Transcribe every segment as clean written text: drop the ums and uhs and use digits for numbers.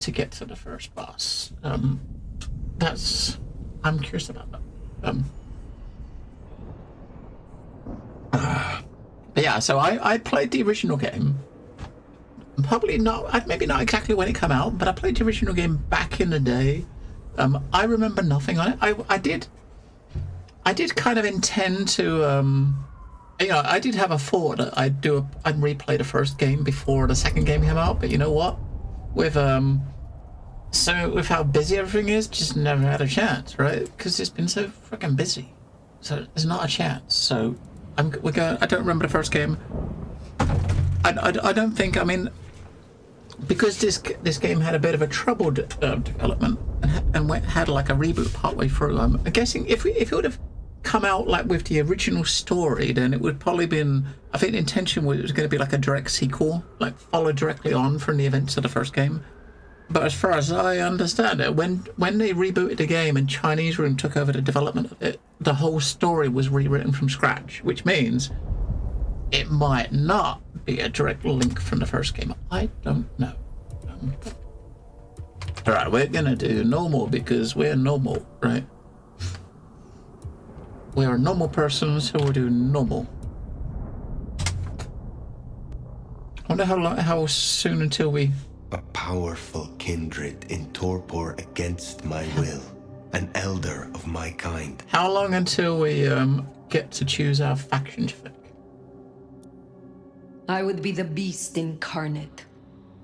to get to the first boss. I'm curious about that. But yeah, so I played the original game. Probably not, maybe not exactly when it came out, but I played the original game back in the day. I remember nothing on it. I did kind of intend to, I did have a thought that I'd replay the first game before the second game came out, but you know what? With how busy everything is, just never had a chance, right? Because it's been so freaking busy. So there's not a chance. So I don't remember the first game. I don't think, because this game had a bit of a troubled development and had like a reboot partway through. I'm guessing if it would have come out like with the original story, then it would probably been. I think the intention was it was going to be like a direct sequel, like follow directly on from the events of the first game. But as far as I understand it, when they rebooted the game and Chinese Room took over the development of it, the whole story was rewritten from scratch, which means it might not be a direct link from the first game. I don't know. Alright, we're gonna do normal because we're normal, right? We are normal persons, so we'll do normal. I wonder how soon until we... A powerful kindred in torpor against my will. An elder of my kind. How long until we get to choose our faction check? I would be the beast incarnate,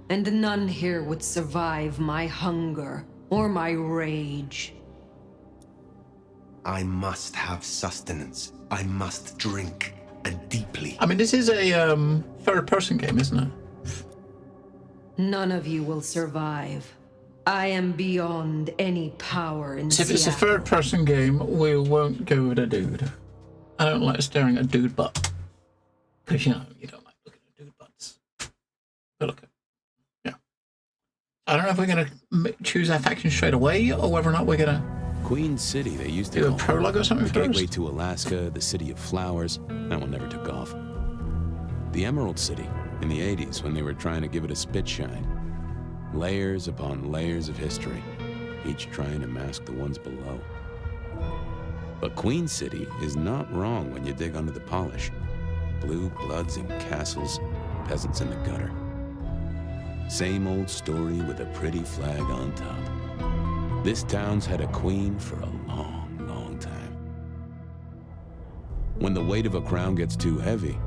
and none here would survive my hunger or my rage. I must have sustenance. I must drink, and deeply. This is a third-person game, isn't it? None of you will survive. I am beyond any power in So if it's a third-person game, we won't go with a dude. I don't like staring at dude butt. Because, you don't like looking at dude butts. But look, yeah. I don't know if we're going to choose our faction straight away, or whether or not we're going to... Queen City, they used to do a prologue or something the first. Gateway to Alaska, the City of Flowers. That one never took off. The Emerald City, in the 80s, when they were trying to give it a spit shine. Layers upon layers of history, each trying to mask the ones below. But Queen City is not wrong when you dig under the polish. Blue bloods in castles, peasants in the gutter. Same old story with a pretty flag on top. This town's had a queen for a long, long time. When the weight of a crown gets too heavy,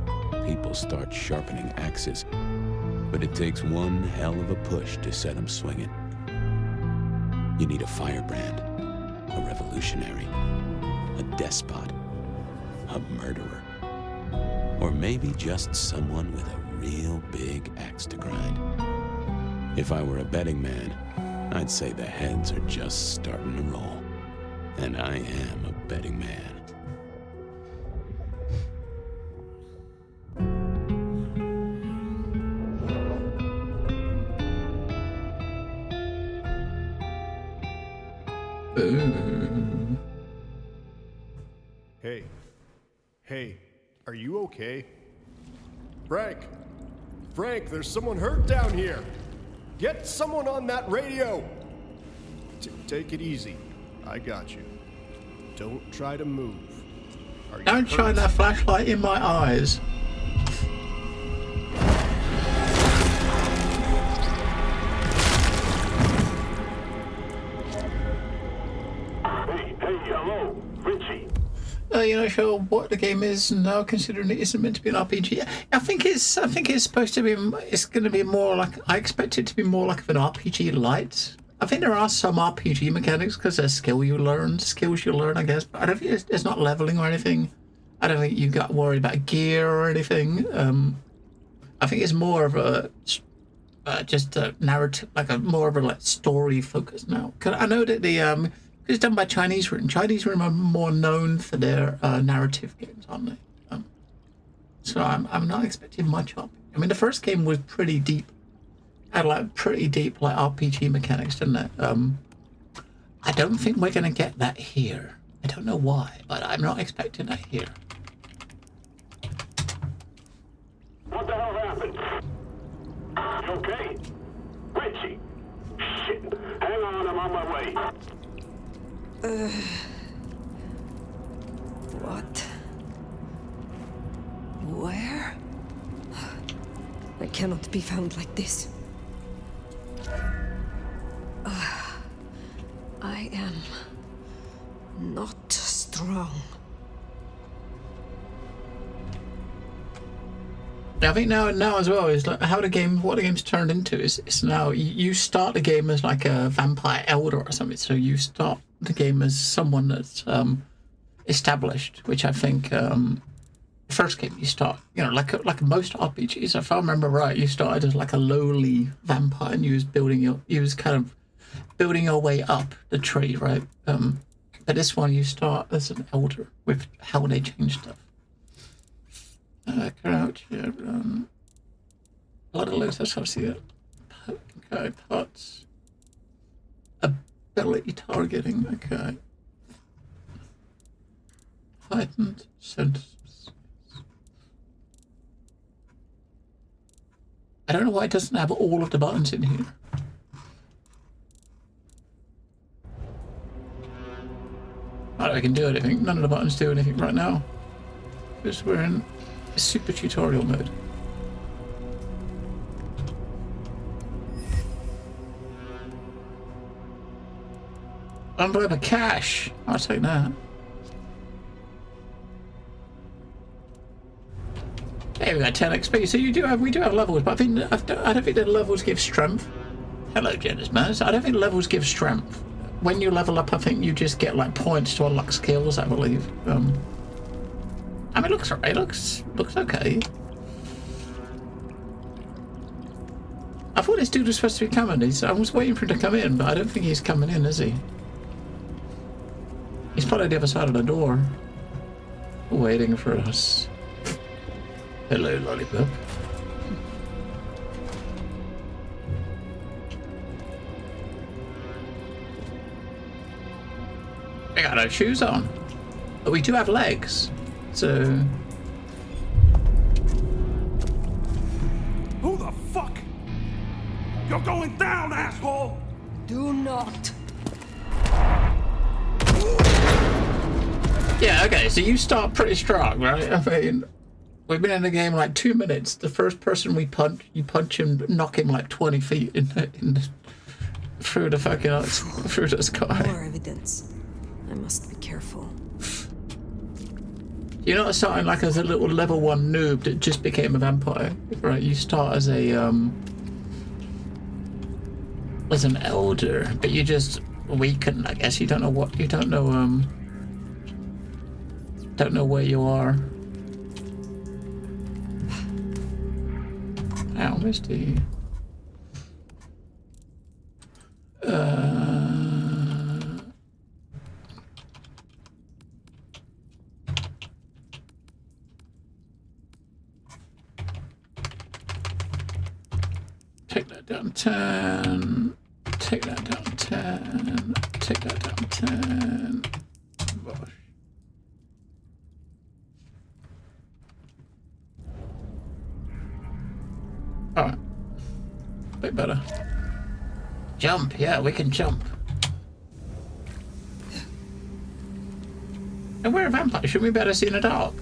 people start sharpening axes. But it takes one hell of a push to set them swinging. You need a firebrand, a revolutionary, a despot, a murderer, or maybe just someone with a real big axe to grind. If I were a betting man, I'd say the heads are just starting to roll. And I am a betting man. Hey, are you okay? Frank, there's someone hurt down here. Get someone on that radio. Take it easy. I got you. Don't try to move. Don't shine that flashlight in my eyes. Hey, hello, Richie. You're not sure what the game is now, considering it isn't meant to be an RPG. I think it's supposed to be. It's going to be more like. I expect it to be more like an RPG light. I think there are some RPG mechanics because there's skills you learn, I guess. But I don't think it's not leveling or anything. I don't think you got worried about gear or anything. I think it's more of a just a narrative, more of a story focus now. Cause I know that the it's done by Chinese Room. Chinese Room are more known for their narrative games, aren't they? So I'm not expecting much of it. The first game was pretty deep. Had pretty deep RPG mechanics, didn't it? I don't think we're gonna get that here. I don't know why, but I'm not expecting that here. What the hell happened? You okay? Richie? shit. Hang on, I'm on my way. What? Where? I cannot be found like this. I am not strong. I think now as well is like what the game's turned into is now you start the game as like a vampire elder or something. So you start the game as someone that's established, which I think the first game you start, like most RPGs, if I remember right, you started as like a lowly vampire and you was kind of building your way up the tree, right? But this one you start as an elder with how they change stuff. Crouch, yeah, blood alerts, that's how I see it. Okay, parts. Ability targeting, okay. Heightened senses. I don't know why it doesn't have all of the buttons in here. I don't think I can do anything. None of the buttons do anything right now. Because we're in super tutorial mode. Envelope of cash. I'll take that. There we go, 10 XP. So we do have levels, but I don't think the levels give strength. Hello, Janice Maz. I don't think levels give strength. When you level up, I think you just get like points to unlock skills, I believe. I mean, it looks alright. Looks okay. I thought this dude was supposed to be coming. I was waiting for him to come in, but I don't think he's coming in, is he? He's probably the other side of the door, waiting for us. Hello, lollipop. We got our shoes on, but we do have legs, so. Who the fuck? You're going down, asshole! Do not. Yeah, okay, so you start pretty strong, right? I mean, we've been in the game like 2 minutes. The first person we punch, you punch him, knock him like 20 feet through the fucking through the sky. More evidence. I must be careful. You're not starting like as a little level 1 noob that just became a vampire, right? You start as an elder, but you just weaken, I guess. You don't know where you are. Ow, Misty. Take that down 10. Take that down 10. Take that down 10. Bosh. Alright. Bit better. Jump, yeah, we can jump. And we're a vampire, shouldn't we better see in the dark?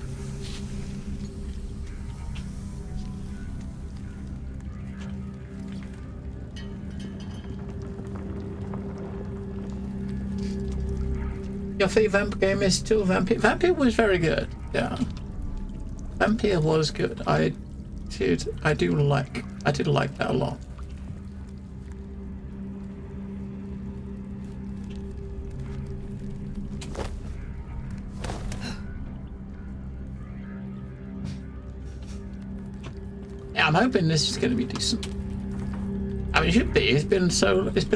Your favorite vamp game is still Vampire. Vampire was very good, yeah. Vampire was good. I did like that a lot. Yeah, I'm hoping this is going to be decent. I mean, it should be. It's been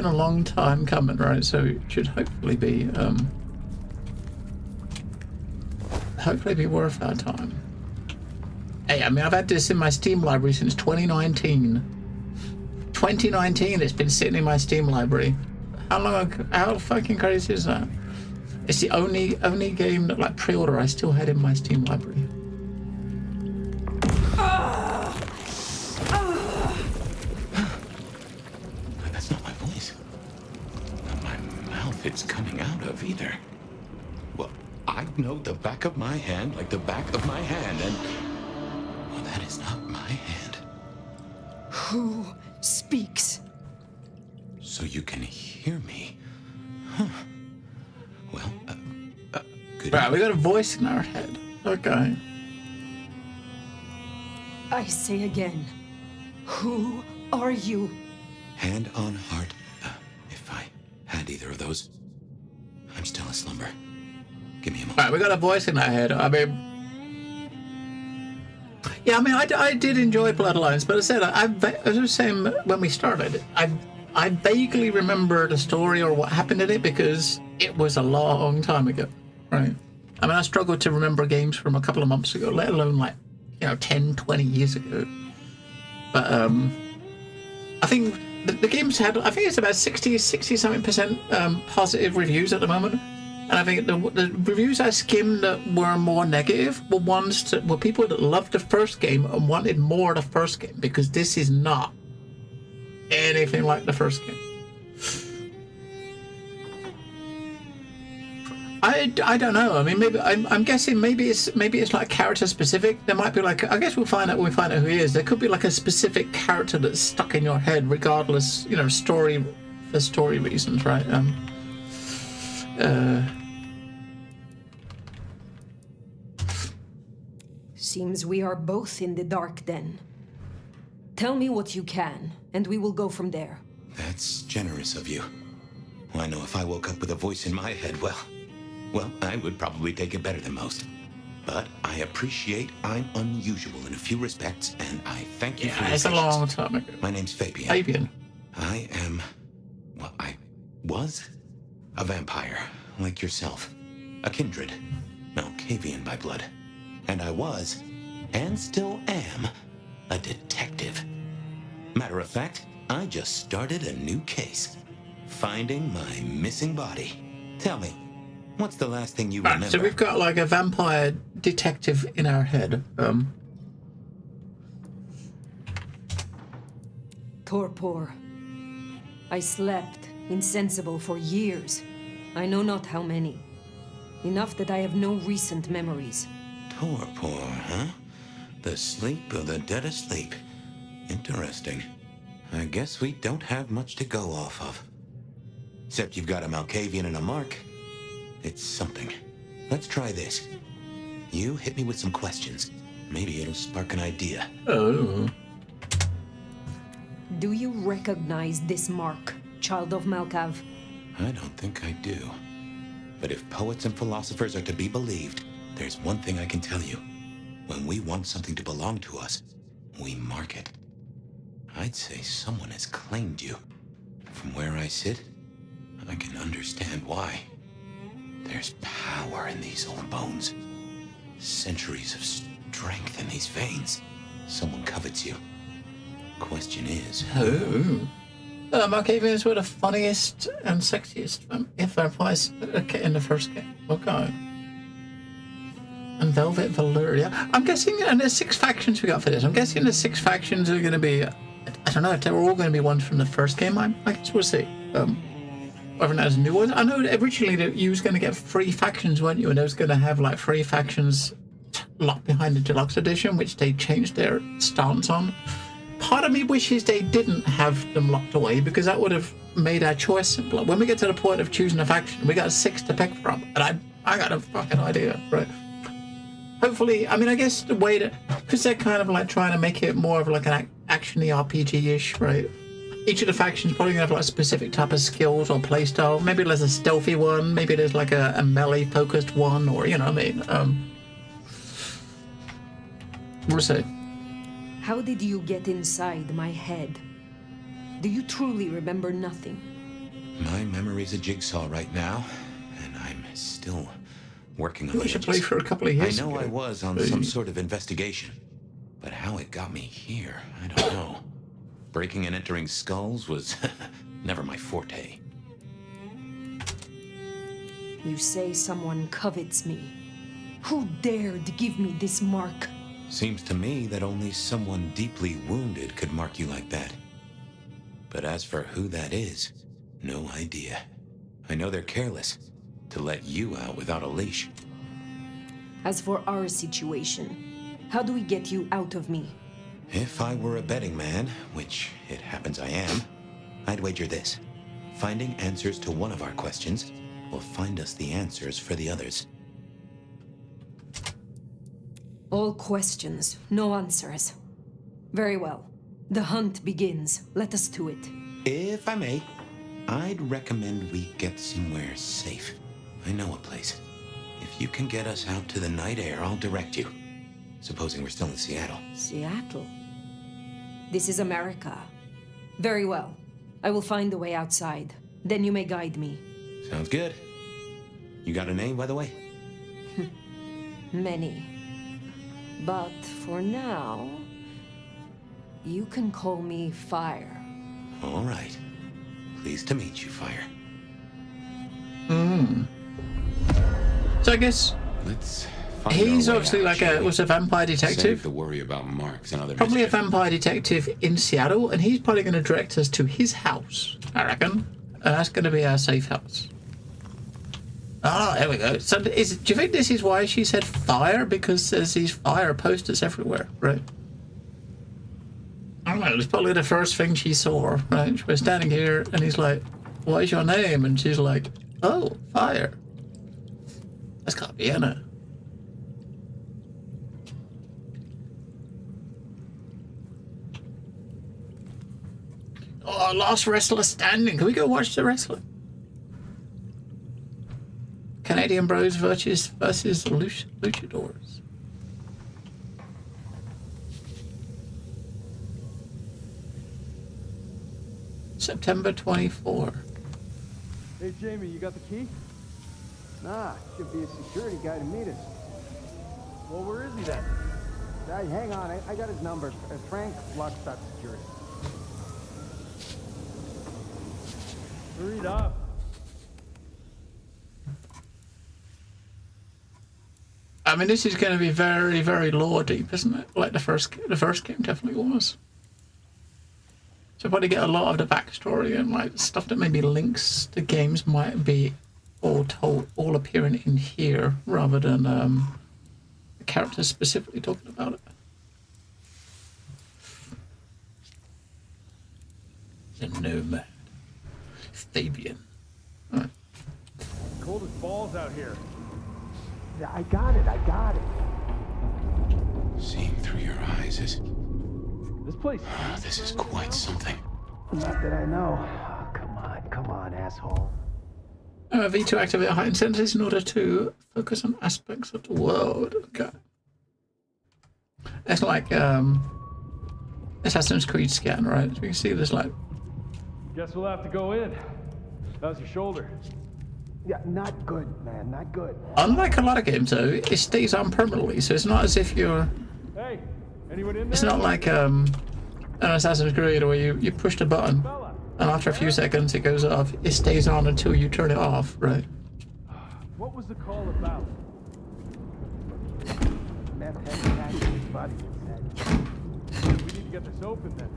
a long time coming, right? So it should hopefully be worth our time. Hey, I mean, I've had this in my Steam library since 2019. 2019, it's been sitting in my Steam library. How fucking crazy is that? It's the only game that, like, pre-order I still had in my Steam library. That's not my voice. mouth it's coming out of, either. Well, I know the back of my hand like the back of my hand, and... well, that is not my hand. Who speaks? So you can hear me. Huh. Well, good. Right, we got a voice in our head. Okay. I say again, who are you? Hand on heart. If I had either of those, I'm still aslumber. Give me a moment. Right, we got a voice in our head. I mean, yeah, I mean, I did enjoy Bloodlines, but I said, as I was saying when we started, I vaguely remember the story or what happened in it because it was a long time ago, right? I mean, I struggled to remember games from a couple of months ago, let alone like, 10, 20 years ago. But I think the game's had, I think it's about 60-something% positive reviews at the moment. And I think the reviews I skimmed that were more negative were people that loved the first game and wanted more of the first game, because this is not anything like the first game. I don't know. I mean, maybe I'm guessing maybe it's like character specific. There might be like, I guess we'll find out when we find out who he is. There could be like a specific character that's stuck in your head, regardless, story for story reasons, right? Seems we are both in the dark then. Tell me what you can, and we will go from there. That's generous of you. I know if I woke up with a voice in my head, well, I would probably take it better than most. But I appreciate I'm unusual in a few respects, and I thank you for your it's a patience. long time ago. My name's Fabian. Fabian. I was a vampire, like yourself. A kindred. Malkavian by blood. And I was, and still am, a detective. Matter of fact, I just started a new case. Finding my missing body. Tell me, what's the last thing you remember? So we've got like a vampire detective in our head. Torpor. I slept, insensible for years. I know not how many. Enough that I have no recent memories. Torpor, huh? The sleep of the dead asleep. Interesting. I guess we don't have much to go off of. Except you've got a Malkavian and a mark. It's something. Let's try this. You hit me with some questions. Maybe it'll spark an idea. Oh. Do you recognize this mark, child of Malkav? I don't think I do. But if poets and philosophers are to be believed, there's one thing I can tell you. When we want something to belong to us, we mark it. I'd say someone has claimed you. From where I sit, I can understand why. There's power in these old bones. Centuries of strength in these veins. Someone covets you. Question is... Oh. Malkavians were the funniest and sexiest vampires in the first game. Okay. And Velvet Valyria. I'm guessing, and there's 6 factions we got for this. I'm guessing the 6 factions are going to be, I don't know if they're all going to be ones from the first game. I guess we'll see. Whether there's new ones. I know originally that you was going to get 3 factions, weren't you? And they was going to have like 3 factions locked behind the deluxe edition, which they changed their stance on. Part of me wishes they didn't have them locked away, because that would have made our choice simpler. When we get to the point of choosing a faction, we got 6 to pick from, and I got a fucking idea, right? Hopefully, I mean, I guess the way that, because they're kind of like trying to make it more of like an action-y RPG-ish, right? Each of the factions probably gonna have like a specific type of skills or playstyle. Maybe there's a stealthy one, maybe there's like a melee-focused one, or you know what I mean? We'll see. How did you get inside my head? Do you truly remember nothing? My memory's a jigsaw right now, and I'm still working on We the should edges. play for a couple of years I know ago. I was on some sort of investigation, but how it got me here, I don't know. Breaking and entering skulls was never my forte. You say someone covets me. Who dared give me this mark? Seems to me that only someone deeply wounded could mark you like that. But as for who that is, no idea. I know they're careless to let you out without a leash. As for our situation, how do we get you out of me? If I were a betting man, which it happens I am, I'd wager this. Finding answers to one of our questions will find us the answers for the others. All questions, no answers. Very well. The hunt begins. Let us to it. If I may, I'd recommend we get somewhere safe. I know a place. If you can get us out to the night air, I'll direct you. Supposing we're still in Seattle. Seattle? This is America. Very well. I will find a way outside. Then you may guide me. Sounds good. You got a name, by the way? Many. But for now, you can call me Fire. All right. Pleased to meet you, Fire. So I guess Let's find he's our way obviously out, like shall we? was a vampire Save detective. the worry about marks and other Probably a mischief. vampire detective in Seattle, and he's probably going to direct us to his house, I reckon. And that's going to be our safe house. Oh, there we go. So, do you think this is why she said fire? Because there's these fire posters everywhere, right? I don't know. It's probably the first thing she saw, right? We're standing here, and he's like, "What is your name?" And she's like, "Oh, fire." That's gotta be in it. Oh, last wrestler standing. Can we go watch the wrestling? Canadian Bros versus Luchadors. September 24. Hey, Jamie, you got the key? Nah, should be a security guy to meet us. Well, where is he then? Hey, hang on, I got his number. Frank Luckstop Security. Hurry it up. I mean, this is going to be very, very lore deep, isn't it? Like the first game definitely was. So probably get a lot of the backstory and like stuff that maybe links the games might be all appearing in here rather than the characters specifically talking about it. The nomad, Fabian. Right. Cold as balls out here. Yeah, I got it. Seeing through your eyes is... This place. This is quite something. Not that I know. Oh, come on, asshole. V to activate heightened senses in order to focus on aspects of the world. Okay. It's like Assassin's Creed scan, right? So you can see this like... Guess we'll have to go in. How's your shoulder? Yeah, not good, man, not good. Unlike a lot of games, though, it stays on permanently, so it's not as if you're... Hey, anyone in there? It's not like an Assassin's Creed where you push the button, and after a few seconds it goes off. It stays on until you turn it off, right? What was the call about? Meth head attached to his body. We need to get this open then.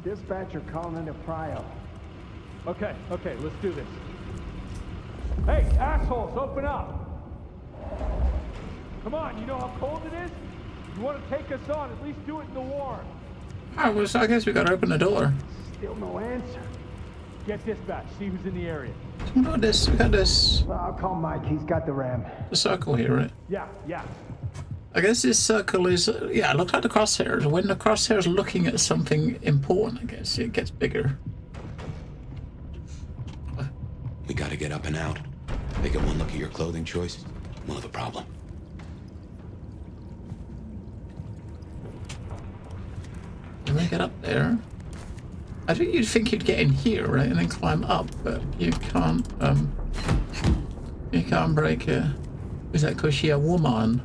Dispatcher calling into Prio. Okay, let's do this. Hey, assholes, open up! Come on, you know how cold it is? You want to take us on, at least do it in the warm. I guess we gotta open the door. Still no answer. Get dispatch, see who's in the area. We got this, Well, I'll call Mike, he's got the ram. the circle here, right? Yeah. I guess this circle is, it looks like the crosshairs. When the crosshair's looking at something important, I guess, it gets bigger. We gotta get up and out. They get one look at your clothing choice, we'll have a problem. Can we get up there? I think you'd think you'd get in here, right, and then climb up, but you can't break it. Is that because she's a woman?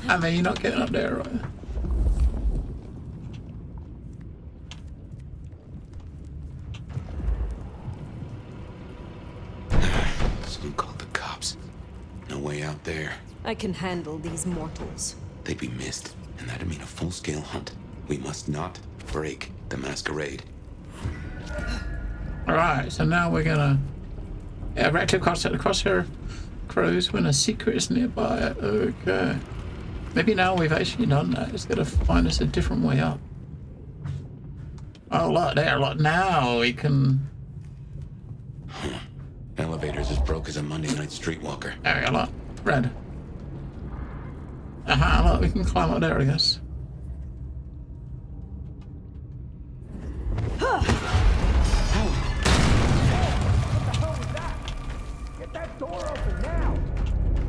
I mean, you're not getting up there, right? Someone called the cops. No way out there. I can handle these mortals. They'd be missed, and that'd mean a full-scale hunt. We must not break the masquerade. Alright, so now we're gonna... Yeah, reactive crosshair crows when a secret is nearby. Okay. Maybe now we've actually done that. It's gonna find us a different way up. Oh, look there, look. Now we can... Elevator's as broke as a Monday night streetwalker. There we go, look. Red. Aha, look, we can climb up there, I guess.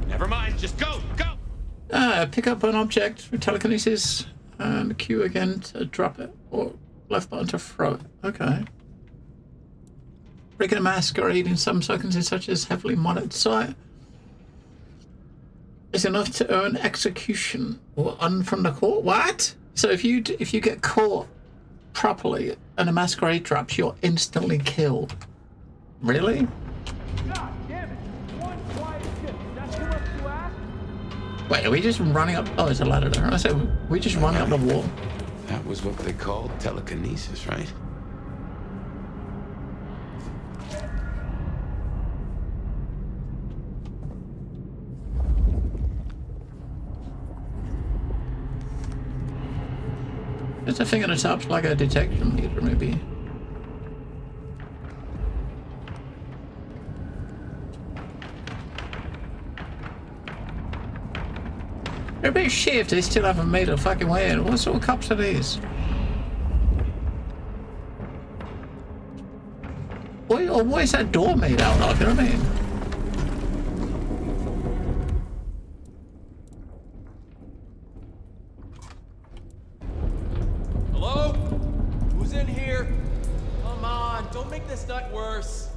Never mind, just go, go! Pick up an object with telekinesis and Q again to drop it, or left button to throw it. Okay. Breaking a masquerade in some circumstances, such as heavily monitored site, is enough to earn execution or un from the court. What? So if you get caught properly and a masquerade drops, you're instantly killed. Really? God damn it! One quiet ship. That's too much to ask? Wait, are we just running up? Oh, there's a ladder there. I said, we just running up the wall. That was what they called telekinesis, right? There's a thing at the top, like a detection meter, maybe. They're a bit shit if they still haven't made a fucking way in. What sort of cups are these? What is that door made out of? You know what I mean? Hello? Who's in here? Come on, don't make this night worse.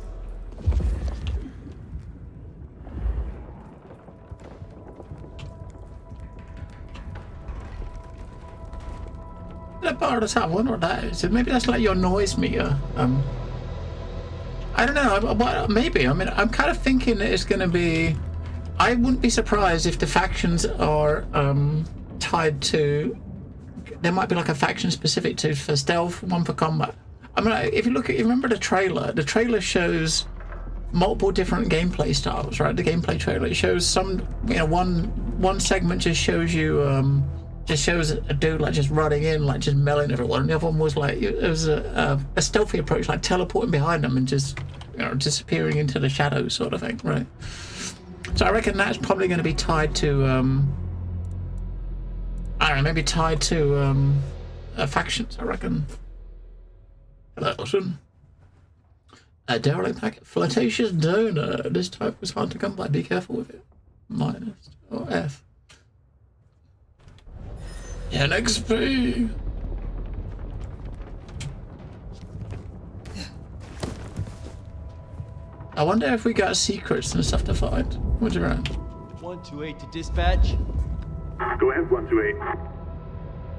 That part of the top, I wonder what that is. Maybe that's like your noise meter. I don't know. Maybe. I mean, I'm kind of thinking that it's going to be. I wouldn't be surprised if the factions are tied to. There might be like a faction specific to for stealth, one for combat. I mean, if you remember the trailer shows multiple different gameplay styles, right? The gameplay trailer, it shows some, one segment just shows you. Just shows a dude like just running in, like just mailing everyone, and the other one was like it was a stealthy approach, like teleporting behind them and just disappearing into the shadows, sort of thing, right? So I reckon that's probably going to be tied to I don't know, maybe tied to factions. I reckon. Hello, Wilson. A derelict packet, flirtatious donor. This type was hard to come by. Be careful with it. Minus or F. NXP. I wonder if we got secrets and stuff to find. What's around? 128 to dispatch. Go ahead, 128.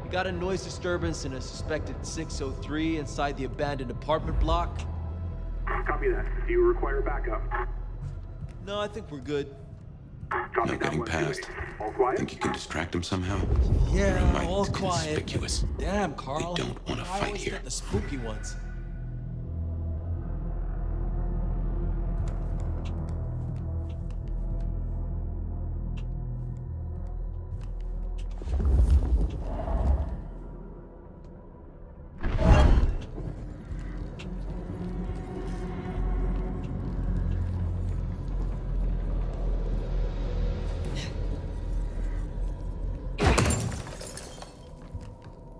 We got a noise disturbance in a suspected 603 inside the abandoned apartment block. Copy that. Do you require backup? No, I think we're good. Copy No getting past. All quiet? Think you can distract them somehow? Yeah, Or am I all quiet. conspicuous? Damn, Carl. They don't want to I fight always here. get the spooky ones.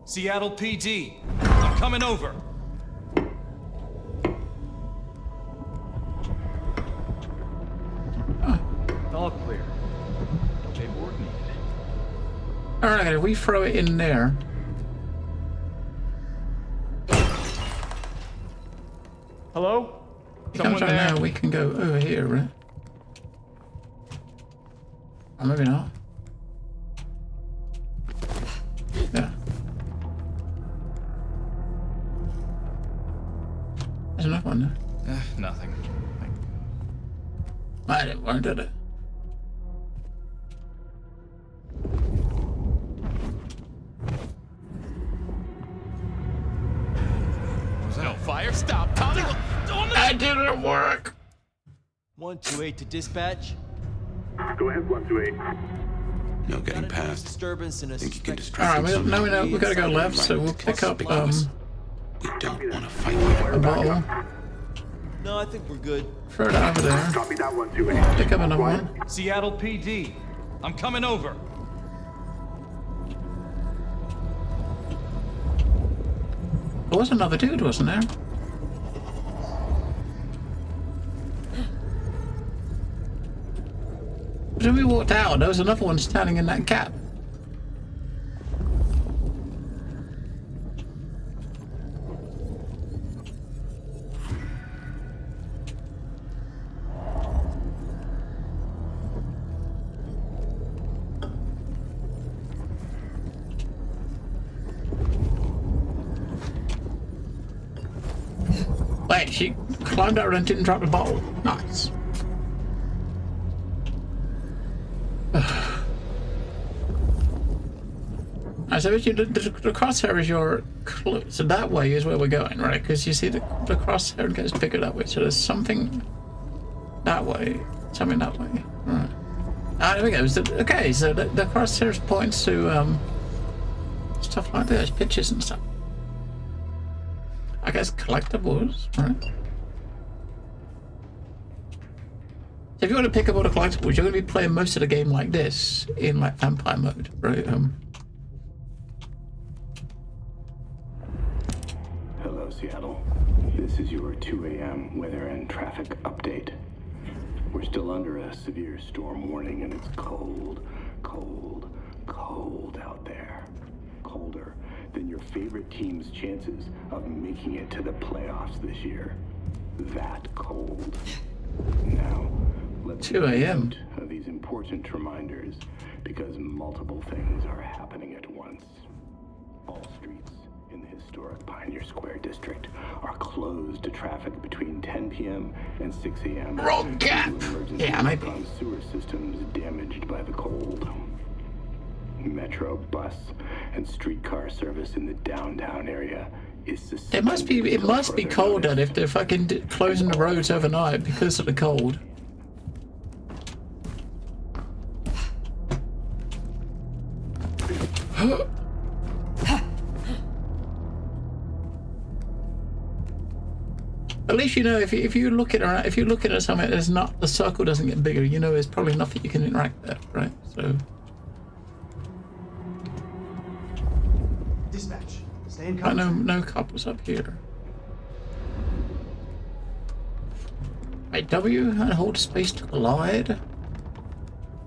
Seattle PD, I'm coming over. All clear. Okay, board needed. Alright, if we throw it in there. Hello? It comes right now, we can go over here, right? Or maybe not. Yeah. There's another one there. Nothing. I didn't work, did it? fire. Stop, Tommy. That didn't work. 128 to dispatch. Go ahead, 128. No getting past. Disturbance in a Think you can suspected distract Alright, them we know we gotta go left, so we'll pick up We don't want to fight with a bottle. No, I think we're good. Throw it over there. Copy that, 128. Pick up another one. Seattle PD. I'm coming over. There was another dude, wasn't there? When we walked out, there was another one standing in that gap. Wait, she climbed over and didn't drop the bottle. Nice. So the crosshair is your clue. So that way is where we're going, right? Because you see the crosshair gets bigger that way. So there's something that way, something that way. Right. Ah, there we go. So, okay, so the crosshair points to stuff like this, pictures and stuff. I guess collectibles, right? So if you want to pick up all the collectibles, you're going to be playing most of the game like this in like vampire mode, right? Hello, Seattle. This is your 2 a.m. weather and traffic update. We're still under a severe storm warning, and it's cold, cold, cold out there. Colder than your favorite team's chances of making it to the playoffs this year. That cold. Now, let's 2 a.m. take note of these important reminders, because multiple things are happening at once. All streets in the historic Pioneer Square district are closed to traffic between 10 p.m. and 6 a.m. Wrong gap. Yeah, maybe. On sewer systems damaged by the cold. Metro, bus, and streetcar service in the downtown area is suspended. It must be cold then if they're fucking closing the roads overnight because of the cold. At least you know if you're looking around, if you're looking at something, there's not, the circle doesn't get bigger. You know, there's probably nothing you can interact with, right? So. Dispatch. Stay in I know contact. no couples up here. Wait, W and hold space to collide?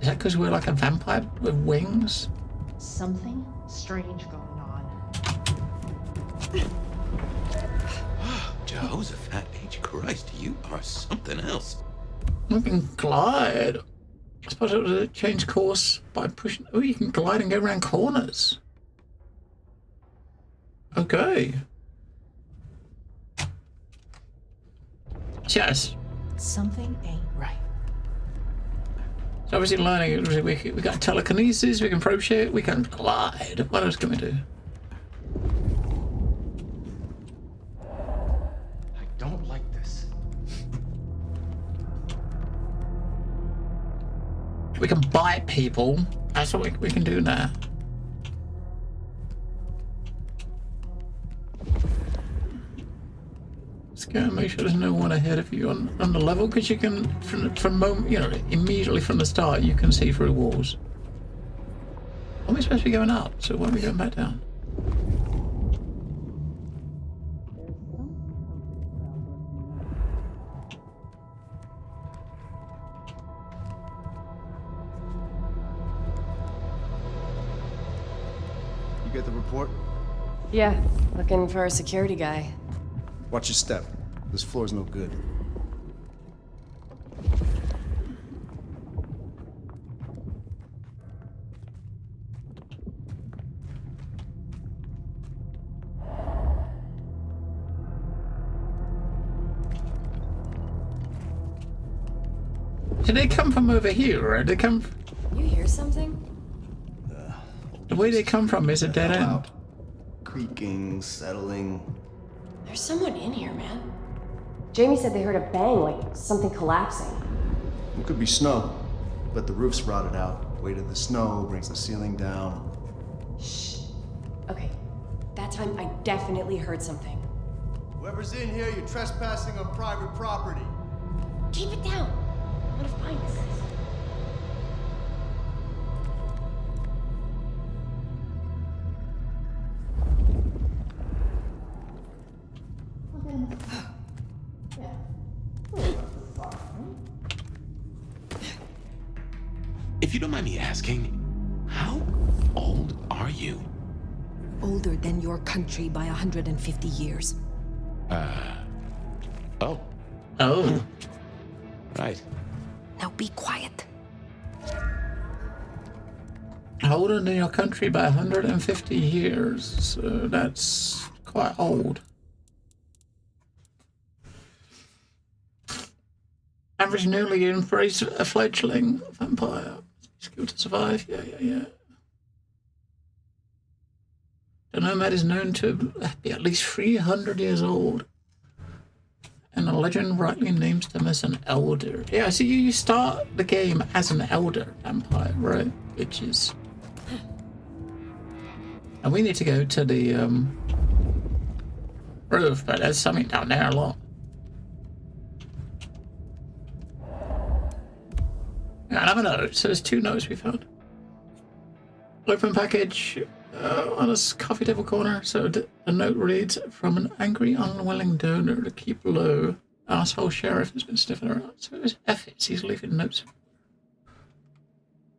Is that because we're like a vampire with wings? Something strange going on. Jehoshaphat H. Christ, you are something else. We can glide. I suppose it would change course by pushing. Oh, you can glide and go around corners. Okay. Yes. Something ain't right. So obviously learning, we got telekinesis, we can throw shit, we can glide. What else can we do? I don't like this. We can bite people. That's what we can do now. Just go and make sure there's no one ahead of you on the level, because you can, from moment, you know, immediately from the start, you can see through walls. Are we supposed to be going up? So why are we going back down? You get the report? Yeah, looking for a security guy. Watch your step. This floor's no good. Did they come from over here, or did they come? You hear something? The way they come from is a dead end. Creaking, settling. There's someone in here, man. Jamie said they heard a bang, like something collapsing. It could be snow, but the roof's rotted out. Weight of the snow brings the ceiling down. Shh. Okay. That time I definitely heard something. Whoever's in here, you're trespassing on private property. Keep it down. I'm gonna find this. If you don't mind me asking, how old are you? Older than your country by 150 years. Oh. Oh. Right. Now be quiet. Older than your country by 150 years. So that's quite old. Average newly embraced a fledgling vampire. Skill to survive. Yeah. The nomad is known to be at least 300 years old. And the legend rightly names them as an elder. Yeah, so you start the game as an elder vampire, right? Which is... And we need to go to the roof, but there's something down there a lot. Another note. So there's 2 notes we found. Open package on a coffee table corner. So a note reads, from an angry, unwilling donor to keep low. Asshole sheriff has been sniffing around. So it's F. He's leaving notes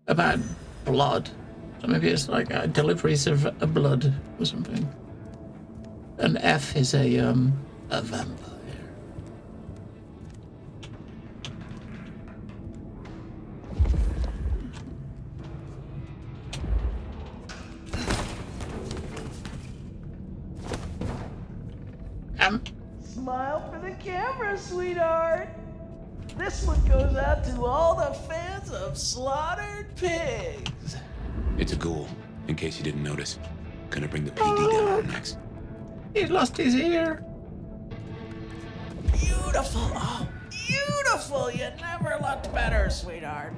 about blood. So maybe it's like deliveries of blood or something. And F is a vampire. Smile for the camera, sweetheart. This one goes out to all the fans of slaughtered pigs. It's a ghoul, in case you didn't notice. Gonna bring the PD down on next. He's lost his ear. Beautiful. Oh, beautiful. You never looked better, sweetheart.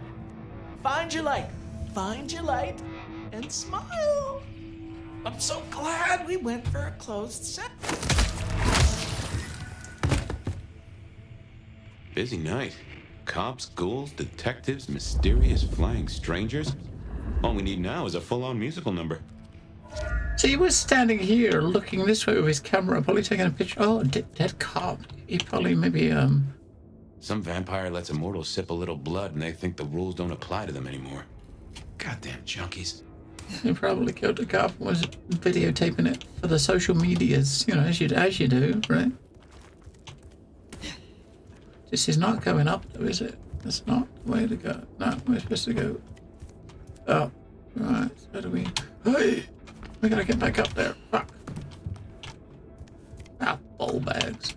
Find your light. Find your light and smile. I'm so glad we went for a closed set. Busy night. Cops, ghouls, detectives, mysterious flying strangers. All we need now is a full-on musical number. So he was standing here looking this way with his camera, probably taking a picture. Oh, dead cop. He probably maybe, Some vampire lets a mortal sip a little blood and they think the rules don't apply to them anymore. Goddamn junkies. He probably killed the cop and was videotaping it for the social medias, you know, as you do, right? This is not going up, though, is it? That's not the way to go. No, we're supposed to go up. Right, so do we... Hey! We gotta get back up there. Fuck. Ah, ball bags.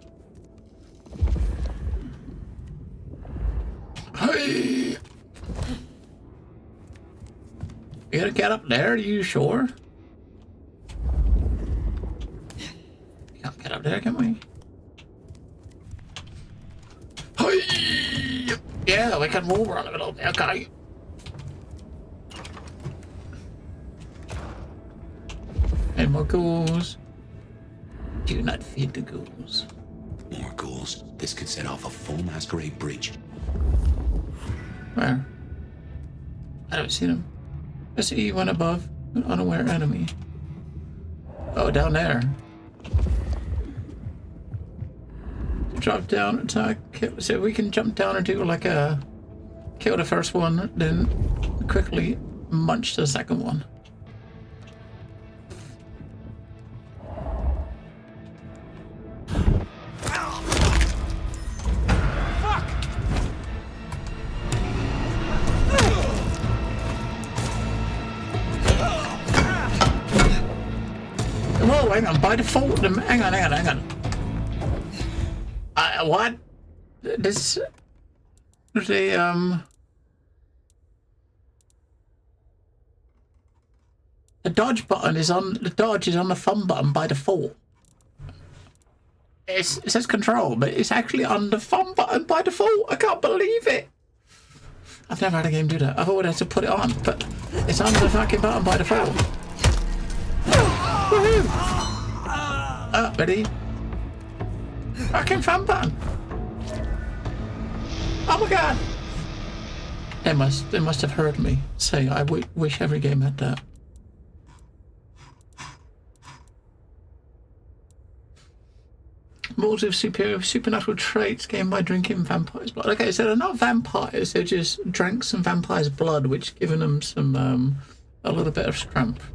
Hey! You gotta get up there, are you sure? We can't get up there, can we? Hey! Yeah, we can move around a little bit, okay. And more ghouls. Do not feed the ghouls. More ghouls. This could set off a full masquerade breach. Where? I don't see them. I see one above. An unaware enemy. Oh, down there. Drop down, attack, kill. So we can jump down and do like a... Kill the first one, then quickly munch the second one. Whoa, hang on, by default, hang on. What? This... The dodge button is on... The dodge is on the thumb button by default. it says control, but it's actually on the fun button by default. I can't believe it. I've never had a game do that. I've always had to put it on, but it's on the fucking button by default. Woohoo! Ready? Fucking fun button. Oh my god! They must have heard me say, I wish every game had that. Molds of supernatural traits gained by drinking vampires' blood. Okay, so they're not vampires, they just drank some vampires' blood, which given them some, a little bit of strength.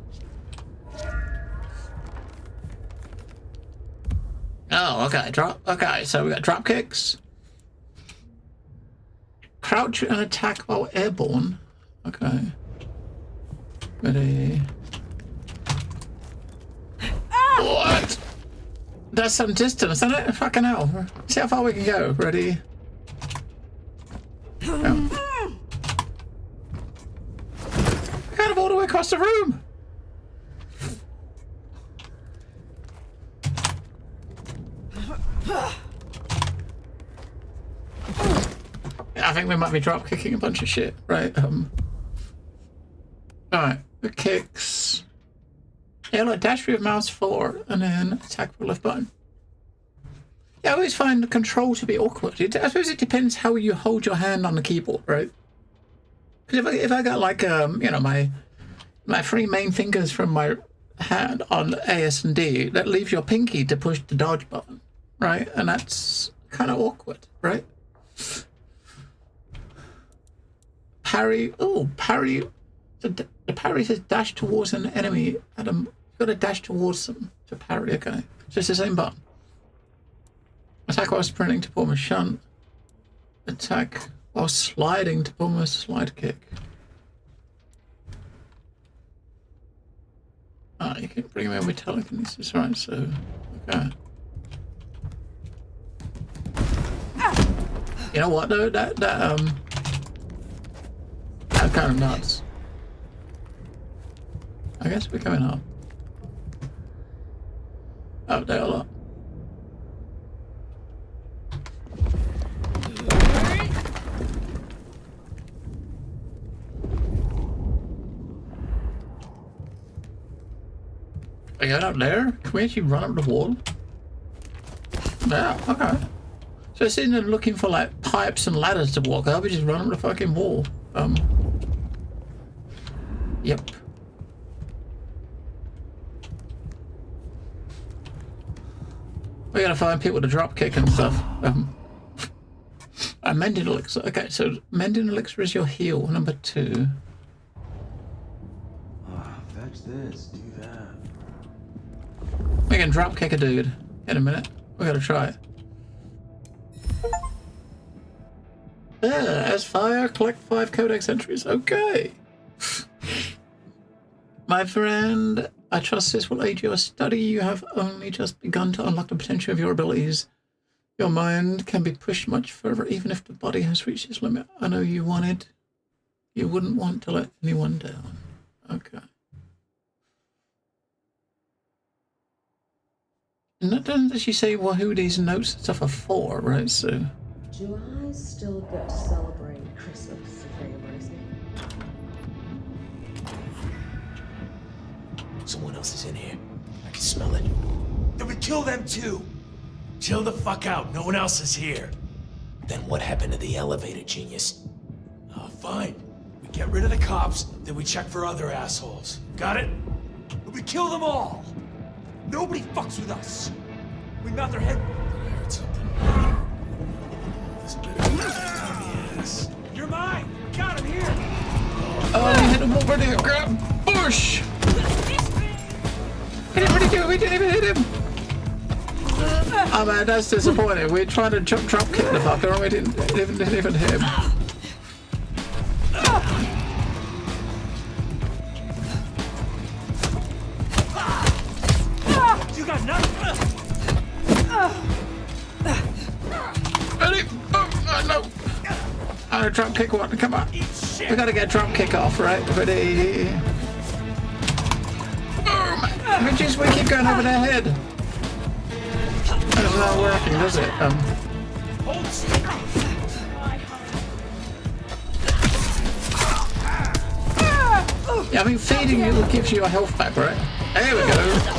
Oh, okay, okay, so we got drop kicks. Crouch and attack while airborne. Okay. Ready. What? That's some distance, isn't it? Fucking hell. See how far we can go. Ready? Oh. Kind of all the way across the room. I think we might be drop kicking a bunch of shit, right? Alright, the kicks. Yeah, like dash with mouse forward and then attack with left button. Yeah, I always find the control to be awkward. I suppose it depends how you hold your hand on the keyboard, right? Because if I got like you know, my three main fingers from my hand on A, S, and D, that leaves your pinky to push the dodge button, right? And that's kind of awkward, right? Parry. Oh, parry. The parry says dash towards an enemy. You've got to dash towards them to parry. Okay, so it's the same button. Attack while sprinting to perform a shunt. Attack while sliding to perform a slide kick. Ah, you can bring me with telekinesis, right? So, okay. You know what though? That's kind of nuts. I guess we're coming up. Up there a lot. Are you up there? Can we actually run up the wall? Yeah, okay. So it's in there looking for like pipes and ladders to walk up, we just run up the fucking wall. Yep. We gotta find people to drop kick and stuff. Mending elixir. Okay, so mending elixir is your heal, number 2. Fetch this, do that. We can drop kick a dude in a minute. We gotta try it. As fire, collect 5 codex entries. Okay. My friend, I trust this will aid your study. You have only just begun to unlock the potential of your abilities. Your mind can be pushed much further, even if the body has reached its limit. I know you wanted. You wouldn't want to let anyone down. Okay. And doesn't she say who these notes and stuff are for, right? So. Do I still get to celebrate Christmas if they embrace me? Someone else is in here. I can smell it. Then we kill them too. Chill the fuck out. No one else is here. Then what happened to the elevator, genius? Oh, fine. We get rid of the cops, then we check for other assholes. Got it? But we kill them all. Nobody fucks with us. We mount their head. I heard something. This better yes. You're mine. Got him here. Oh, we hit him over there. Grab Bush. He didn't really do it. We didn't even hit him. Oh man, that's disappointing. We're trying to drop kick the fucker and we didn't even hit him. You got nothing. Ready? Oh, no. I'm gonna drop kick one. Come on. We gotta get drop kick off, right? Ready? Boom. We keep going over their head. That's not working, does it? Yeah, I mean, feeding you gives you a health back, right? There we go.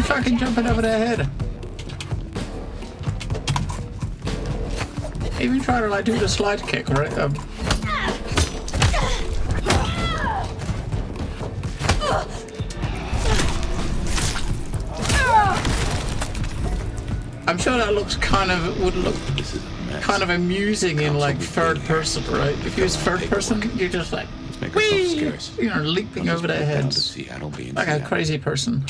Fucking jumping over their head. Even try to like do the slide kick, right? I'm sure that looks would look kind of amusing in like third person, right? If you use third person, you're just like, whee, you know, leaping over their heads like a crazy person.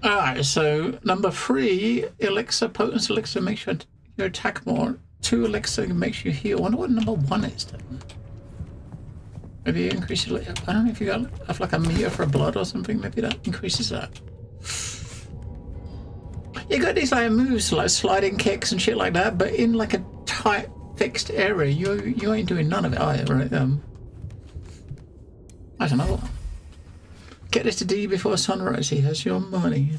Alright, so number 3, elixir, potency elixir makes you attack more. 2 elixir makes you heal. I wonder what number 1 is then. Maybe you increase your, I don't know if you have like a meter for blood or something, maybe that increases that. You got these like moves like sliding kicks and shit like that, but in like a tight fixed area, you ain't doing none of it either, right? I don't know. Get this to D before sunrise, he has your money.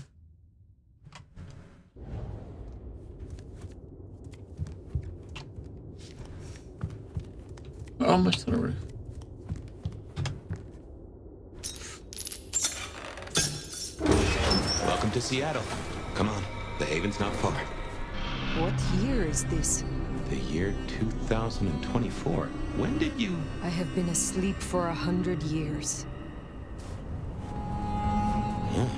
We're almost to the roof. Welcome to Seattle. Come on, the haven's not far. What year is this? The year 2024. When did you... I have been asleep for 100 years. Now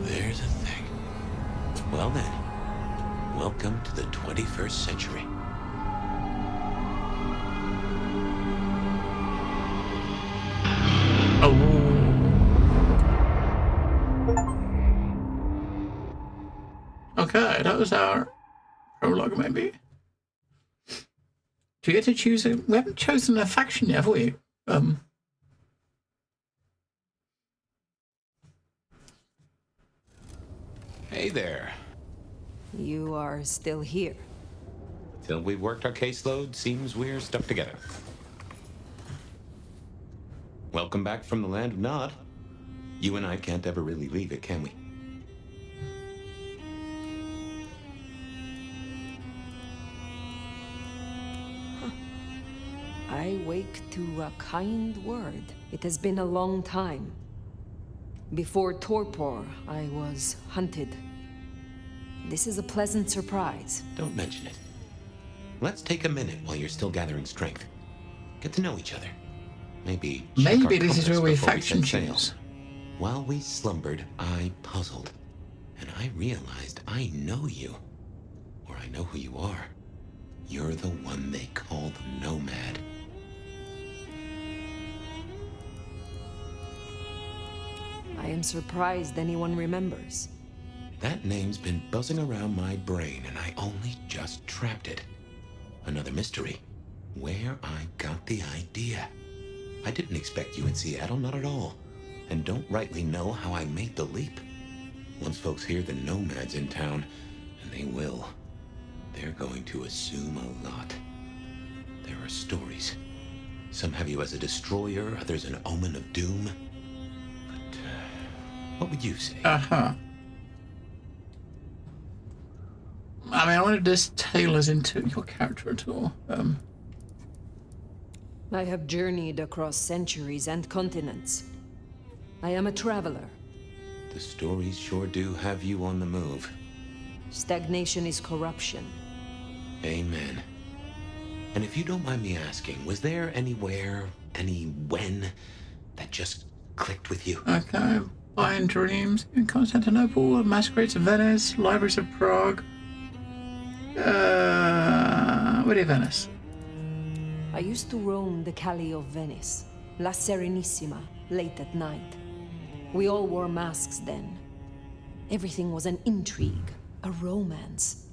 there's a thing. Well then, welcome to the 21st century. Oh. Okay, that was our prologue, maybe. Do you get to choose a... We haven't chosen a faction yet, have we? Hey there. You are still here. Till we've worked our caseload, seems we're stuck together. Welcome back from the land of Nod. You and I can't ever really leave it, can we? I wake to a kind word. It has been a long time. Before Torpor, I was hunted. This is a pleasant surprise. Don't mention it. Let's take a minute while you're still gathering strength. Get to know each other. Maybe this is where we faction choose. While we slumbered, I puzzled. And I realized I know you. Or I know who you are. You're the one they call the Nomad. I am surprised anyone remembers. That name's been buzzing around my brain, and I only just trapped it. Another mystery. Where I got the idea. I didn't expect you in Seattle, not at all. And don't rightly know how I made the leap. Once folks hear the Nomad's in town, and they will, they're going to assume a lot. There are stories. Some have you as a destroyer, others an omen of doom. But, what would you say? I mean, I wanted this tailors into your character at all. I have journeyed across centuries and continents. I am a traveler. The stories sure do have you on the move. Stagnation is corruption. Amen. And if you don't mind me asking, was there anywhere, any when, that just clicked with you? Okay. Buying Dreams in Constantinople, Masquerades of Venice, Libraries of Prague. Comedy Venice. I used to roam the Calle of Venice, La Serenissima, late at night. We all wore masks then. Everything was an intrigue, a romance.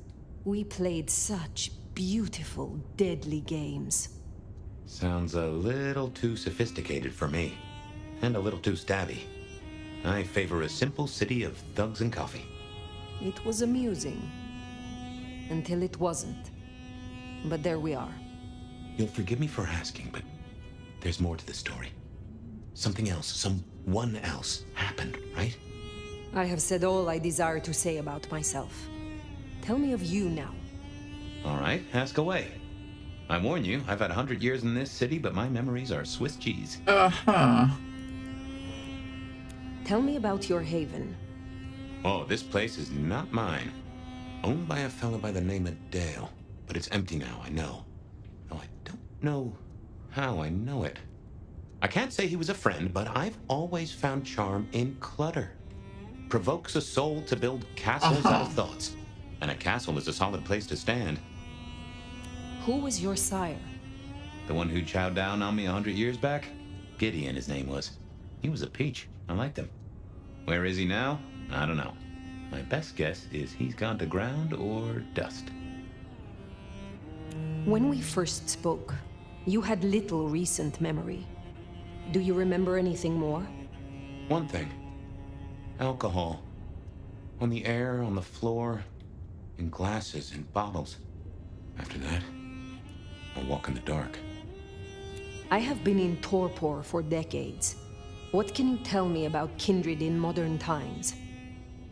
We played such beautiful, deadly games. Sounds a little too sophisticated for me. And a little too stabby. I favor a simple city of thugs and coffee. It was amusing. Until it wasn't. But there we are. You'll forgive me for asking, but there's more to the story. Something else, someone else happened, right? I have said all I desire to say about myself. Tell me of you now. All right, ask away. I warn you, I've had 100 years in this city, but my memories are Swiss cheese. Uh-huh. Tell me about your haven. Oh, this place is not mine. Owned by a fellow by the name of Dale. But it's empty now, I know. Though I don't know how I know it. I can't say he was a friend, but I've always found charm in clutter. Provokes a soul to build castles out of thoughts. And a castle is a solid place to stand. Who was your sire? The one who chowed down on me 100 years back? Gideon, his name was. He was a peach. I liked him. Where is he now? I don't know. My best guess is he's gone to ground or dust. When we first spoke, you had little recent memory. Do you remember anything more? One thing. Alcohol. On the air, on the floor, in glasses and bottles. After that, I'll walk in the dark. I have been in torpor for decades. What can you tell me about kindred in modern times?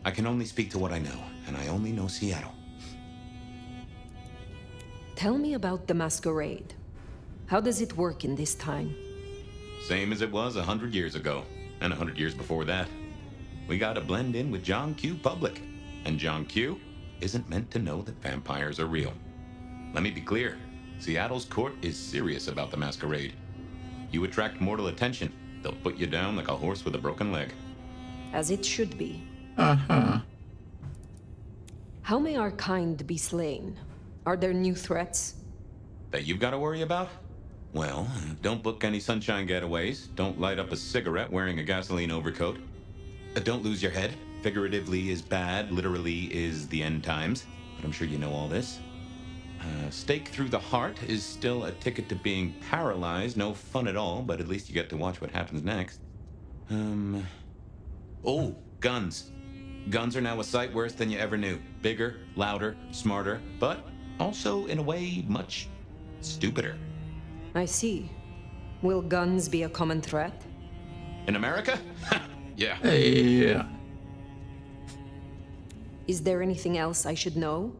I can only speak to what I know, and I only know Seattle. Tell me about the Masquerade. How does it work in this time? Same as it was 100 years ago, and 100 years before that. We gotta blend in with John Q. Public, and John Q. isn't meant to know that vampires are real. Let me be clear, Seattle's court is serious about the Masquerade. You attract mortal attention, they'll put you down like a horse with a broken leg. As it should be. Uh-huh. How may our kind be slain? Are there new threats? That you've got to worry about? Well, don't book any sunshine getaways. Don't light up a cigarette wearing a gasoline overcoat. Don't lose your head. Figuratively is bad, literally is the end times. But I'm sure you know all this. Stake through the heart is still a ticket to being paralyzed. No fun at all, but at least you get to watch what happens next. Oh, guns. Guns are now a sight worse than you ever knew. Bigger, louder, smarter, but also, in a way, much stupider. I see. Will guns be a common threat? In America? Yeah. Yeah. Is there anything else I should know?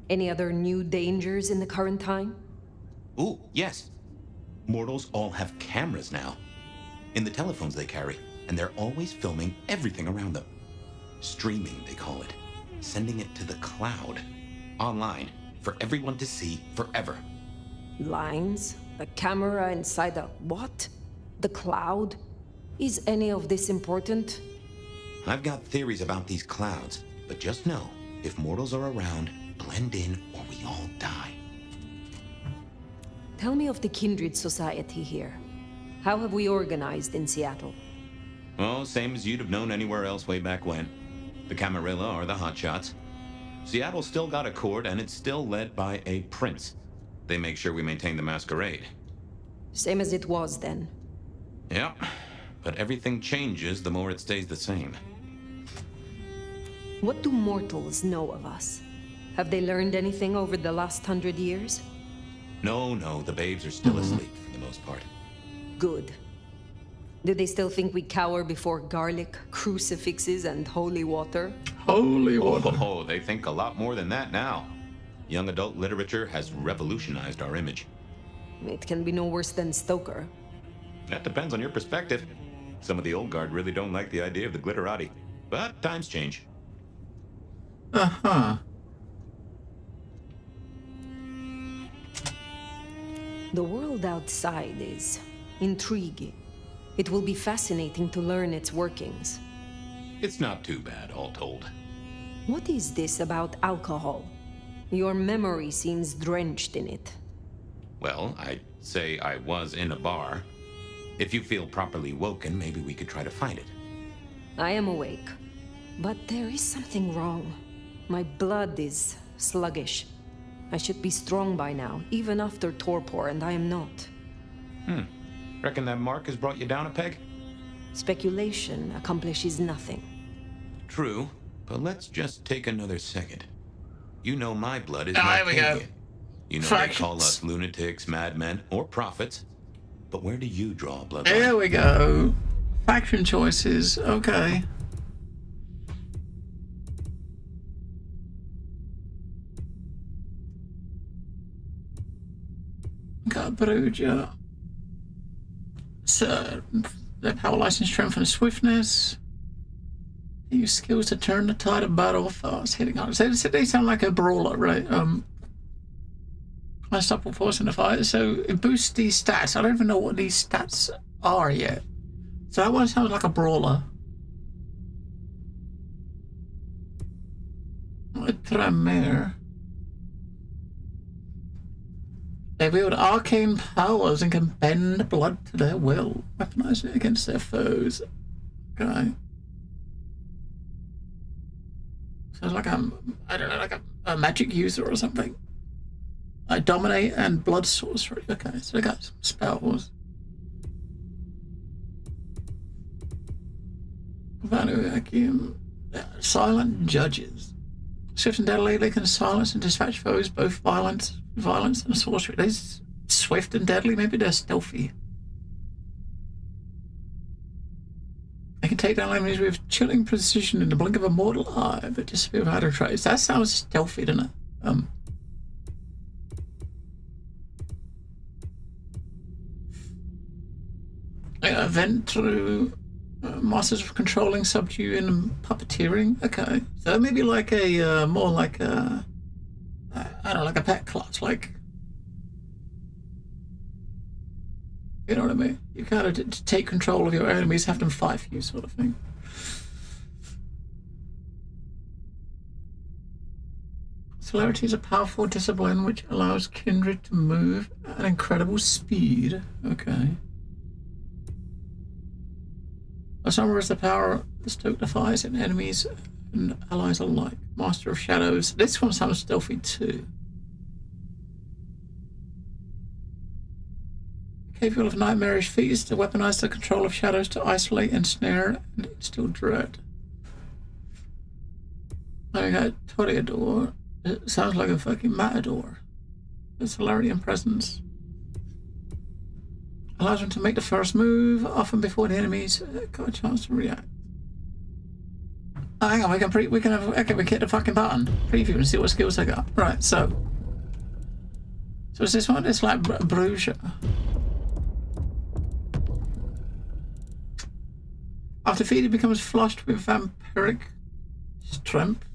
Any other new dangers in the current time? Ooh, yes. Mortals all have cameras now. In the telephones they carry, and they're always filming everything around them. Streaming, they call it. Sending it to the cloud. Online. For everyone to see forever. Lines? A camera inside a what? The cloud? Is any of this important? I've got theories about these clouds, but just know, if mortals are around, blend in or we all die. Tell me of the Kindred Society here. How have we organized in Seattle? Oh, same as you'd have known anywhere else way back when. The Camarilla are the hotshots. Seattle's still got a court, and it's still led by a prince. They make sure we maintain the Masquerade. Same as it was then. Yeah, but everything changes the more it stays the same. What do mortals know of us? Have they learned anything over the last 100 years? No, the babes are still asleep for the most part. Good. Do they still think we cower before garlic, crucifixes, and holy water? Holy water. Oh, they think a lot more than that now. Young adult literature has revolutionized our image. It can be no worse than Stoker. That depends on your perspective. Some of the old guard really don't like the idea of the glitterati. But times change. Uh-huh. The world outside is intriguing. It will be fascinating to learn its workings. It's not too bad, all told. What is this about alcohol? Your memory seems drenched in it. Well, I'd say I was in a bar. If you feel properly woken, maybe we could try to find it. I am awake, but there is something wrong. My blood is sluggish. I should be strong by now, even after torpor, and I am not. Reckon that mark has brought you down a peg? Speculation accomplishes nothing. True, but let's just take another second. You know my blood is Here we go. Marcadian. You know they call us lunatics, madmen, or prophets. But where do you draw a bloodline? Here we go. Faction choices. Okay. Got Bruja. So, their power, license, strength, and swiftness. Use skills to turn the tide of battle fast, hitting on. So they sound like a brawler, right? Unstoppable force in the fight. So it boosts these stats. I don't even know what these stats are yet. So that one sounds like a brawler. Tremere. They wield arcane powers and can bend blood to their will, weaponizing it against their foes. Okay. Sounds like I don't know, like a magic user or something. I dominate and blood sorcery. Okay, so they got some spells. Vacuum. Silent judges. Swift and deadly, they can silence and dispatch foes, both violence and sorcery. They're swift and deadly, maybe they're stealthy. They can take down enemies with chilling precision in the blink of a mortal eye, but disappear without a trace. That sounds stealthy, doesn't it? Event through masters of controlling, subduing, and puppeteering. Okay, so maybe like a more like a I don't know, like a pet class, like, you know what I mean? You kind of take control of your enemies, have them fight for you, sort of thing. Celerity is a powerful discipline which allows kindred to move at incredible speed. Okay. Summer is the power the stoke defies in enemies and allies alike. Master of Shadows. This one sounds stealthy too. Capable of nightmarish feats to weaponize the control of shadows to isolate, ensnare, and instill dread. I got Toreador. It sounds like a fucking matador. The celerity and presence. Allows them to make the first move, often before the enemies got a chance to react. Oh, hang on, we can hit the fucking button. Preview and see what skills they got. Right, so is this one? It's like Bruja. After feed, it becomes flushed with vampiric strength.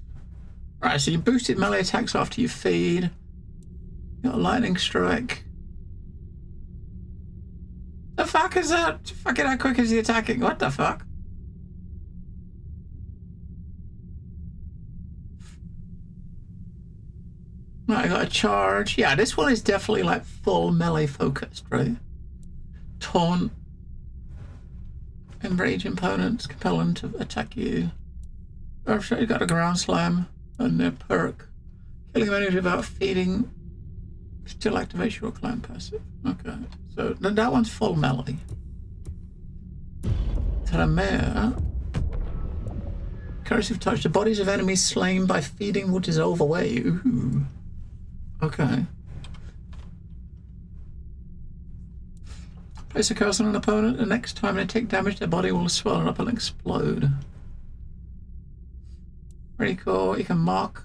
Right, so you boosted melee attacks after you feed. You got a lightning strike. The fuck is that? Fucking how quick is he attacking? What the fuck? Right, I got a charge. Yeah, this one is definitely like full melee focused, right? Taunt. Enrage opponents, compel them to attack you. I've you got a ground slam and a perk. Killing enemies without feeding still activates your clan passive. Okay, so that one's full melee. Tremere. Corrosive touch. The bodies of enemies slain by feeding will dissolve away. Ooh. Okay. Place a curse on an opponent, the next time they take damage, their body will swell up and explode. Pretty cool. You can mark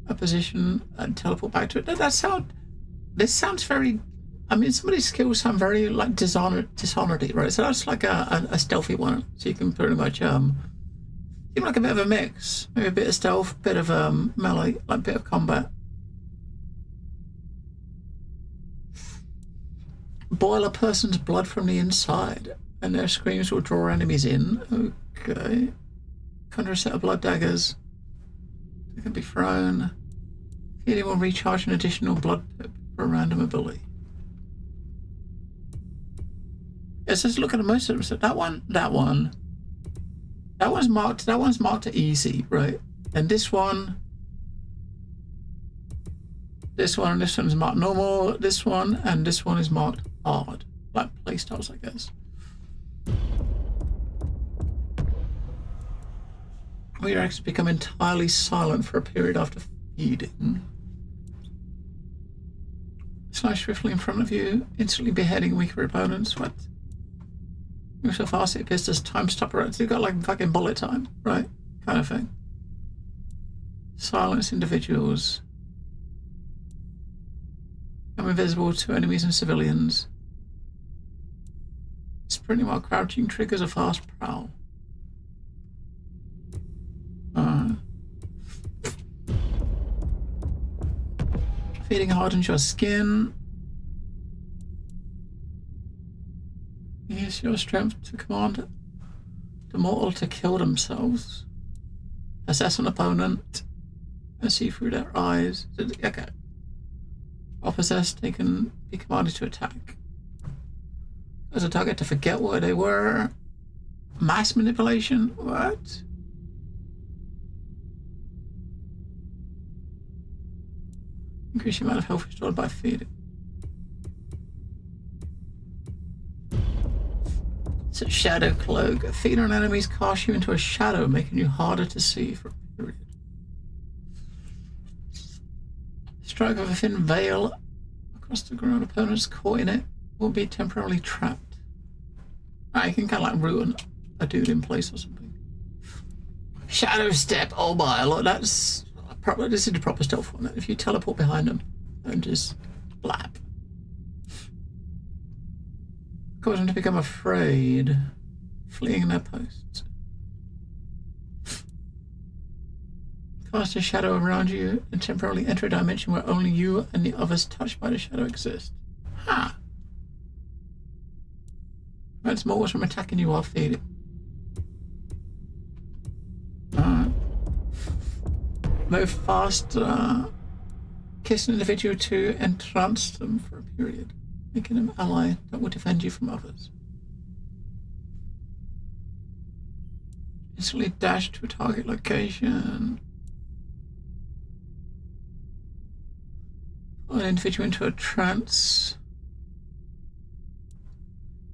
a position and teleport back to it. This sounds very, I mean, some of these skills sound very like Dishonored-y, right? So that's like a stealthy one. So you can pretty much, even like a bit of a mix. Maybe a bit of stealth, a bit of melee, like a bit of combat. Boil a person's blood from the inside, and their screams will draw enemies in. Okay. Conjure a set of blood daggers. They can be thrown. If Feeding will recharge an additional blood pip for a random ability. It says look at most of them. So that one's marked easy, right? And this one, and this one's marked normal. This one and this one is marked hard, like playstyles, I guess. We actually become entirely silent for a period after feeding. Slash swiftly in front of you, instantly beheading weaker opponents. What? Move so fast it appears as time stopper. So you've got like fucking bullet time, right? Kind of thing. Silence individuals. Become invisible to enemies and civilians. Sprinting while crouching triggers a fast prowl. Feeding hardens your skin. Use your strength to command the mortal to kill themselves. Assess an opponent and see through their eyes. Okay. While possessed, they can be commanded to attack. As a target to forget where they were. Mass manipulation? What? Increase the amount of health restored by feeding. It's a shadow cloak. Feeding on enemies casts you into a shadow, making you harder to see for a period. Strike of a thin veil across the ground. Opponents caught in it will be temporarily trapped. You can kind of like ruin a dude in place or something. Shadow step. Oh my, look, that's proper. This is the proper stealth one. If you teleport behind them and just blap. Cause them to become afraid, fleeing their posts. Cast a shadow around you and temporarily enter a dimension where only you and the others touched by the shadow exist. Ha! Prevents mortals from attacking you while feeding. Move faster. Kiss an individual to entrance them for a period, making them ally that will defend you from others. Instantly dash to a target location. Put an individual into a trance.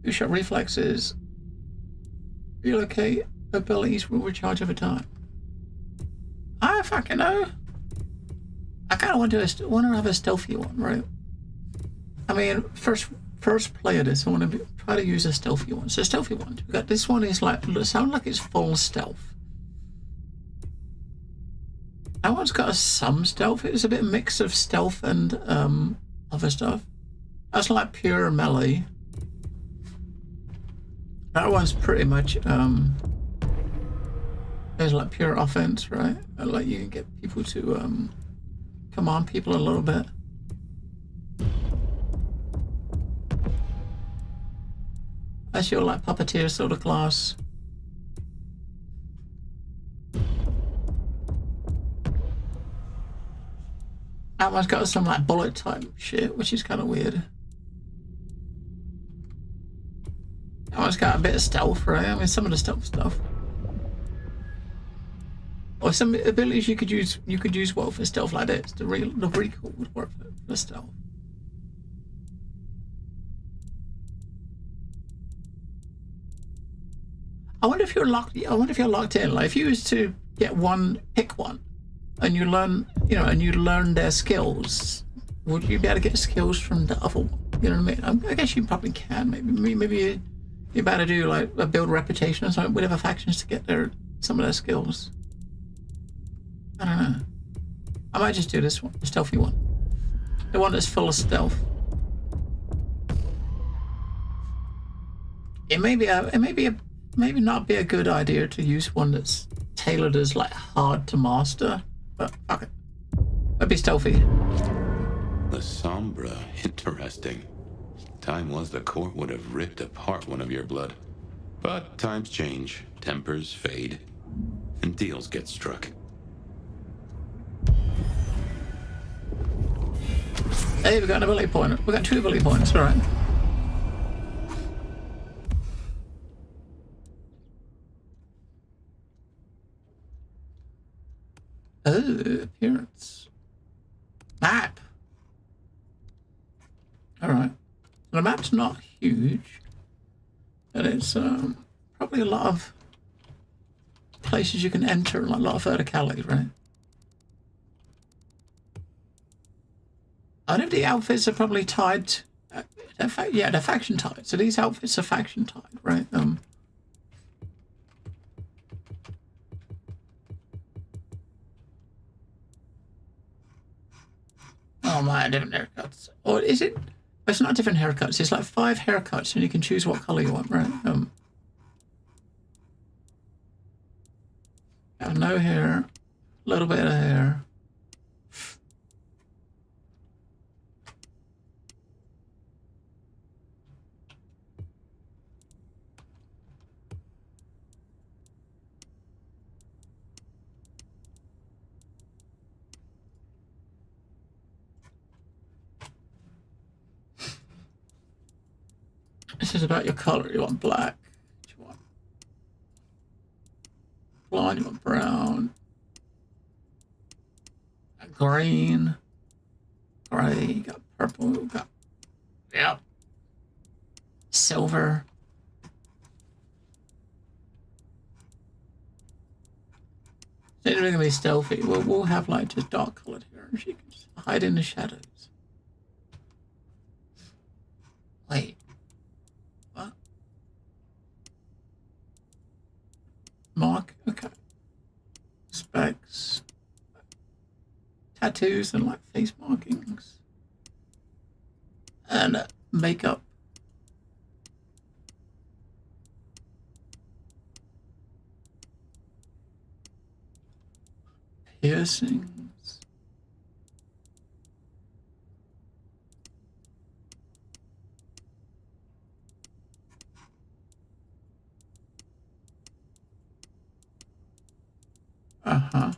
Two-shot reflexes. Relocate abilities will recharge over time. I fucking know. I kind of want to have a stealthy one, right? I mean, first play of this, I want to try to use a stealthy one. So stealthy one. We got this one is like sound like it's full stealth. That one's got some stealth. It's a bit mix of stealth and other stuff. That's like pure melee. That one's pretty much there's like pure offense, right? Like you can get people to command people a little bit. That's your like puppeteer sort of class. That one's got some like bullet type shit, which is kind of weird. That one's got a bit of stealth, right? I mean, some of the stealth stuff. Or some abilities you could use well for stealth like this. The recall would work for stealth. I wonder if you're locked in. Like if you was to pick one, and you learn their skills, would you be able to get skills from the other one? You know what I mean? I guess you probably can. Maybe you're about to do like a build reputation or something with other factions to get some of their skills. I don't know. I might just do this one, the stealthy one. The one that's full of stealth. It may not be a good idea to use one that's tailored as like hard to master, but fuck it. I'd be stealthy. The Sombra, interesting. Time was the court would have ripped apart one of your blood. But times change, tempers fade, and deals get struck. Hey, we got an ability point. We got 2 ability points. All right. Oh, appearance. Map. All right. The map's not huge, but it's probably a lot of places you can enter, like a lot of verticality, right? I wonder if the outfits are probably tied. Yeah, they're faction tied. So these outfits are faction tied, right? Oh my, different haircuts. Or is it? It's not different haircuts. It's like 5 haircuts, and you can choose what color you want, right? Got no hair, a little bit of hair. This is about your color. You want black. You want blonde. You want brown. Green. Gray. You got purple. You got silver. It's not gonna be stealthy. We'll have like just dark colored hair. She can just hide in the shadows. Wait. What? Mark? Okay. Specs. Tattoos and like face markings. And makeup. Piercings. Uh-huh.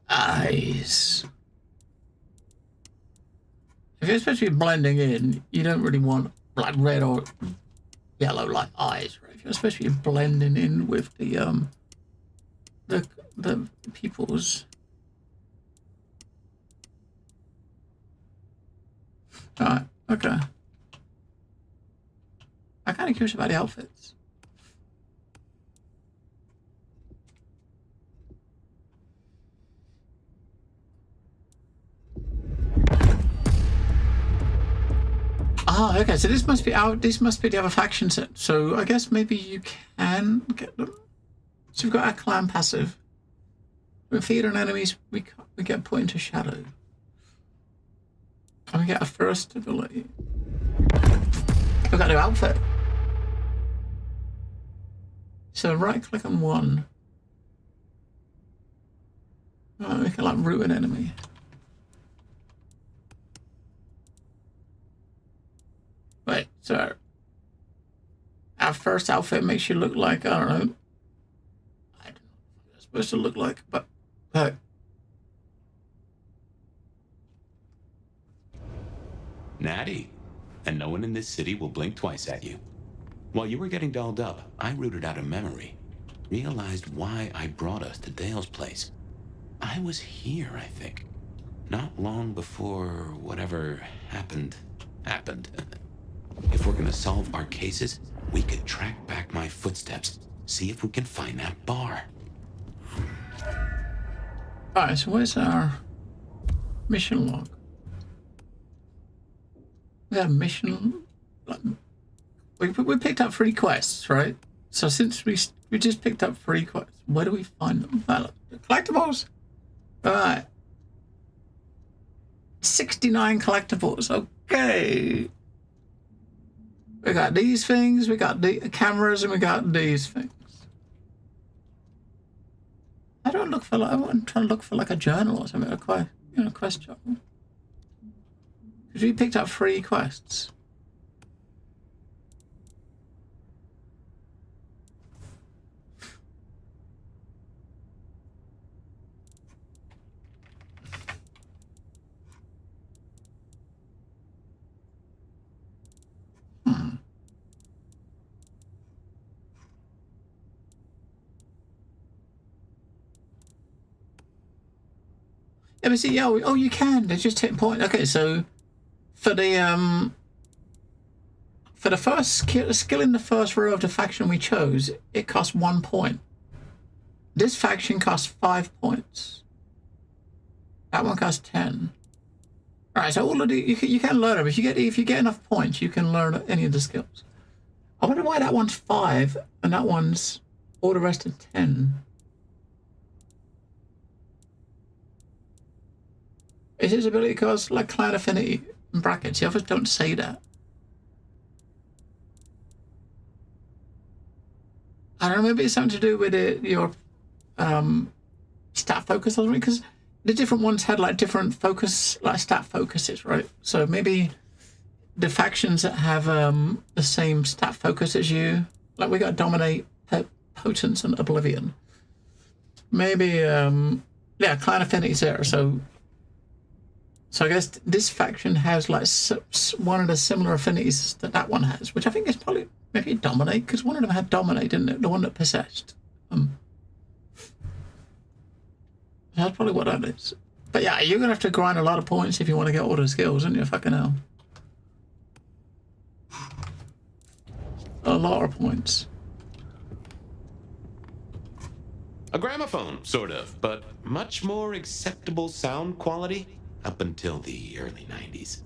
Eyes. If you're supposed to be blending in, you don't really want like red or yellow like eyes, right? If you're supposed to be blending in with the people's. Alright, okay. I'm kind of curious about the outfits. Ah, okay, so this must be out. This must be the other faction set. So I guess maybe you can get them. So we've got our clan passive. When feed on enemies, we get put into shadow. And we get a first ability. We've got a new outfit. So right click on one. Oh, we can like root an enemy. Wait, so our first outfit makes you look like, I don't know. I don't know what it's supposed to look like, but Natty, and no one in this city will blink twice at you. While you were getting dolled up, I rooted out a memory. Realized why I brought us to Dale's place. I was here, I think. Not long before whatever happened. If we're gonna solve our cases, we could track back my footsteps, see if we can find that bar. Alright, so where's our mission log? We got a mission. We picked up 3 quests, right? So since we just picked up 3 quests, where do we find them? Collectibles? Alright. 69 collectibles. Okay. We got these things, we got the cameras, and we got these things. I don't look for like, I'm trying to look for like a journal or something, a quest journal. Because we picked up 3 quests. Yeah, but see, oh, you can. There's just 10 points. Okay, so for the first skill in the first row of the faction we chose, it costs 1 point. This faction costs 5 points. That one costs 10. All right, so all of the you can learn them. If you get enough points, you can learn any of the skills. I wonder why that one's 5 and that one's all the rest of 10. Is his ability cost like clan affinity in brackets? The others don't say that. I don't know, maybe it's something to do with your stat focus or something, because the different ones had like different focus, like stat focuses, right? So maybe the factions that have the same stat focus as you, like we got Dominate, Potence, and Oblivion. Maybe, yeah, clan affinity's there, so I guess this faction has like one of the similar affinities that one has, which I think is probably maybe Dominate, because one of them had Dominate, didn't it? The one that possessed. That's probably what that is. But yeah, you're gonna have to grind a lot of points if you want to get all the skills, aren't you? Fucking hell. A lot of points. A gramophone, sort of, but much more acceptable sound quality up until the early 90s.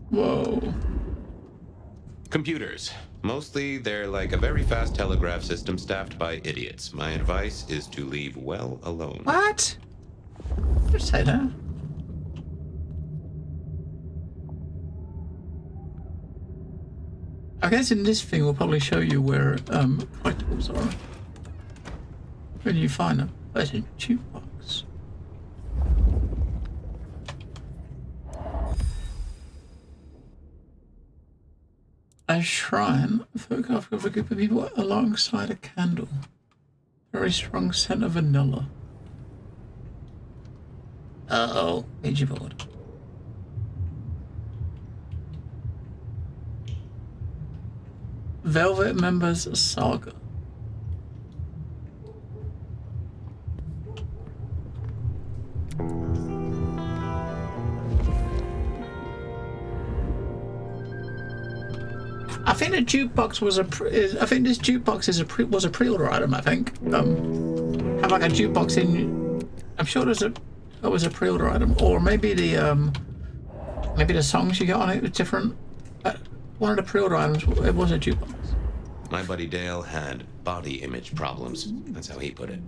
Whoa. Computers. Mostly, they're like a very fast telegraph system staffed by idiots. My advice is to leave well alone. What? Just say that. I guess in this thing we'll probably show you where collectibles are. Where do you find them? There's a jukebox. A shrine, a photograph of a group of people alongside a candle. Very strong scent of vanilla. Uh-oh, Ouija board. Velvet Members Saga. I think the jukebox was I think this jukebox was a pre-order item. I think have like a jukebox in. I'm sure it was a pre-order item, or maybe the songs you get on it was different. One of the pre-order items, it was a jukebox. My buddy Dale had body image problems. That's how he put it.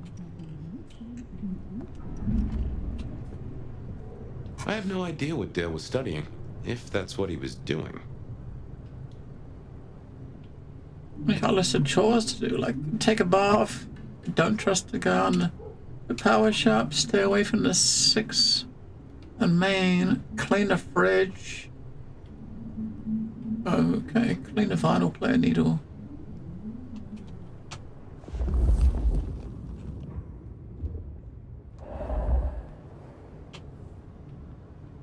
I have no idea what Dale was studying, if that's what he was doing. We got a list of chores to do, like take a bath, don't trust the gun, the power shop, stay away from the 6 and main, clean the fridge. Okay, clean the vinyl player needle.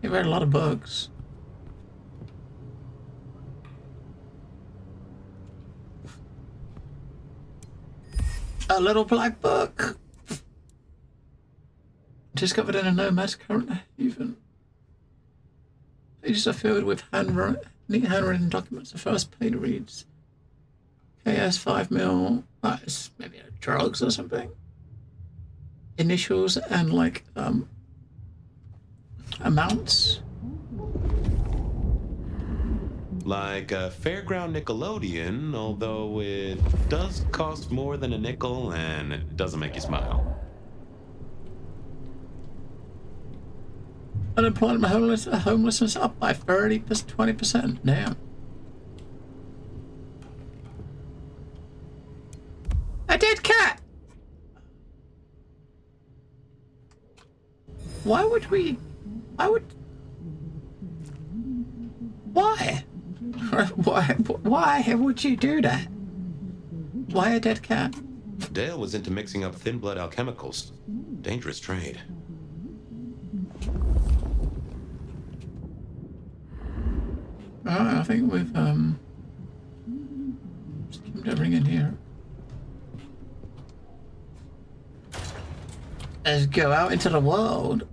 You've had a lot of bugs. A little black book. Discovered in a nomad's current haven. Pages are filled with neat handwritten documents. The first page reads KS 5 mil. It's maybe drugs or something. Initials and like amounts. Like a fairground Nickelodeon, although it does cost more than a nickel and it doesn't make you smile. Unemployment and homelessness up by 20%. Damn. A dead cat! Why? Why would you do that? Why a dead cat? Dale was into mixing up thin blood alchemicals. Dangerous trade. I think we've bring in here. Let's go out into the world.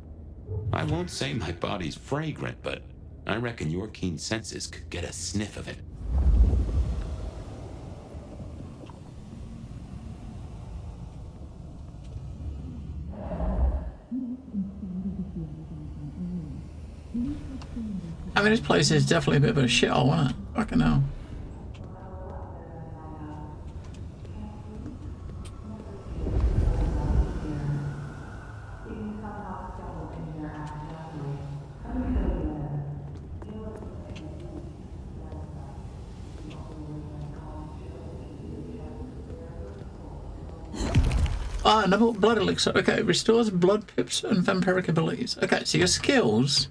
I won't say my body's fragrant, but I reckon your keen senses could get a sniff of it. I mean, this place is definitely a bit of a shithole, isn't it? Fucking hell. Ah, another blood elixir. Okay, restores blood pips and vampiric abilities. Okay, so your skills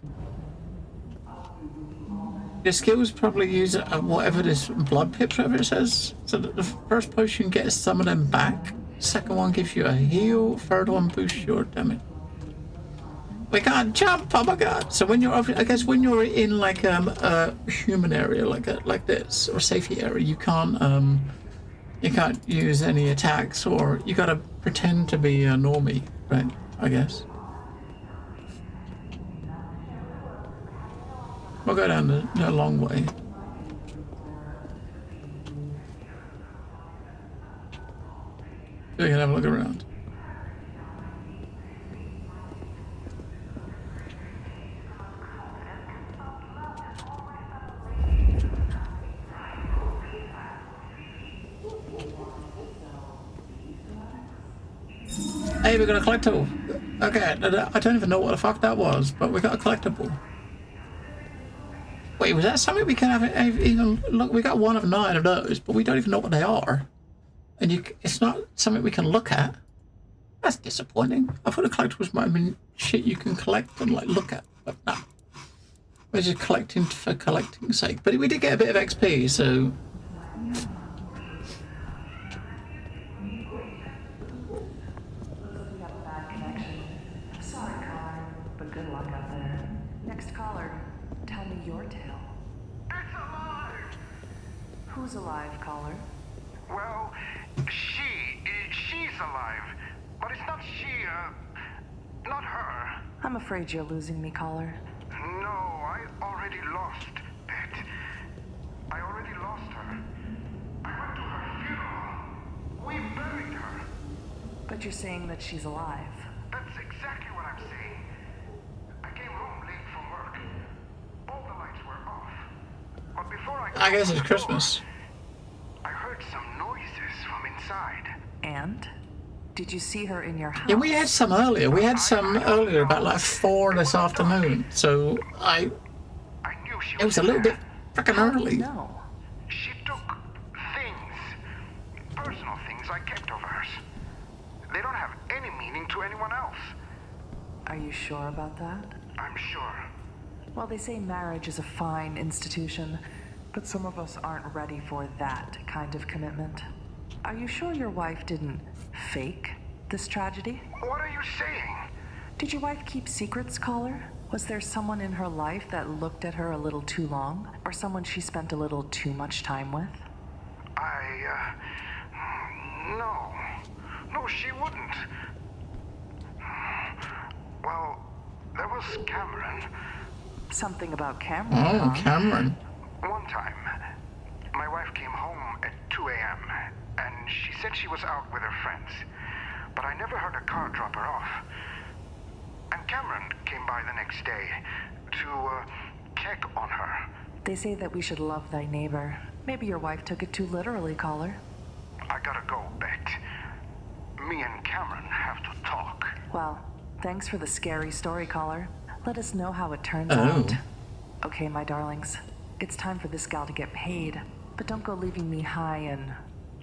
probably use whatever this blood pips, whatever it says. So the first potion gets some of them back. Second one gives you a heal. Third one boosts your damage. We can't jump. Oh my god! So when you're, I guess, when you're in like a human area like this or a safety area, you can't use any attacks, or you gotta pretend to be a normie, right? I guess. We'll go down the long way. We can have a look around. Hey, we got a collectible. Okay, I don't even know what the fuck that was, but we got a collectible. Wait, was that something we can have even look? We got 1 of 9 of those, but we don't even know what they are. And it's not something we can look at. That's disappointing. I thought the collectibles might have been shit you can collect and like look at, but no. We're just collecting for collecting's sake. But we did get a bit of XP, so. Sorry, caller, but good luck out there. Next caller, tell me your tale. It's alive! Who's alive, caller? Well, she's alive. But it's not she, not her. I'm afraid you're losing me, caller. No, I already lost it. I already lost her. I went to her funeral. We buried her. But you're saying that she's alive. That's exactly what I'm saying. I came home late from work. All the lights were off. But before I guess it's Christmas. I heard some noises from inside. And? Did you see her in your house? Yeah, we had some earlier. We had some earlier about like 4 this afternoon. So it was a little bit freaking early. No. She took things, personal things I kept of hers. They don't have any meaning to anyone else. Are you sure about that? I'm sure. Well, they say marriage is a fine institution, but some of us aren't ready for that kind of commitment. Are you sure your wife didn't fake this tragedy? What are you saying? Did your wife keep secrets, caller? Was there someone in her life that looked at her a little too long? Or someone she spent a little too much time with? No, she wouldn't. Well, there was Cameron. Something about Cameron, Oh, huh? Cameron. One time, my wife came home at 2 a.m. and she said she was out with her friends. But I never heard a car drop her off. And Cameron came by the next day to check on her. They say that we should love thy neighbor. Maybe your wife took it too literally, caller. I gotta go, Bet. Me and Cameron have to talk. Well, thanks for the scary story, caller. Let us know how it turns out. Okay, my darlings. It's time for this gal to get paid. But don't go leaving me high and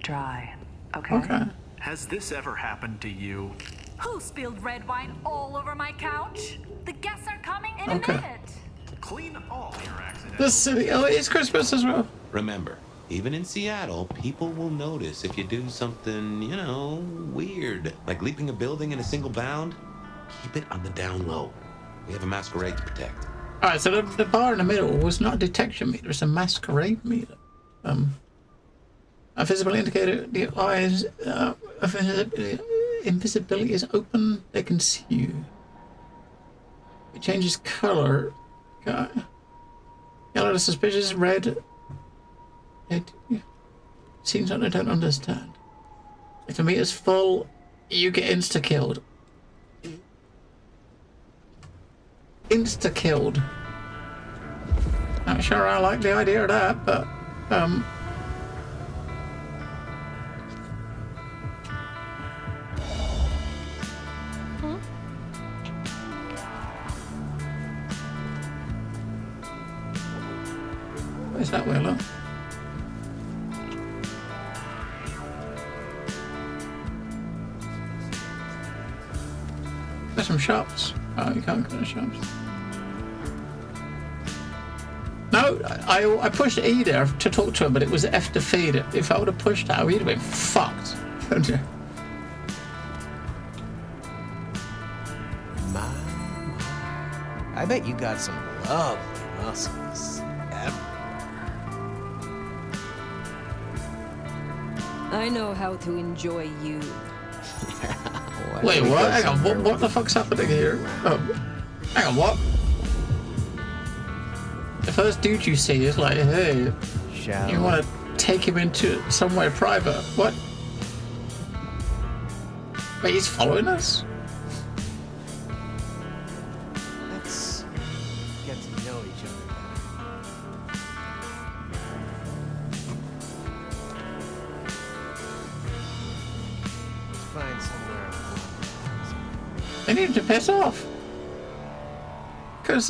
dry, okay? Okay. Has this ever happened to you? Who spilled red wine all over my couch? The guests are coming in Okay. a minute. Clean all your accidents. The city. Oh, it's Christmas as well. Remember, even in Seattle, people will notice if you do something, you know, weird. Like leaping a building in a single bound. Keep it on the down low. We have a masquerade to protect. Alright, so the bar in the middle was not a detection meter, it's a masquerade meter. A visible indicator, the eyes, invisibility is open, they can see you. It changes color. Yellow to suspicious, red. It seems something I don't understand. If the meter's full, you get insta-killed. Insta-killed. Not sure I like the idea of that, but, Where's that Willow? There's some shops. Oh, you can't go to the shops. No, I pushed E there to talk to him, but it was F to feed it. If I would have pushed that, we'd have been fucked. I bet you got some lovely muscles. I know how to enjoy you. Wait, what? Hang on, what the fuck's happening here? Hang on, what? The first dude you see is like, hey, you want to take him into somewhere private. What? Wait, he's following us? Let's get to know each other better. Let's find somewhere. I need him to piss off. Because,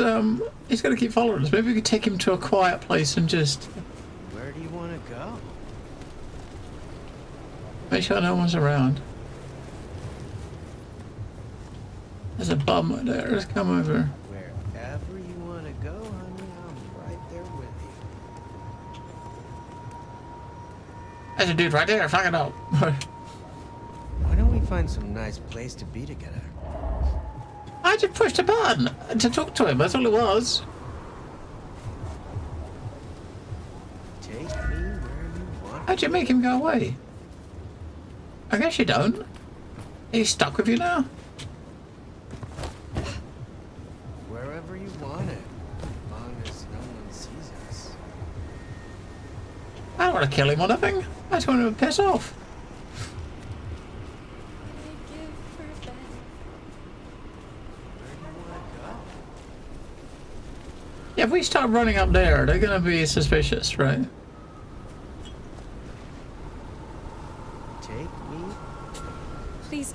he's going to keep following us. Maybe we could take him to a quiet place and just... Where do you want to go? Make sure no one's around. There's a bum right there. Let's come over. Wherever you want to go, honey, I'm right there with you. There's a dude right there. Fuck it up. Why don't we find some nice place to be together? I just pushed a button to talk to him. That's all it was. Take me where you want. How'd you make him go away? I guess you don't. He's stuck with you now. Wherever you want it, as long as no one sees us. I don't want to kill him or nothing. I just want him to piss off. Yeah, if we start running up there, they're gonna be suspicious, right? Take me. Please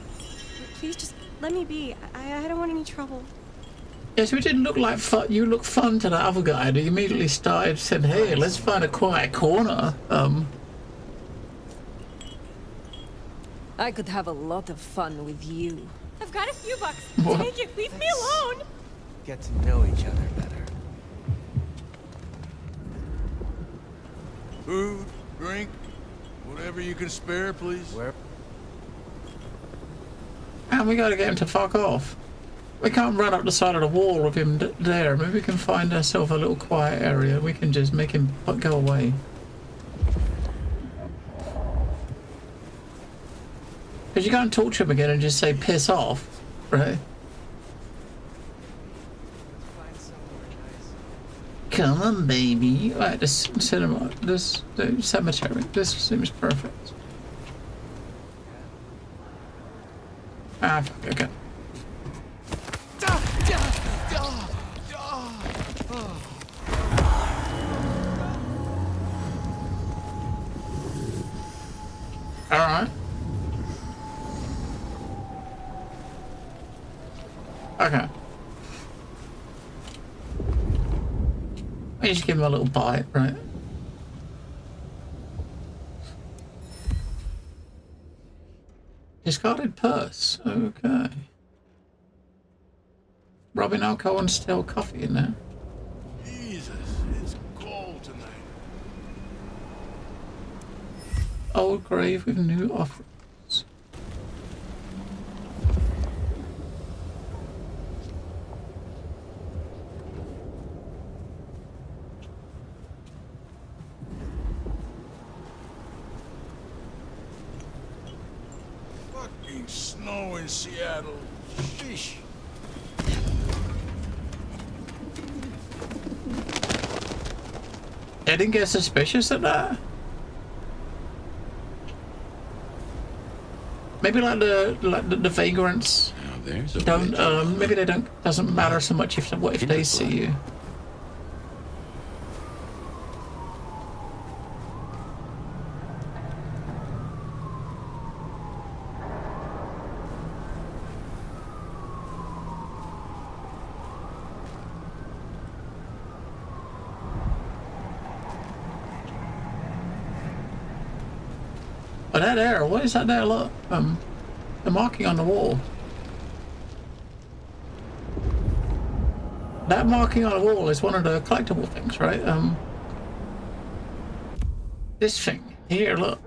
just let me be. I don't want any trouble. Yes, we didn't look like fun. You look fun to the other guy. And he immediately started saying, "Hey, let's find a quiet corner." I could have a lot of fun with you. I've got a few bucks. What? Take it. Leave me alone. Get to know each other better. Food, drink, whatever you can spare, please. And we gotta get him to fuck off. We can't run up the side of the wall with him there. Maybe we can find ourselves a little quiet area. We can just make him go away. Because you can't talk to him again and just say piss off, right? Come on, baby. Right, this cinema, the cemetery. This seems perfect. Ah, fuck, okay. Alright. Okay. I just give him a little bite, right? Discarded purse. Okay. Rubbing alcohol and stale coffee in there. Jesus, it's cold tonight. Old grave with new offerings. Fucking snow in Seattle. Sheesh. I didn't get suspicious at that. Maybe like the vagrants don't. Maybe they don't. Doesn't matter so much if they see you. Oh, that there. What is that there? Look, the marking on the wall. That marking on the wall is one of the collectible things, right? This thing here. Look.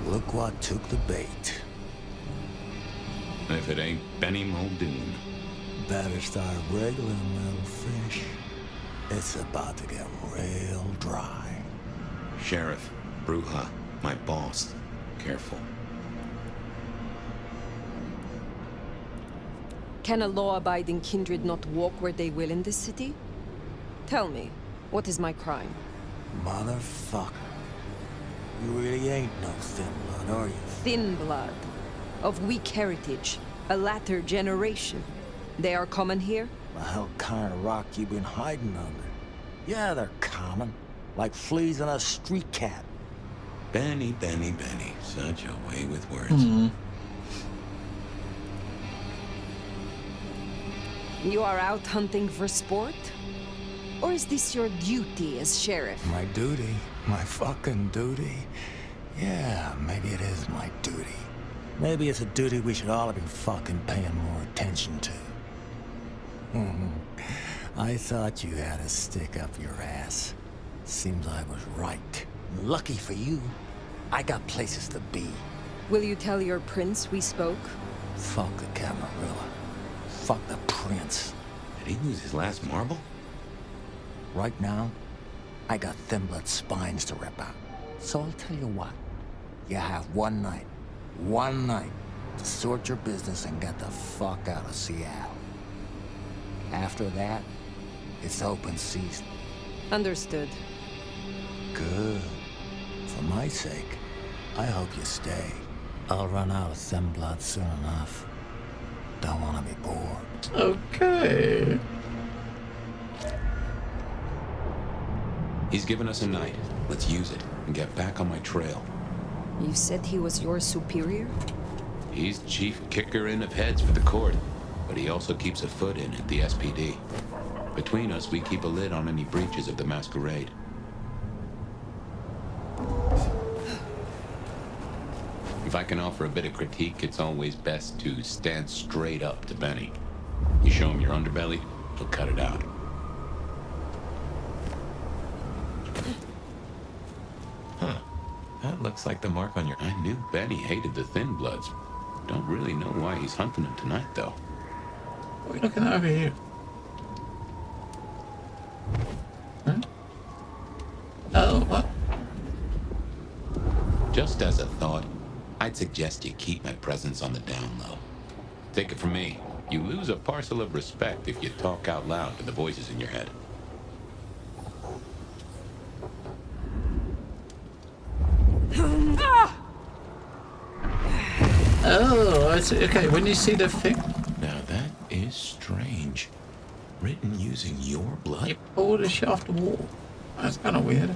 Look what took the bait. If it ain't Benny Muldoon. Better start wriggling, little fish. It's about to get real dry. Sheriff, Bruja, my boss. Careful. Can a law-abiding kindred not walk where they will in this city? Tell me, what is my crime? Motherfucker. You really ain't no thin blood, are you? Thin blood. Of weak heritage. A latter generation. They are common here? The hell kind of rock you been hiding under? Yeah, they're common. Like fleas on a street cat. Benny, Benny, Benny. Such a way with words. You are out hunting for sport? Or is this your duty as sheriff? My duty? My fucking duty? Yeah, maybe it is my duty. Maybe it's a duty we should all have been fucking paying more attention to. I thought you had a stick up your ass. Seems I was right. Lucky for you, I got places to be. Will you tell your prince we spoke? Fuck the Camarilla. Fuck the prince. Did he lose his last marble? Right now, I got thin blood spines to rip out. So I'll tell you what. You have one night to sort your business and get the fuck out of Seattle. After that, it's open season. Understood. Good. For my sake, I hope you stay. I'll run out of thin blood soon enough. Don't want to be bored. Okay. He's given us a night. Let's use it and get back on my trail. You said he was your superior? He's chief kicker in of heads for the court, but he also keeps a foot in at the SPD. Between us, we keep a lid on any breaches of the Masquerade. If I can offer a bit of critique, it's always best to stand straight up to Benny. You show him your underbelly, he'll cut it out. Huh. That looks like the mark on your... I knew Benny hated the Thin Bloods. Don't really know why he's hunting them tonight, though. What are you looking at over here? Huh? Oh, what? Just as a thought, I'd suggest you keep my presence on the down low. Take it from me, you lose a parcel of respect if you talk out loud to the voices in your head. Oh, I see. Okay, when you see the thing... Now that is strange. Written using your blood? You pulled the shit off the wall. That's kind of weird.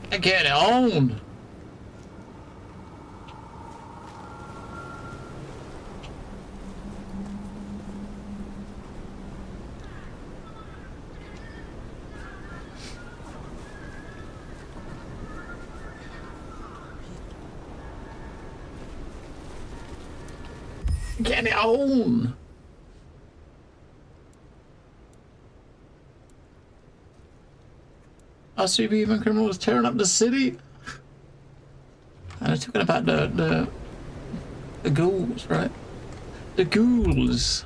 Get it on. Get it on. I see even criminals tearing up the city. And I'm talking about the ghouls, right? The ghouls.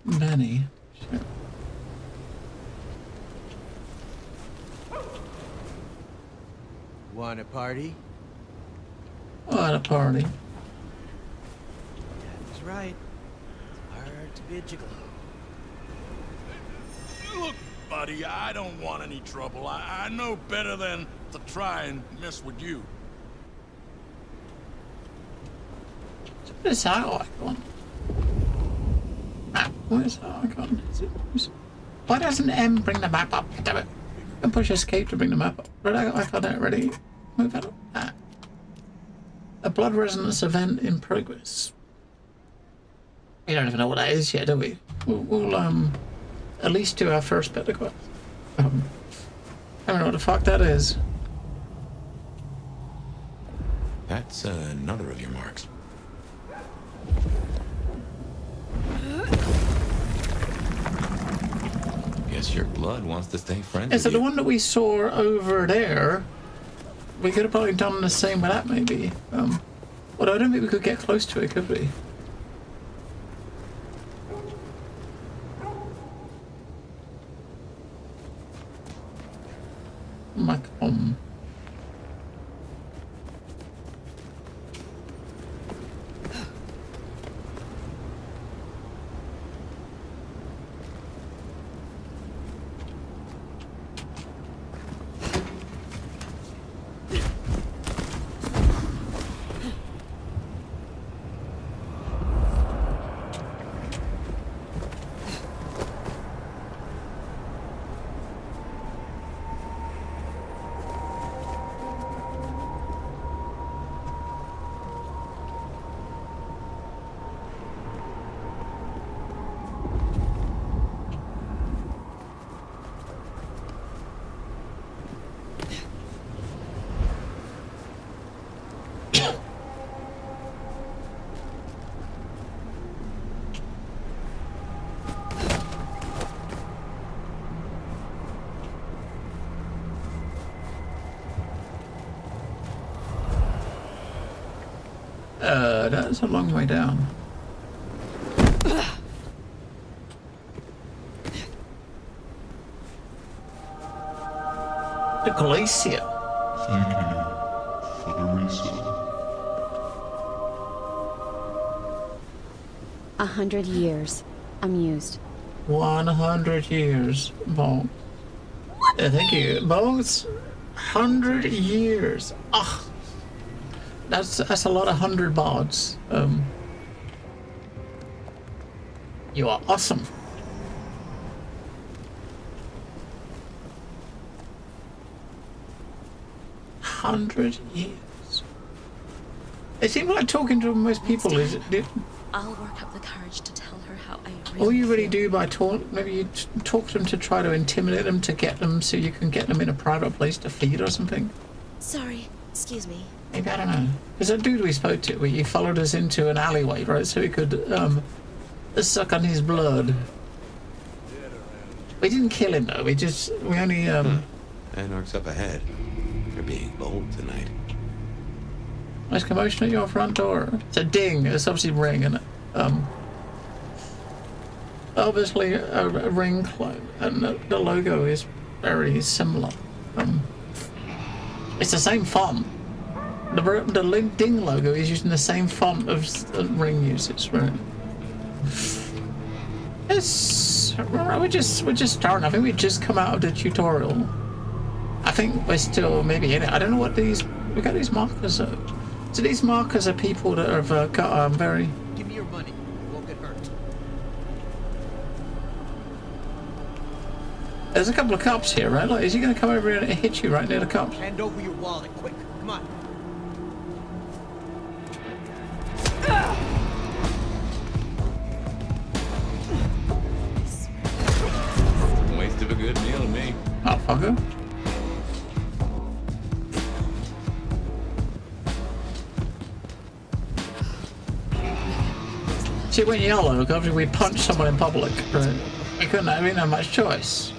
Many. Sure. Want a party? What a party. That's right. It's hard to be a gigolo. Look, buddy, I don't want any trouble. I know better than to try and mess with you. Where's that icon? Map. Where's that icon? Why doesn't M bring the map up? Damn it. And push escape to bring the map up. Red icon there, ready. Move that up. Ah. A blood resonance event in progress. We don't even know what that is yet, do we? We'll at least do our first bit of quest. I don't know what the fuck that is. That's another of your marks. Guess your blood wants to stay friends Yeah, with so you. the one that we saw over there, we could have probably done the same with that, maybe. But I don't think we could get close to it, could we? Macomb. That's a long way down. The glacier. Thank you for the research. 100 years. Amused. 100 years. Bon. Yeah, thank you. Bones. 100 years. Ah. That's a lot of 100 bods. You are awesome. $100 years. It seems like talking to most people is. I'll work up the courage to tell her how I really All you really do by talk, maybe you talk to them to try to intimidate them to get them so you can get them in a private place to feed or something. Sorry, excuse me. Maybe, I don't know. There's a dude we spoke to where he followed us into an alleyway, right, so we could suck on his blood. We didn't kill him though. We only Anarch's up ahead. You're being bold tonight. Nice commotion at your front door. It's a ding. It's obviously ring and obviously a ring clone, and the logo is very similar. It's the same font. The ding logo is using the same font of the ring uses, right? We're just starting. I think we just come out of the tutorial. I think we're still maybe in it. I don't know what we got these markers are. So these markers are people that have got very. Give me your money. You won't get hurt. There's a couple of cops here, right? Like, is he going to come over here and hit you right near the cops? Hand over your wallet, quick. Come on. Waste of a good meal to me. Oh, fucker. See, when yellow, obviously we punch someone in public, right? We couldn't have even have much choice.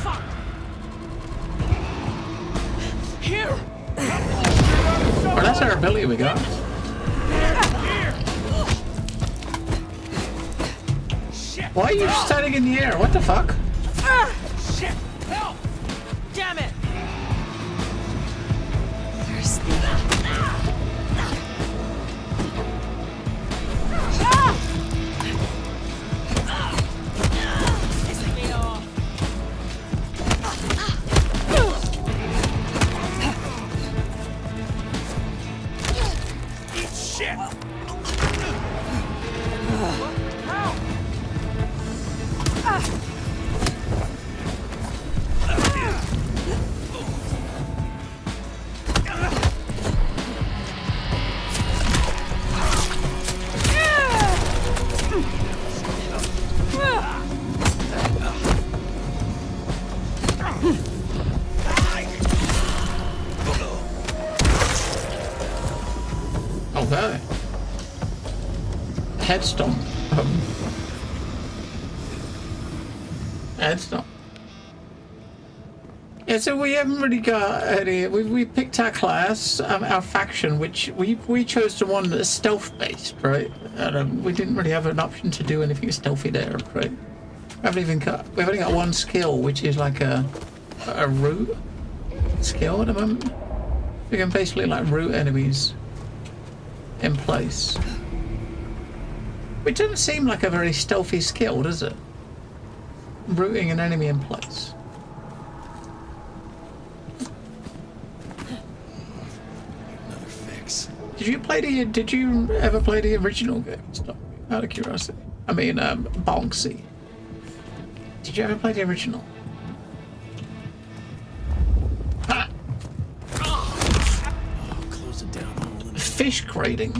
Fuck! Here! Well, that's our ability we got. Why are you standing in the air? What the fuck? Shit! Help! Damn it! Okay. Headstone. Headstone. Yeah, so we haven't really got any. We picked our class, our faction, which we chose the one that's stealth based, right? And we didn't really have an option to do anything stealthy there, right? We've only got one skill, which is like a root skill at the moment. We can basically like root enemies in place. Which doesn't seem like a very stealthy skill, does it? Rooting an enemy in place. Another fix. Did you ever play the original game? Stop. Out of curiosity. I mean, Bonksy. Did you ever play the original? Ah! Oh, close it down. Fish grading.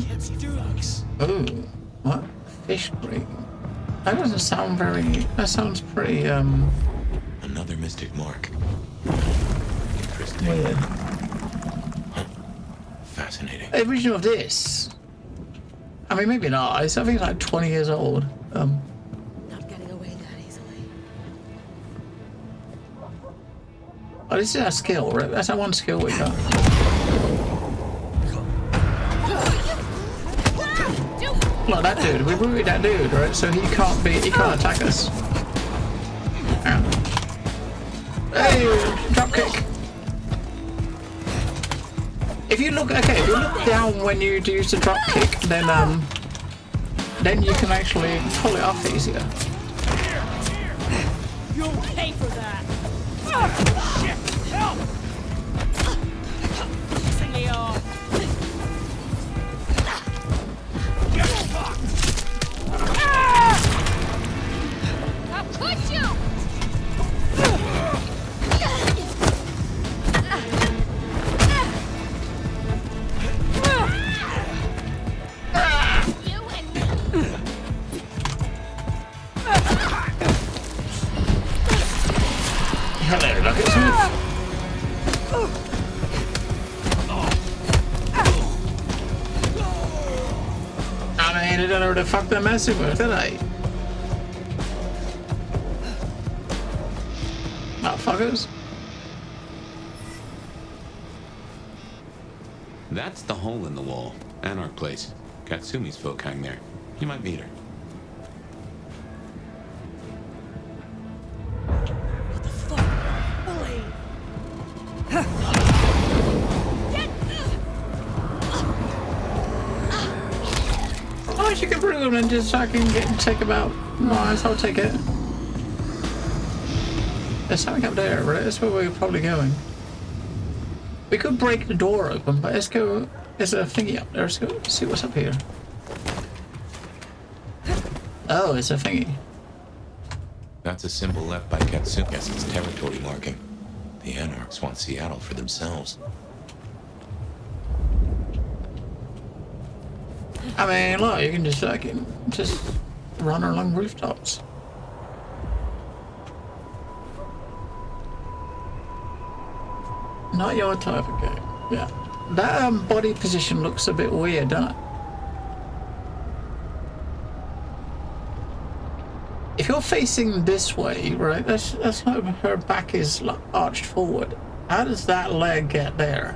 Oh, what? Fish grading. That doesn't sound very. That sounds pretty. Another mystic mark. Interesting. Weird. Fascinating. The original of this. I mean, maybe not. I think it's like 20 years old. Not getting away that easily. Oh, this is our skill, right? That's our one skill we got. Look, that dude. We rooted that dude, right? So he can't attack us. Hey, drop kick. If you look down when you use the drop kick, then you can actually pull it off easier. You'll pay for that! Oh, shit! Help! Pissing me off! Get fucked! How could you? Hello, Nuggets. I mean, I don't know what the fuck they're messing with, do they? Motherfuckers. That's the hole in the wall. Anarch place. Katsumi's folk hang there. You might meet her. You can bring them and just so I can take about. Nice, I'll take it. There's something up there, right? That's where we're probably going. We could break the door open, but let's go. There's a thingy up there. Let's go see what's up here. Oh, it's a thingy. That's a symbol left by Katsune. Guess it's territory marking. The Anarchs want Seattle for themselves. I mean, look, you can just run along rooftops. Not your type of game. Yeah. That body position looks a bit weird, doesn't it? If you're facing this way, right, that's like her back is like arched forward. How does that leg get there?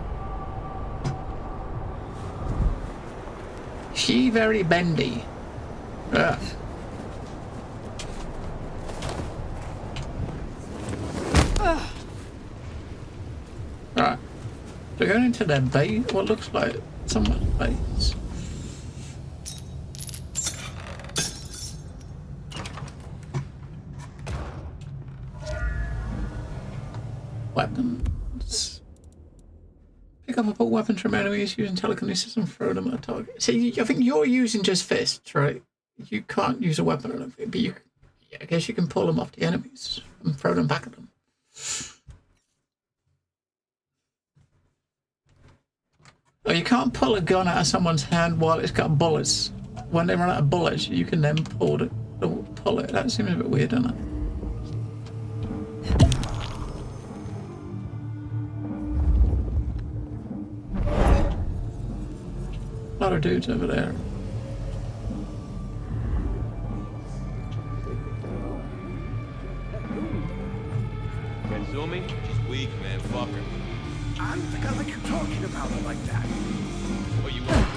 She very bendy. Yeah. Right. So going into their base, what looks like someone's base. Weapons. Pick up and put weapons from enemies using telekinesis and throw them at a target. See, I think you're using just fists, right? You can't use a weapon or anything, but I guess you can pull them off the enemies and throw them back at them. Oh, you can't pull a gun out of someone's hand while it's got bullets. When they run out of bullets, you can then pull it. That seems a bit weird, doesn't it? A lot of dudes over there. Katsumi? She's weak, man. Fuck her. I don't think I like you talking about her like that. Oh, you want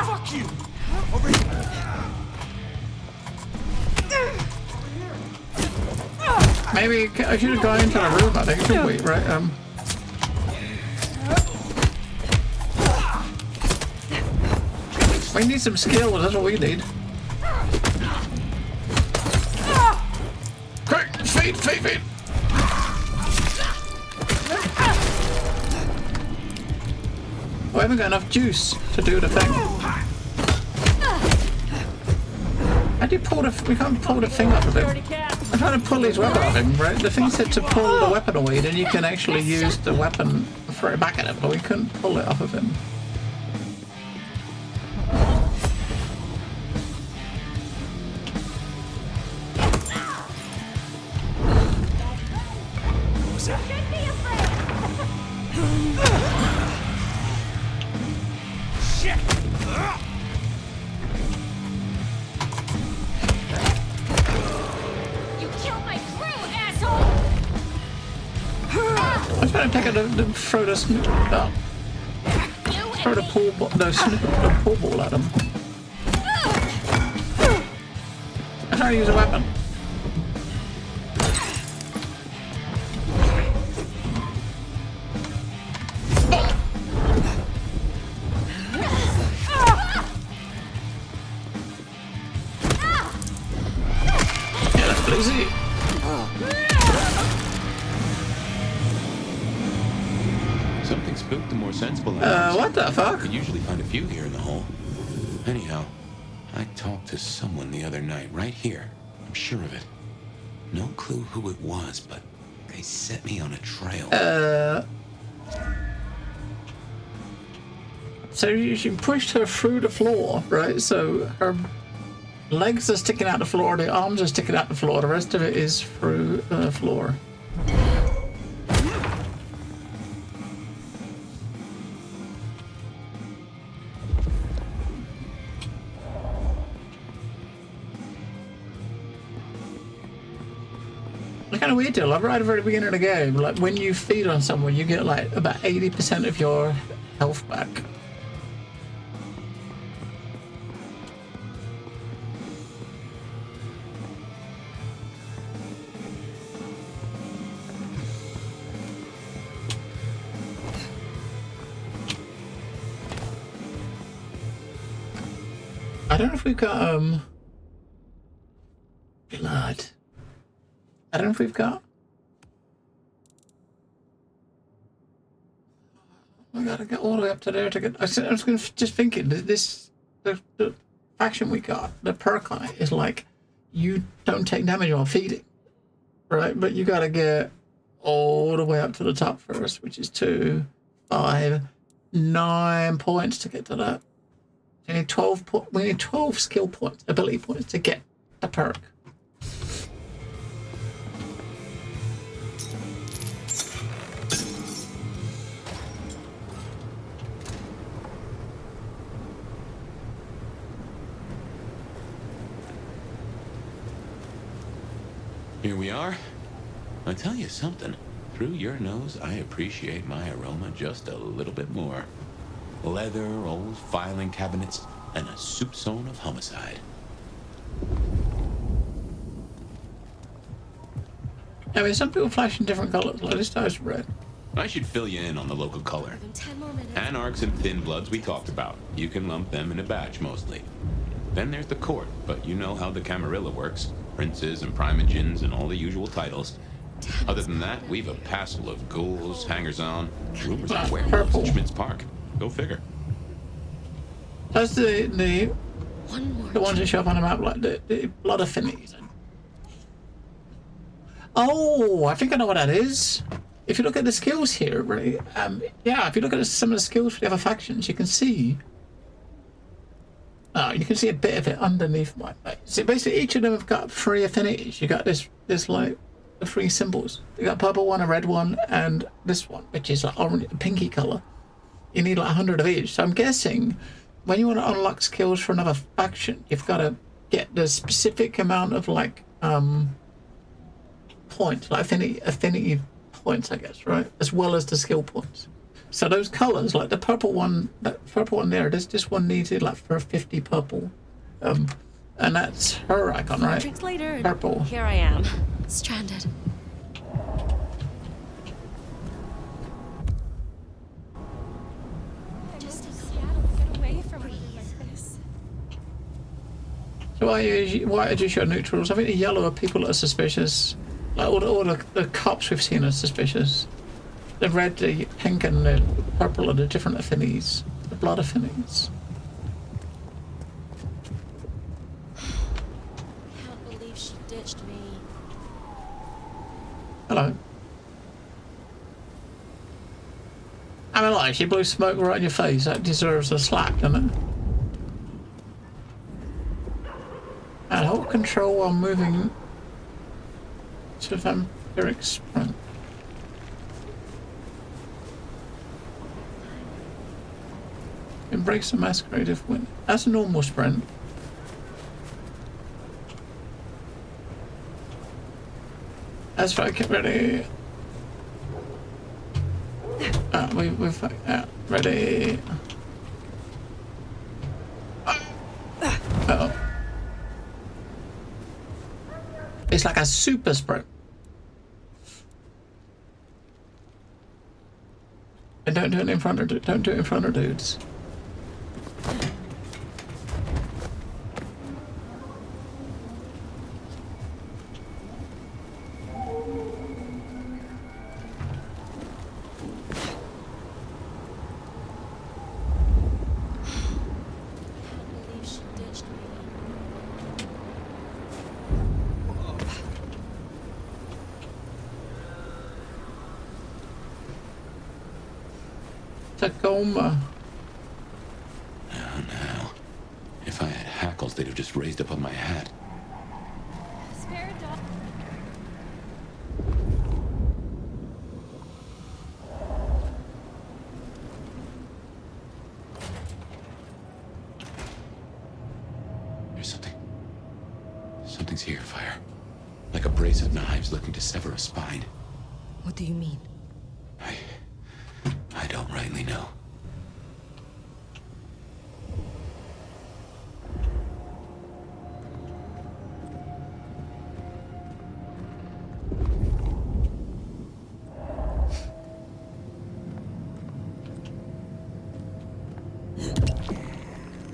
Fuck you! Over here! Maybe I should have gone into the room, I think, shouldn't we? Right, we need some skill, that's what we need. Quick! Feed! We haven't got enough juice to do the thing. How do you pull the... We can't pull the thing off of him. I'm trying to pull his weapon off him, right? The thing said to pull the weapon away, then you can actually use the weapon and throw it back at him, but we couldn't pull it off of him. Throw the throw the pool ball at him. I'm trying to use a weapon. Yeah, that's easy. Something spooked the more sensible. What the fuck? Could usually find a few here in the hole. Anyhow, I talked to someone the other night, right here. I'm sure of it. No clue who it was, but they set me on a trail. So she pushed her through the floor, right? So her legs are sticking out the floor, the arms are sticking out the floor, the rest of it is through the floor. It's kind of weird, like right at the very beginning of the game, like when you feed on someone, you get like about 80% of your health back. don't know if we've got blood. I don't know if we've got. I gotta get all the way up to there to get. I was just thinking this the faction we got, the perk on it is like you don't take damage while feeding, right? But you gotta get all the way up to the top first, which is 2, 5, 9 points to get to that. We need 12. We need 12 skill points, ability points to get the perk. Here we are. I'll tell you something. Through your nose, I appreciate my aroma just a little bit more. Leather, old filing cabinets, and a soup zone of homicide. I mean, some people flash in different colors. Like this guy's red. I should fill you in on the local color. Anarchs and Thin Bloods we talked about. You can lump them in a batch mostly. Then there's the court, but you know how the Camarilla works. Princes and primogens and all the usual titles. Other than that, we've a passel of ghouls, hangers-on, rumors of werewolves in Schmidt's Park. Go figure. That's the ones that show up on the map, like the blood affinities. Oh, I think I know what that is. If you look at the skills here, right? Yeah, if you look at some of the skills for the other factions, you can see. You can see a bit of it underneath my face. So basically, each of them have got 3 affinities. You got this like the 3 symbols. You got a purple one, a red one, and this one, which is like orange, pinky color. You need like 100 of each. So I'm guessing when you want to unlock skills for another faction, you've got to get the specific amount of like points, like affinity points, I guess, right? As well as the skill points. So those colors, like the purple one, that purple one there, this one needed like for 50 purple, and that's her icon, right? Drinks later. Purple. Here I am, stranded. Just in Seattle, get away from me like this. So why did you show neutrals? I think the yellow are people that are suspicious. Like all the cops we've seen are suspicious. The red, the pink, and the purple are the different affinities, the blood affinities. Can't believe she ditched me. Hello. I mean, like, she blew smoke right in your face. That deserves a slap, doesn't it? And hold control while moving to vampiric sprint. Embrace the masquerade of wind. That's a normal sprint. That's right, get ready. We've ready. Uh-oh. It's like a super sprint. And don't do it in front of don't do it in front of dudes. Tacoma. Oh no. If I had hackles, they'd have just raised up on my hat. Spare dog. There's something. Something's here, Fire. Like a brace of knives looking to sever a spine. What do you mean? I don't rightly know.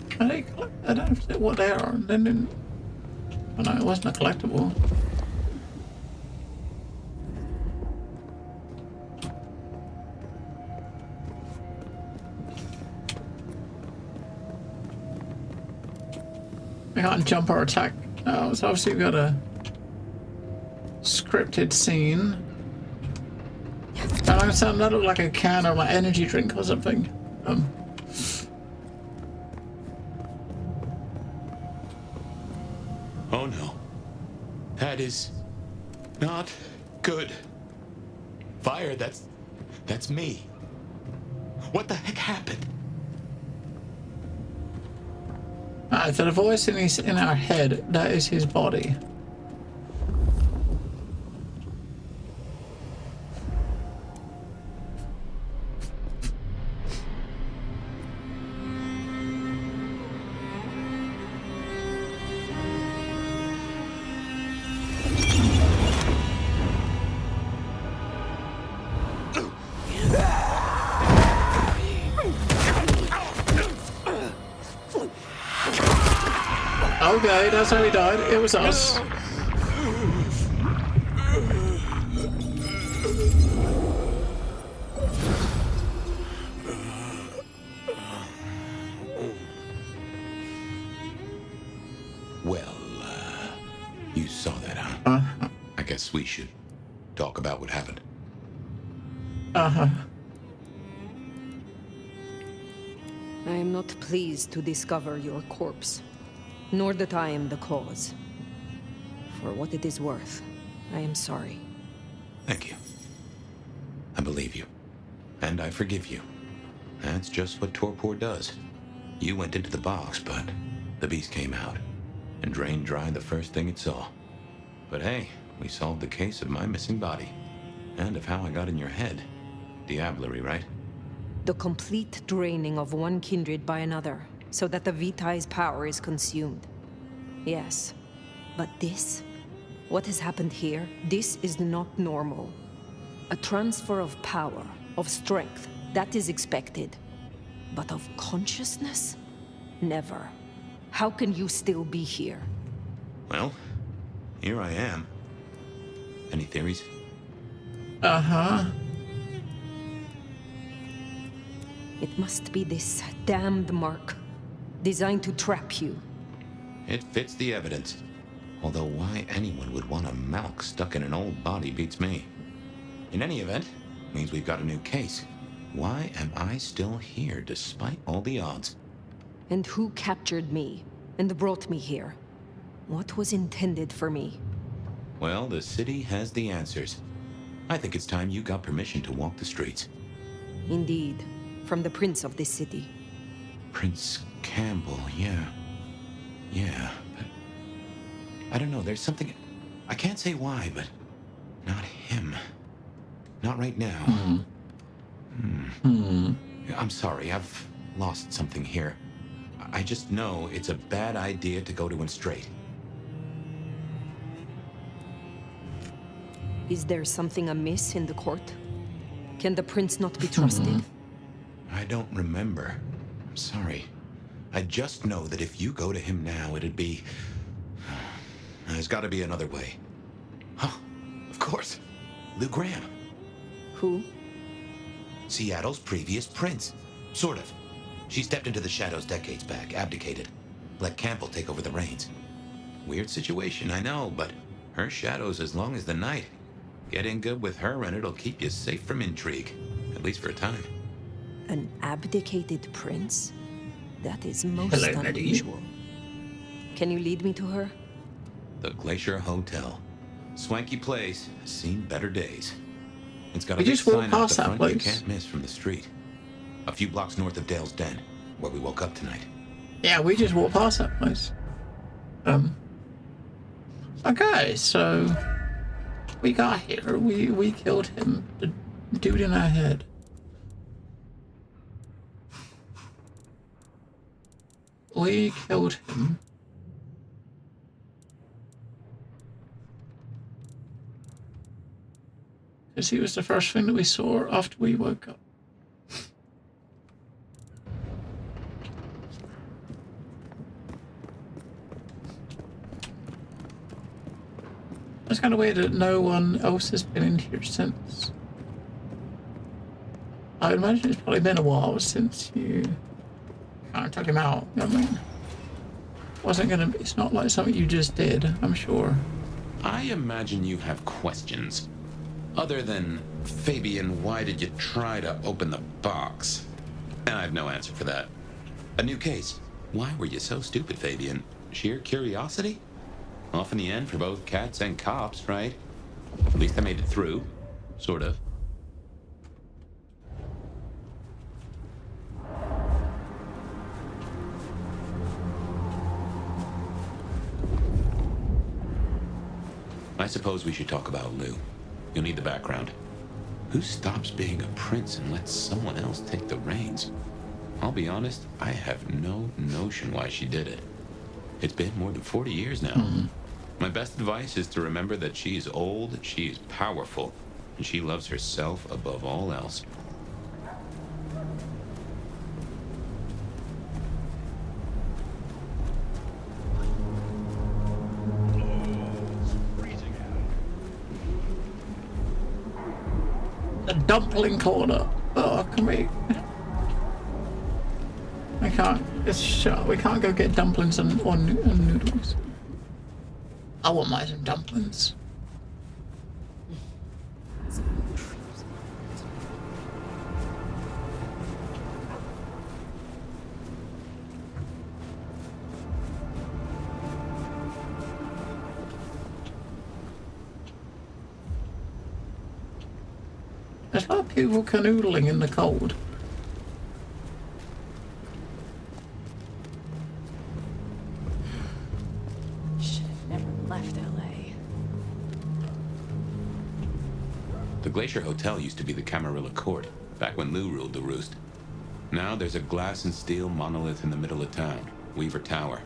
Can I collect I don't know what they are. They didn't. Oh no, it wasn't a collectible. We can't jump or attack. Oh, so obviously we've got a scripted scene. And like I said, that looked like a can of like energy drink or something. Oh no. That is not good. Fire, that's me. What the heck happened? So the voice in our head, that is his body. Okay, that's how he died. It was us. Well, you saw that, huh? I guess we should talk about what happened. I am not pleased to discover your corpse, nor that I am the cause. For what it is worth, I am sorry. Thank you. I believe you. And I forgive you. That's just what Torpor does. You went into the box, but the beast came out and drained dry the first thing it saw. But hey, we solved the case of my missing body. And of how I got in your head. Diablerie, right? The complete draining of one kindred by another, so that the Vitae's power is consumed. Yes, but this, what has happened here, this is not normal. A transfer of power, of strength, that is expected. But of consciousness? Never. How can you still be here? Well, here I am. Any theories? It must be this damned mark, designed to trap you. It fits the evidence. Although why anyone would want a Malk stuck in an old body beats me. In any event, means we've got a new case. Why am I still here despite all the odds? And who captured me and brought me here? What was intended for me? Well, the city has the answers. I think it's time you got permission to walk the streets. Indeed, from the prince of this city. Prince Campbell, yeah. Yeah, but I don't know, there's something... I can't say why, but not him. Not right now. I'm sorry, I've lost something here. I just know it's a bad idea to go to him straight. Is there something amiss in the court? Can the prince not be trusted? I don't remember. I'm sorry. I just know that if you go to him now, it'd be... There's got to be another way. Huh, of course. Lou Graham. Who? Seattle's previous prince. Sort of. She stepped into the shadows decades back, abdicated. Let Campbell take over the reins. Weird situation, I know, but her shadow's as long as the night. Get in good with her and it'll keep you safe from intrigue. At least for a time. An abdicated prince? That is most unusual. Can you lead me to her? The Glacier Hotel. Swanky place, seen better days. It's got a We big just walked sign out past the that front you place. can't miss from the street. A few blocks north of Dale's Den, where we woke up tonight. Yeah, we just walked past that place. Okay, so we got here. We killed him. The dude in our head. We killed him. Because he was the first thing that we saw after we woke up. It's kind of weird that no one else has been in here since. I imagine it's probably been a while since you kind of took him out. I mean, it's not like something you just did, I'm sure. I imagine you have questions. Other than, Fabian, why did you try to open the box? I have no answer for that. A new case. Why were you so stupid, Fabian? Sheer curiosity? Off in the end for both cats and cops, right? At least I made it through. Sort of. I suppose we should talk about Lou. You'll need the background. Who stops being a prince and lets someone else take the reins? I'll be honest, I have no notion why she did it. It's been more than 40 years now. My best advice is to remember that she is old, she is powerful, and she loves herself above all else. The dumpling corner. Oh, can we? I can't. It's shut. We can't go get dumplings and noodles. I want my some dumplings. There's a lot of people canoodling in the cold. Should have never left LA. The Glacier Hotel used to be the Camarilla Court, back when Lou ruled the roost. Now there's a glass and steel monolith in the middle of town, Weaver Tower.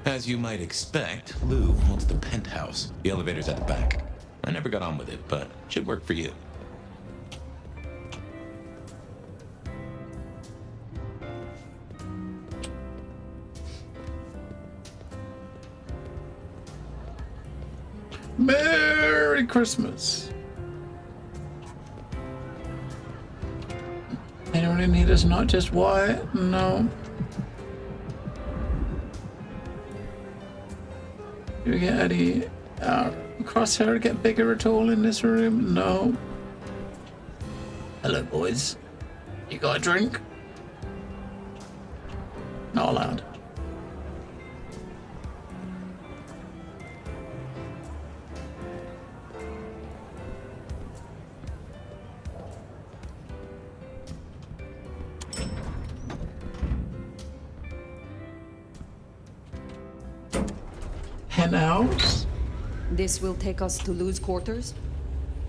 As you might expect, Lou wants the penthouse. The elevator's at the back. I never got on with it, but it should work for you. Merry Christmas. Anyone in here is not just white? No. Do we get any crosshair get bigger at all in this room? No. Hello, boys. You got a drink? Not allowed. Hen house? This will take us to Lou's quarters?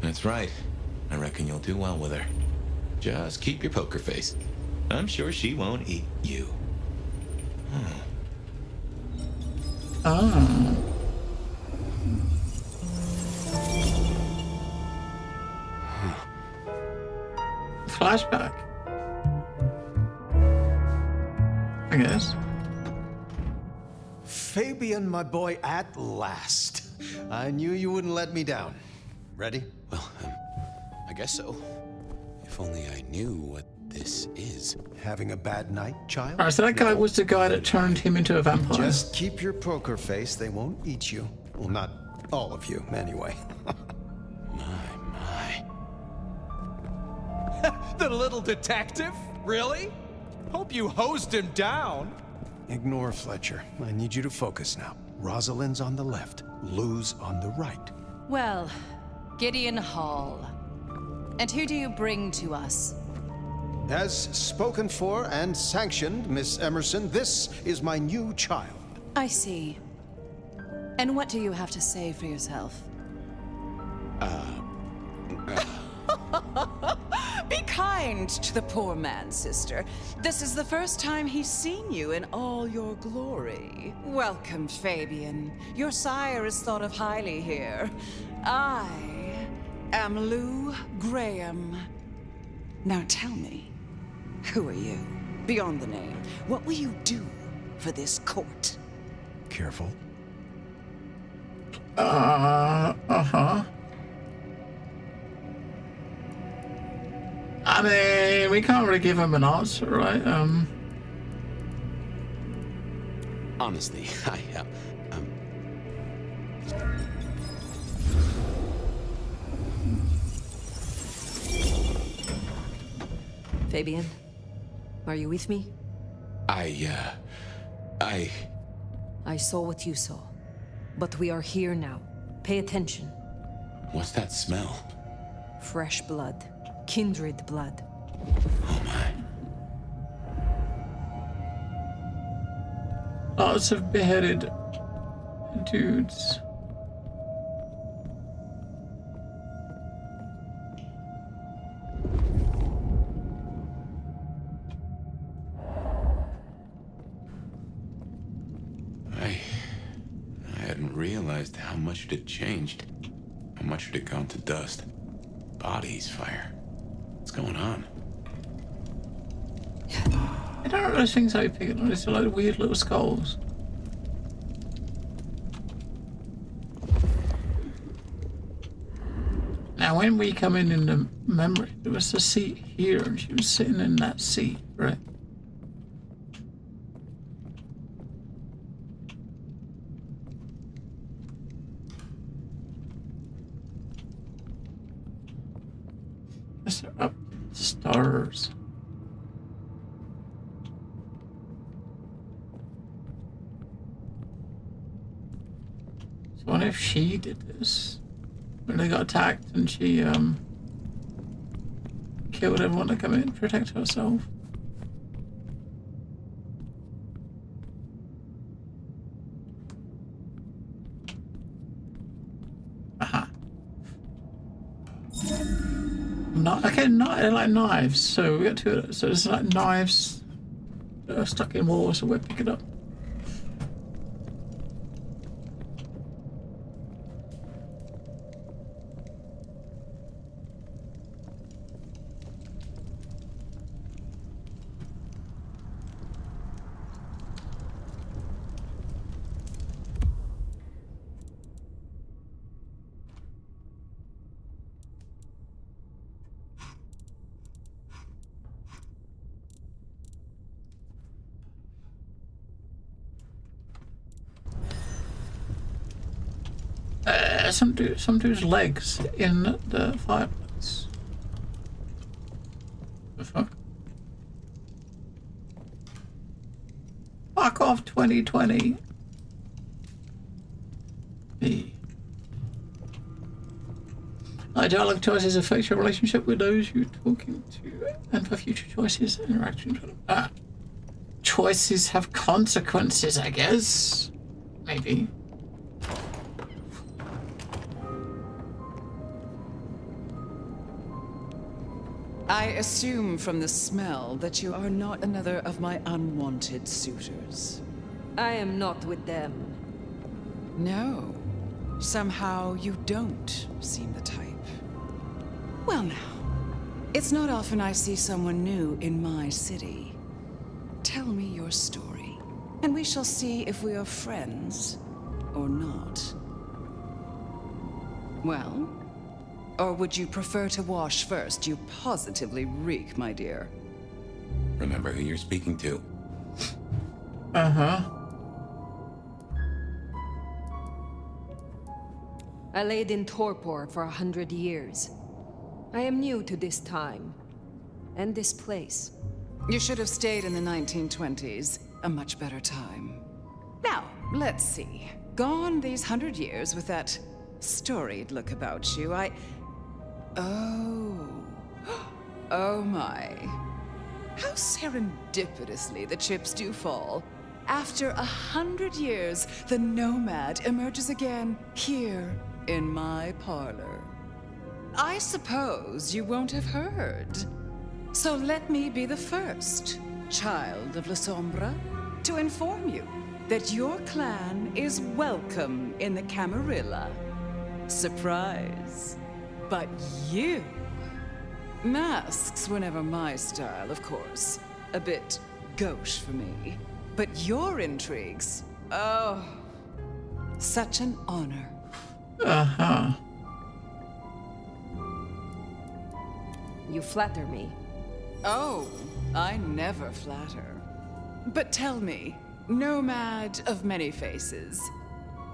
That's right. I reckon you'll do well with her. Just keep your poker face. I'm sure she won't eat you. Ah. Flashback. I guess. Fabian, my boy, at last. I knew you wouldn't let me down. Ready? Well, I guess so. If only I knew what this is. Having a bad night, child? Alright, so that guy was the guy that turned him into a vampire. Just keep your poker face. They won't eat you. Well, not all of you, anyway. The little detective? Really? Hope you hosed him down. Ignore Fletcher. I need you to focus now. Rosalind's on the left, Lou's on the right. Well, Gideon Hall. And who do you bring to us? As spoken for and sanctioned, Miss Emerson, this is my new child. I see. And what do you have to say for yourself? Because kind to the poor man, sister. This is the first time he's seen you in all your glory. Welcome, Fabian. Your sire is thought of highly here. I am Lou Graham. Now tell me, who are you? Beyond the name, what will you do for this court? Careful. Uh-huh. I mean, we can't really give him an answer, right? Honestly, Fabian, are you with me? I saw what you saw, but we are here now. Pay attention. What's that smell? Fresh blood. Kindred blood. Oh my. Lots of beheaded dudes. I hadn't realized how much it had changed. How much it had gone to dust. Bodies, fire. What's going on? I don't know those things I pick on. It's like weird little skulls. Now, when we come in the memory, there was a seat here, and she was sitting in that seat, right? Up stars. So what if she did this? When they got attacked and she killed everyone to come in and protect herself? Okay, like knives. So we got two of those. So it's like knives that are stuck in walls, so we'll pick it up. Some dude's legs in the fireplace. The fuck? Fuck off, 2020. Me. Dialogue choices affect your relationship with those you're talking to, and for future choices, interactions with them. Choices have consequences, I guess. Maybe. I assume from the smell that you are not another of my unwanted suitors. I am not with them. No. Somehow you don't seem the type. Well now, it's not often I see someone new in my city. Tell me your story, and we shall see if we are friends or not. Well? Or would you prefer to wash first? You positively reek, my dear. Remember who you're speaking to. Uh-huh. I laid in torpor for 100 years. I am new to this time. And this place. You should have stayed in the 1920s. A much better time. Now, let's see. Gone these 100 years with that storied look about you, Oh. Oh my. How serendipitously the chips do fall. After 100 years, the nomad emerges again here in my parlor. I suppose you won't have heard. So let me be the first, child of La Sombra, to inform you that your clan is welcome in the Camarilla. Surprise. But you... Masks were never my style, of course. A bit gauche for me. But your intrigues... Oh... Such an honor. Uh-huh. You flatter me. Oh, I never flatter. But tell me, nomad of many faces,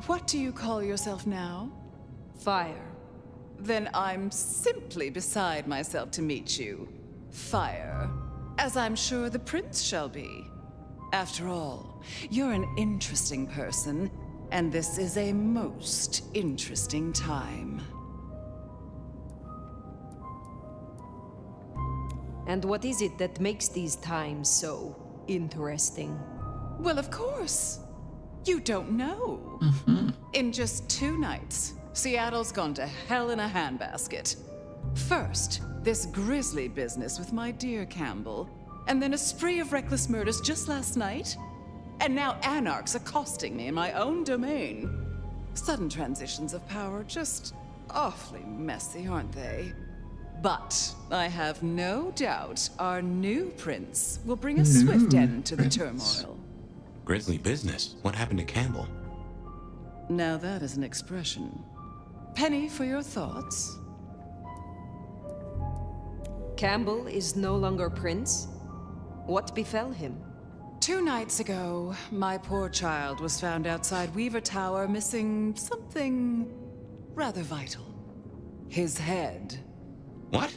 what do you call yourself now? Fire. Then I'm simply beside myself to meet you. Fire. As I'm sure the prince shall be. After all, you're an interesting person, and this is a most interesting time. And what is it that makes these times so interesting? Well, of course. You don't know. In just 2 nights, Seattle's gone to hell in a handbasket. First, this grisly business with my dear Campbell, and then a spree of reckless murders just last night. And now anarchs accosting me in my own domain. Sudden transitions of power, just awfully messy, aren't they? But I have no doubt our new prince will bring a swift end to the turmoil. Grisly business. What happened to Campbell? Now that is an expression. Penny for your thoughts. Campbell is no longer prince? What befell him? 2 nights ago, my poor child was found outside Weaver Tower missing something rather vital. His head. What?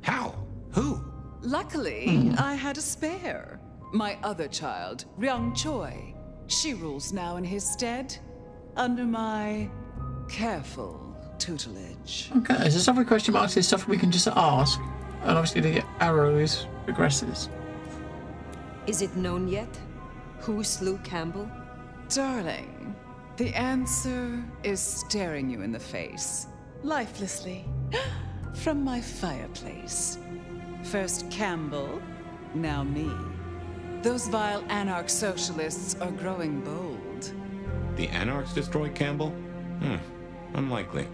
How? Who? Luckily, I had a spare. My other child, Ryung Choi. She rules now in his stead, under my careful tutelage. Okay, so stuff with question marks is stuff we can just ask. And obviously the arrows progresses. Is it known yet? Who slew Campbell? Darling, the answer is staring you in the face, lifelessly, from my fireplace. First Campbell, now me. Those vile anarch socialists are growing bold. The anarchs destroyed Campbell? Unlikely.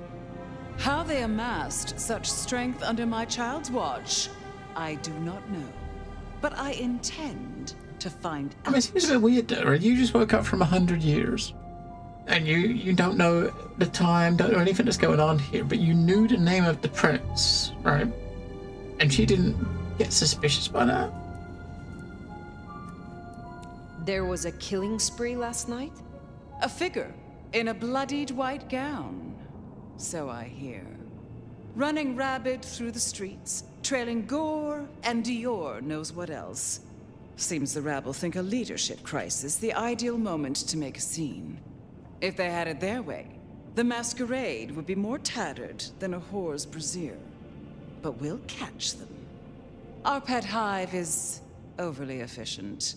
How they amassed such strength under my child's watch, I do not know. But I intend to find out. I mean, it seems a bit weird though, right? You just woke up from 100 years. And you don't know the time, don't know anything that's going on here, but you knew the name of the prince, right? And she didn't get suspicious by that? There was a killing spree last night? A figure in a bloodied white gown. So I hear. Running rabid through the streets, trailing gore and Dior knows what else. Seems the rabble think a leadership crisis the ideal moment to make a scene. If they had it their way, the masquerade would be more tattered than a whore's brassiere. But we'll catch them. Our pet hive is overly efficient,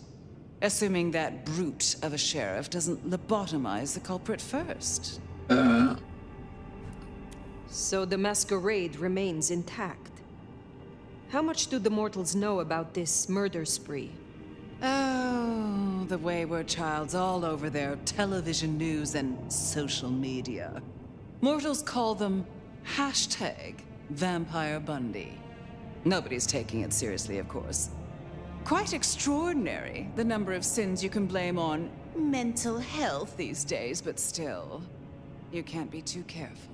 assuming that brute of a sheriff doesn't lobotomize the culprit first. So the masquerade remains intact. How much do the mortals know about this murder spree? Oh, the wayward child's all over their television news and social media. Mortals call them #Vampire Bundy. Nobody's taking it seriously, of course. Quite extraordinary, the number of sins you can blame on mental health these days, but still, you can't be too careful.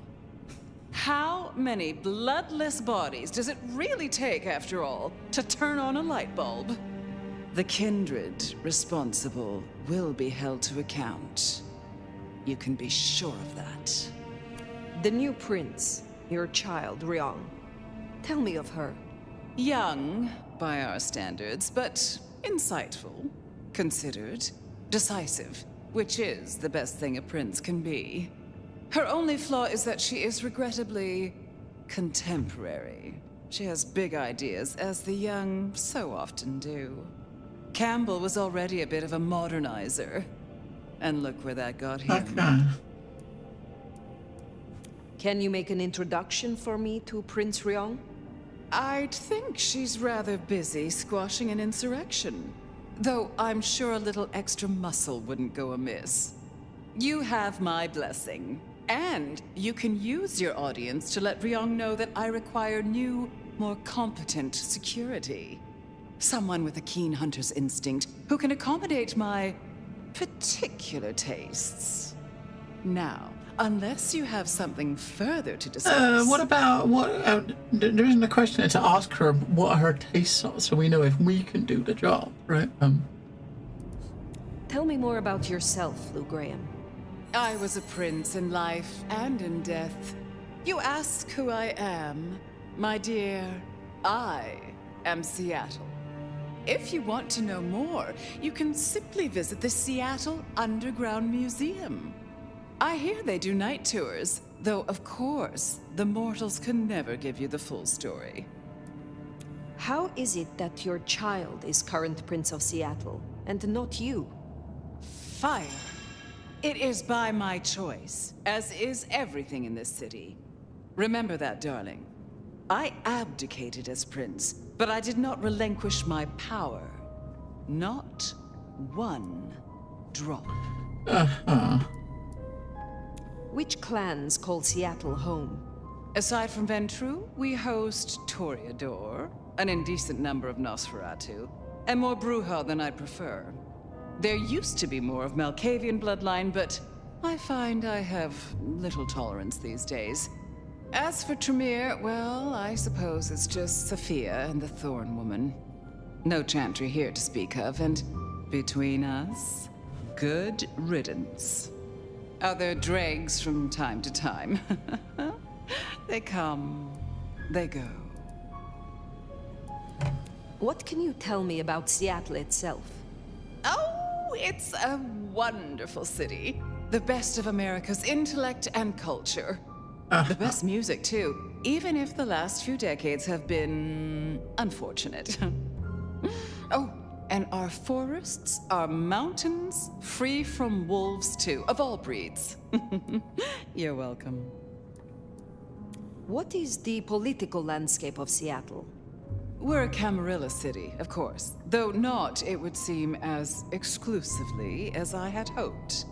How many bloodless bodies does it really take, after all, to turn on a light bulb? The kindred responsible will be held to account. You can be sure of that. The new prince, your child, Ryung. Tell me of her. Young, by our standards, but insightful, considered, decisive, which is the best thing a prince can be. Her only flaw is that she is regrettably contemporary. She has big ideas, as the young so often do. Campbell was already a bit of a modernizer. And look where that got him. Okay. Can you make an introduction for me to Prince Ryung? I'd think she's rather busy squashing an insurrection. Though I'm sure a little extra muscle wouldn't go amiss. You have my blessing. And you can use your audience to let Ryong know that I require new, more competent security. Someone with a keen hunter's instinct who can accommodate my particular tastes. Now, unless you have something further to discuss... What about... there isn't a question to ask her what her tastes are, so we know if we can do the job, right? Tell me more about yourself, Lou Graham. I was a prince in life and in death. You ask who I am. My dear, I am Seattle. If you want to know more, you can simply visit the Seattle Underground Museum. I hear they do night tours, though of course, the mortals can never give you the full story. How is it that your child is current Prince of Seattle, and not you? Fire. It is by my choice, as is everything in this city. Remember that, darling. I abdicated as prince, but I did not relinquish my power. Not one drop. Which clans call Seattle home? Aside from Ventru, we host Toreador, an indecent number of Nosferatu, and more Bruja than I'd prefer. There used to be more of Malkavian bloodline, but I find I have little tolerance these days. As for Tremere, well, I suppose it's just Sophia and the Thorn Woman. No Chantry here to speak of, and between us, good riddance. Other dregs from time to time. They come, they go. What can you tell me about Seattle itself? Oh, it's a wonderful city. The best of America's intellect and culture. The best music, too, even if the last few decades have been unfortunate. Oh, and our forests are mountains free from wolves, too, of all breeds. You're welcome. What is the political landscape of Seattle? We're a Camarilla city, of course, though not, it would seem, as exclusively as I had hoped.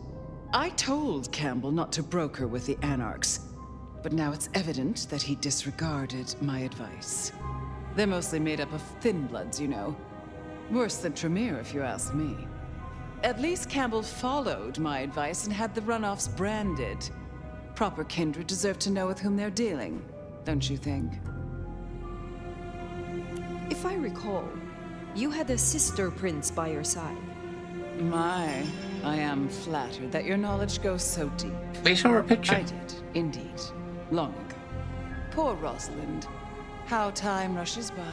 I told Campbell not to broker with the Anarchs, but now it's evident that he disregarded my advice. They're mostly made up of thin bloods, you know. Worse than Tremere, if you ask me. At least Campbell followed my advice and had the runoffs branded. Proper kindred deserve to know with whom they're dealing, don't you think? If I recall, you had a sister prince by your side. My, I am flattered that your knowledge goes so deep. They saw a picture. I did, indeed. Long ago. Poor Rosalind. How time rushes by.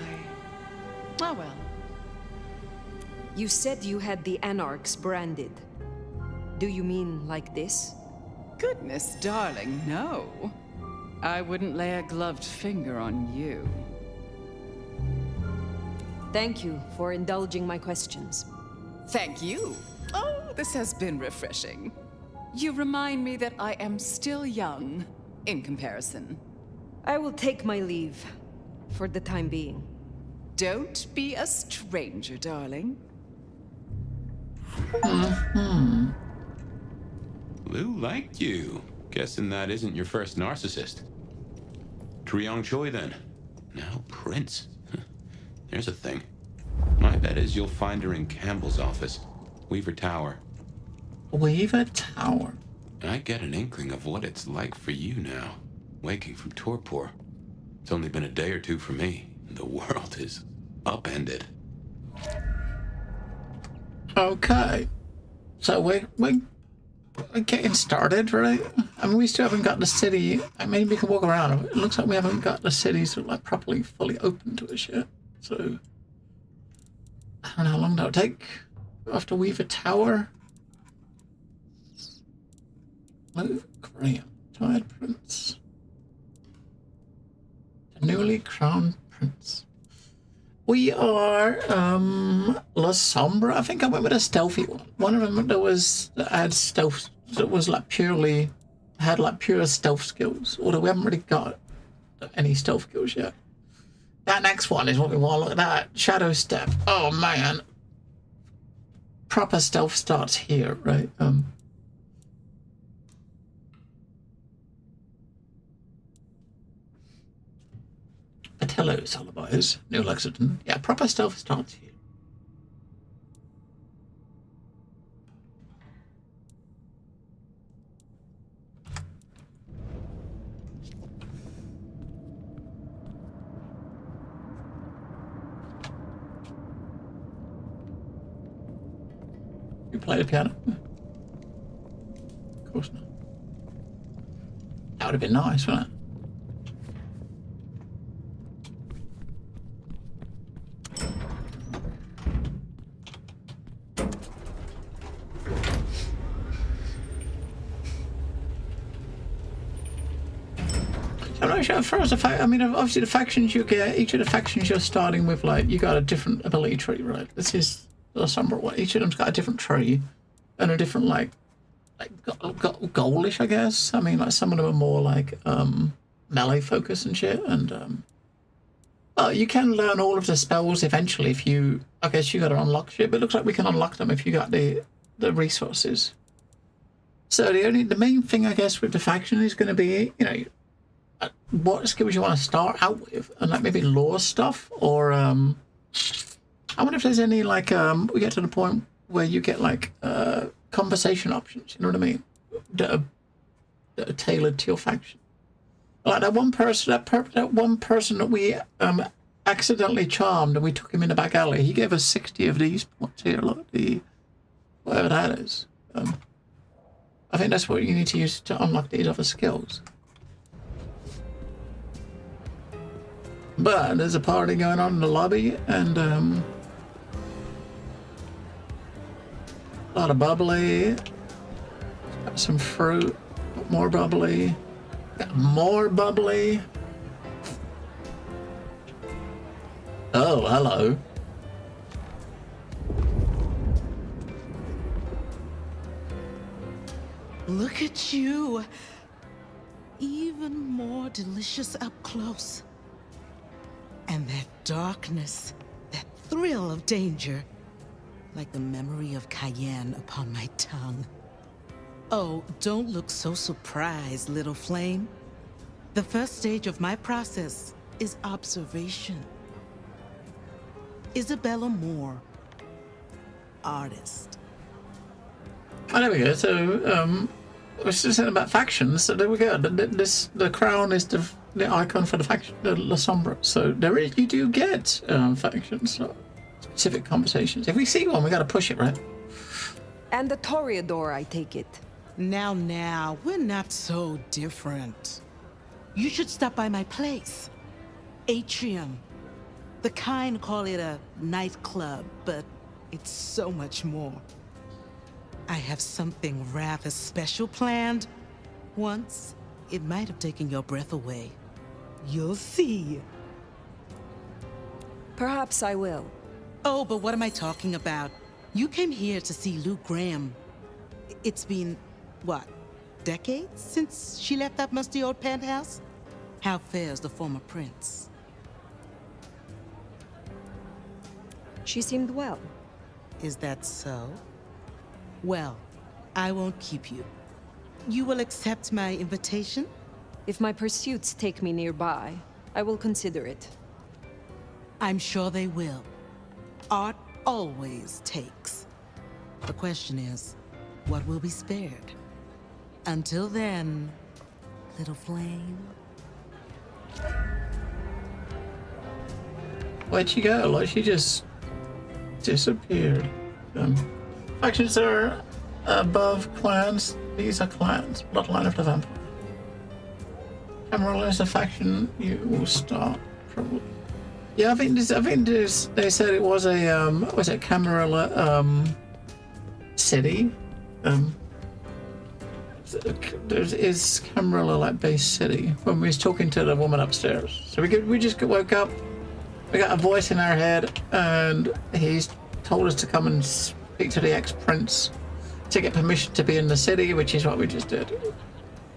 Ah, well. You said you had the Anarchs branded. Do you mean like this? Goodness, darling, no. I wouldn't lay a gloved finger on you. Thank you for indulging my questions. Thank you. Oh, this has been refreshing. You remind me that I am still young, in comparison. I will take my leave, for the time being. Don't be a stranger, darling. Lou liked you. Guessing that isn't your first narcissist. Triong Choi, then. Now Prince. There's a thing. My bet is you'll find her in Campbell's office. Weaver Tower. Weaver Tower? I get an inkling of what it's like for you now, waking from torpor. It's only been a day or two for me. The world is upended. Okay. So we're getting started, right? I mean, we still haven't got the city. I mean, we can walk around. It looks like we haven't got the city sort of like properly, fully open to us yet. So, I don't know how long that'll take. After Weaver Tower. Lou Graham, retired prince. The newly crowned prince. We are La Sombra. I think I went with a stealthy one. One of them that had stealth, that was like purely, had like pure stealth skills. Although we haven't really got any stealth skills yet. That next one is what we want. Look at that. Shadow Step. Oh, man. Proper stealth starts here, right? Patello's alibis. New Lexington. Yeah, proper stealth starts here. You play the piano? Of course not. That would have been nice, wouldn't it? I'm not sure. For us, I mean, obviously the factions you get, each of the factions you're starting with, like, you got a different ability tree, right? This is the Sombra one. Each of them's got a different tree and a different, like goalish, I guess. I mean, like, some of them are more, like, melee focus and shit, and, you can learn all of the spells eventually if you, I guess you gotta unlock shit, but it looks like we can unlock them if you got the resources. So the main thing, I guess, with the faction is going to be, you know, what skills you want to start out with, and like maybe lore stuff, or I wonder if there's any, like, we get to the point where you get, like, conversation options, you know what I mean, that are tailored to your faction. Like that one person, that we accidentally charmed and we took him in the back alley. He gave us 60 of these points here. Look, whatever that is. I think that's what you need to use to unlock these other skills. But there's a party going on in the lobby, and a lot of bubbly. Got some fruit, more bubbly. Got more bubbly. Oh, hello. Look at you. Even more delicious up close. And that darkness, that thrill of danger, like the memory of Cayenne upon my tongue. Oh, don't look so surprised, little flame. The first stage of my process is observation. Isabella Moore, artist. Oh, there we go. So, I was just saying about factions. So there we go. The crown is the icon for the faction, the La Sombra. So you do get factions, so specific conversations. If we see one, we got to push it, right? And the Toreador, I take it. Now, we're not so different. You should stop by my place. Atrium. The kind call it a nightclub, but it's so much more. I have something rather special planned. Once, it might have taken your breath away. You'll see. Perhaps I will. Oh, but what am I talking about? You came here to see Lou Graham. It's been, what, decades since she left that musty old penthouse? How fares the former prince? She seemed well. Is that so? Well, I won't keep you. You will accept my invitation? If my pursuits take me nearby, I will consider it. I'm sure they will. Art always takes. The question is, what will be spared? Until then, little flame. Where'd she go? Like, she just disappeared. Factions are above clans. These are clans. Bloodline of the Vampire. Camarilla is a faction you will start, probably. Yeah, I think they said it was a was it Camarilla city? Is Camarilla like base city? When we was talking to the woman upstairs. So we just woke up. We got a voice in our head, and he's told us to come and speak to the ex-prince to get permission to be in the city, which is what we just did.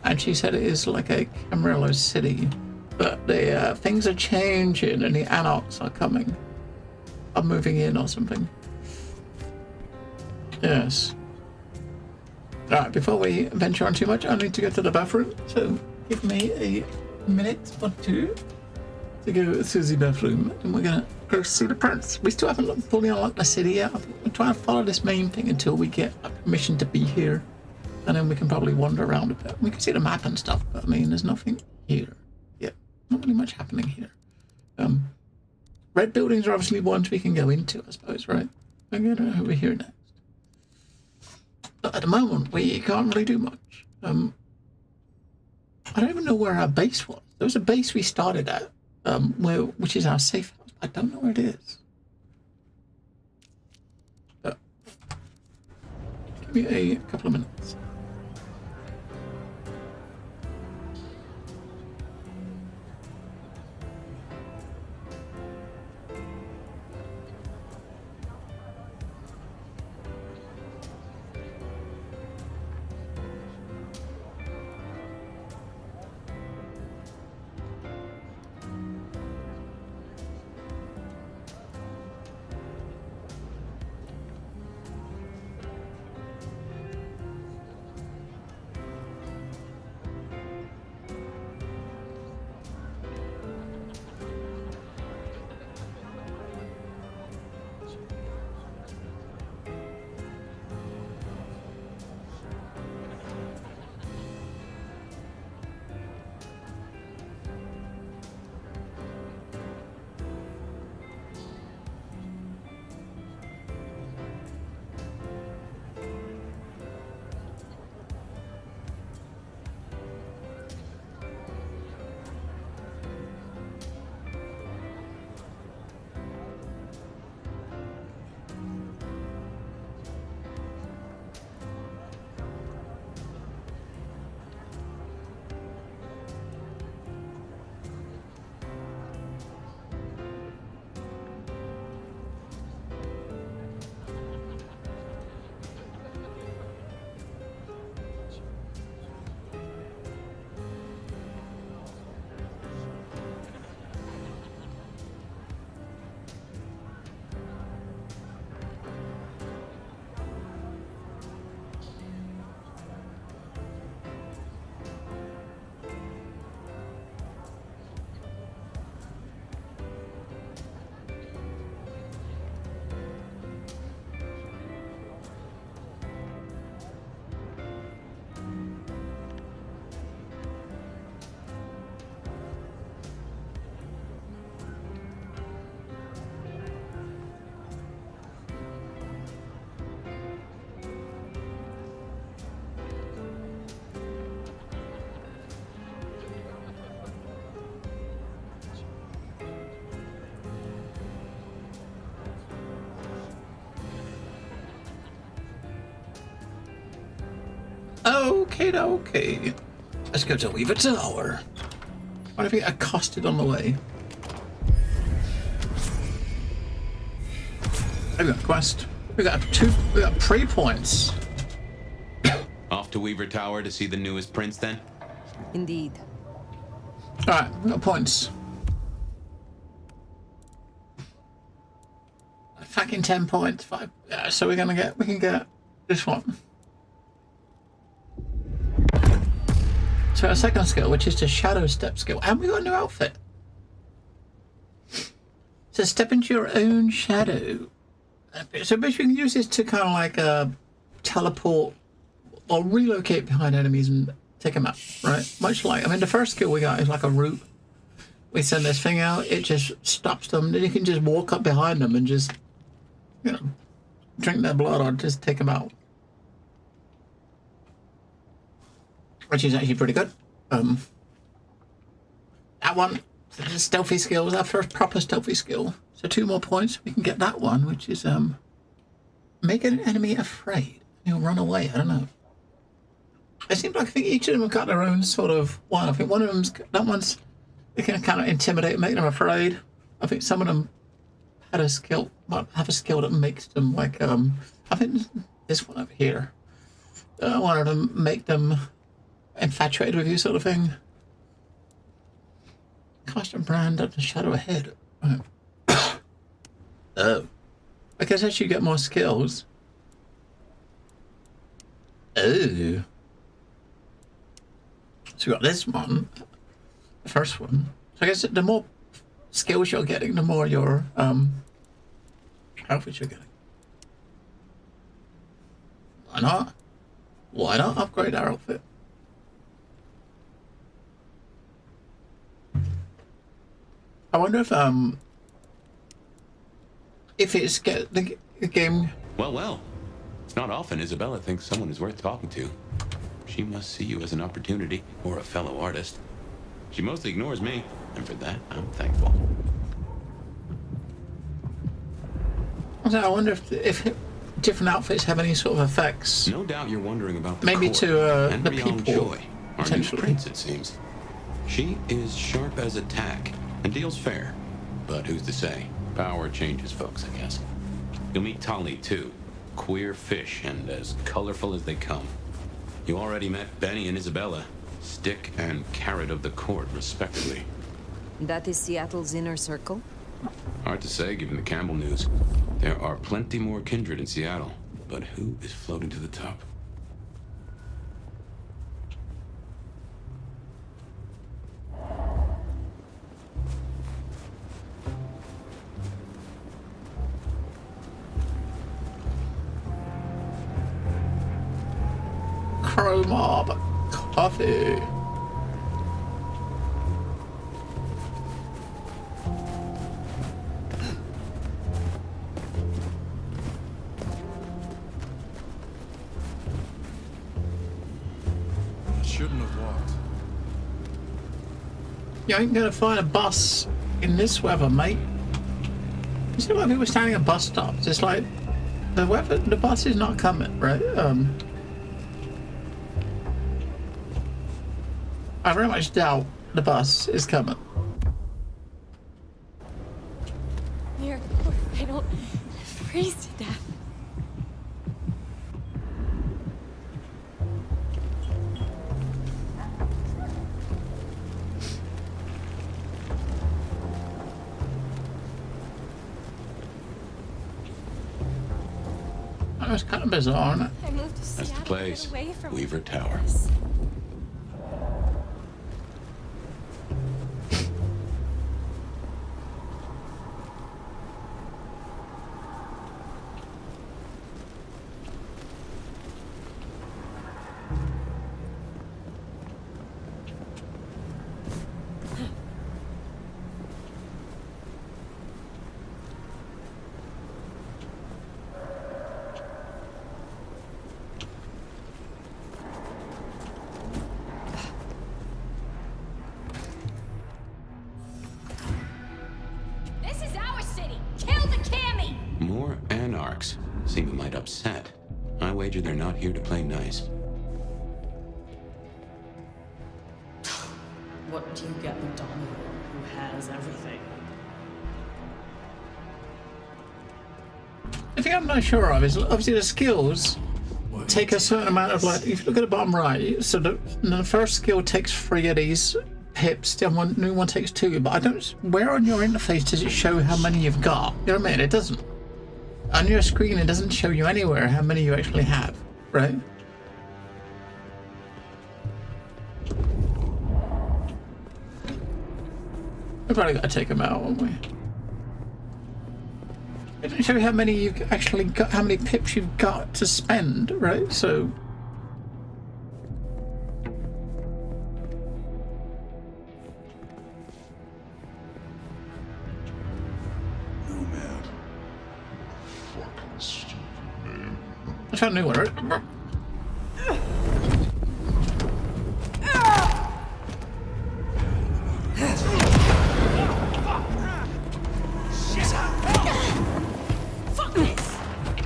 And she said it is like a Camarilla city. But the things are changing and the anarchs are coming. Are moving in or something. Yes. Alright, before we venture on too much, I need to go to the bathroom. So give me a minute or two to go to the bathroom. And we're going to go see the prince. We still haven't fully unlocked the city yet. We're trying to follow this main thing until we get permission to be here. And then we can probably wander around a bit. We can see the map and stuff, but I mean, there's nothing here. Yeah, not really much happening here. Red buildings are obviously ones we can go into, I suppose, right? I'm going over here next. But at the moment, we can't really do much. I don't even know where our base was. There was a base we started at, which is our safe house. I don't know where it is. But give me a couple of minutes. Okay. Let's go to Weaver Tower. What if we get accosted on the way? We got a quest. We got prey points. Off to Weaver Tower to see the newest prince then? Indeed. Alright, we got points. Fucking 10 points, 5. So we can get this one. So our second skill, which is the shadow step skill, and we got a new outfit. So step into your own shadow. So basically you can use this to kind of like teleport or relocate behind enemies and take them out, right? Much like, I mean, the first skill we got is like a root. We send this thing out, it just stops them, then you can just walk up behind them and just, you know, drink their blood or just take them out. Which is actually pretty good. That one, the stealthy skill, was our first proper stealthy skill. So 2 more points, we can get that one, which is make an enemy afraid. He'll run away, I don't know. It seems like I think each of them have got their own sort of one. I think one of them's, that one's, they can kind of intimidate and make them afraid. I think some of them had a skill, have a skill that makes them like, I think this one over here. One of them make them infatuated with you sort of thing. Custom brand up the shadow ahead. Oh. I guess as you get more skills. Oh. So we got this one. The first one. So I guess the more skills you're getting, the more your outfits you're getting. Why not? Why not upgrade our outfit? I wonder if it's get the game. Well. It's not often Isabella thinks someone is worth talking to. She must see you as an opportunity or a fellow artist. She mostly ignores me, and for that, I'm thankful. I wonder if different outfits have any sort of effects. No doubt you're wondering about the maybe court to and the Brianne people. Joy, our new prince, it seems. She is sharp as a tack and deals fair, but who's to say? Power changes folks, I guess. You'll meet Tali too, queer fish and as colorful as they come. You already met Benny and Isabella, stick and carrot of the court, respectively. That is Seattle's inner circle? Hard to say, given the Campbell news. There are plenty more kindred in Seattle, but who is floating to the top? Crow Mob Coffee. Shouldn't have walked. You ain't gonna find a bus in this weather, mate. You see like people standing at bus stops. It's like the weather, the bus is not coming, right? I very much doubt the bus is coming. Here, I don't freeze to death. That was kind of bizarre, isn't it? I moved to That's Seattle the to place, get away from Weaver Tower. this. This is our city. Kill the Cammy. More anarchs seem a mite upset. I wager they're not here to play nice. What do you get with Donovan, who has everything? The thing I'm not sure of is obviously the skills take a certain amount of, like, if you look at the bottom right, so the first skill takes 3 of these pips, the new one takes 2, but I don't, where on your interface does it show how many you've got? You know what I mean? It doesn't. On your screen, it doesn't show you anywhere how many you actually have, right? We probably got to take them out, won't we? It doesn't show you how many you've actually got, how many pips you've got to spend, right? So. Nomad. Fucking stupid name. Let's try a new one, right?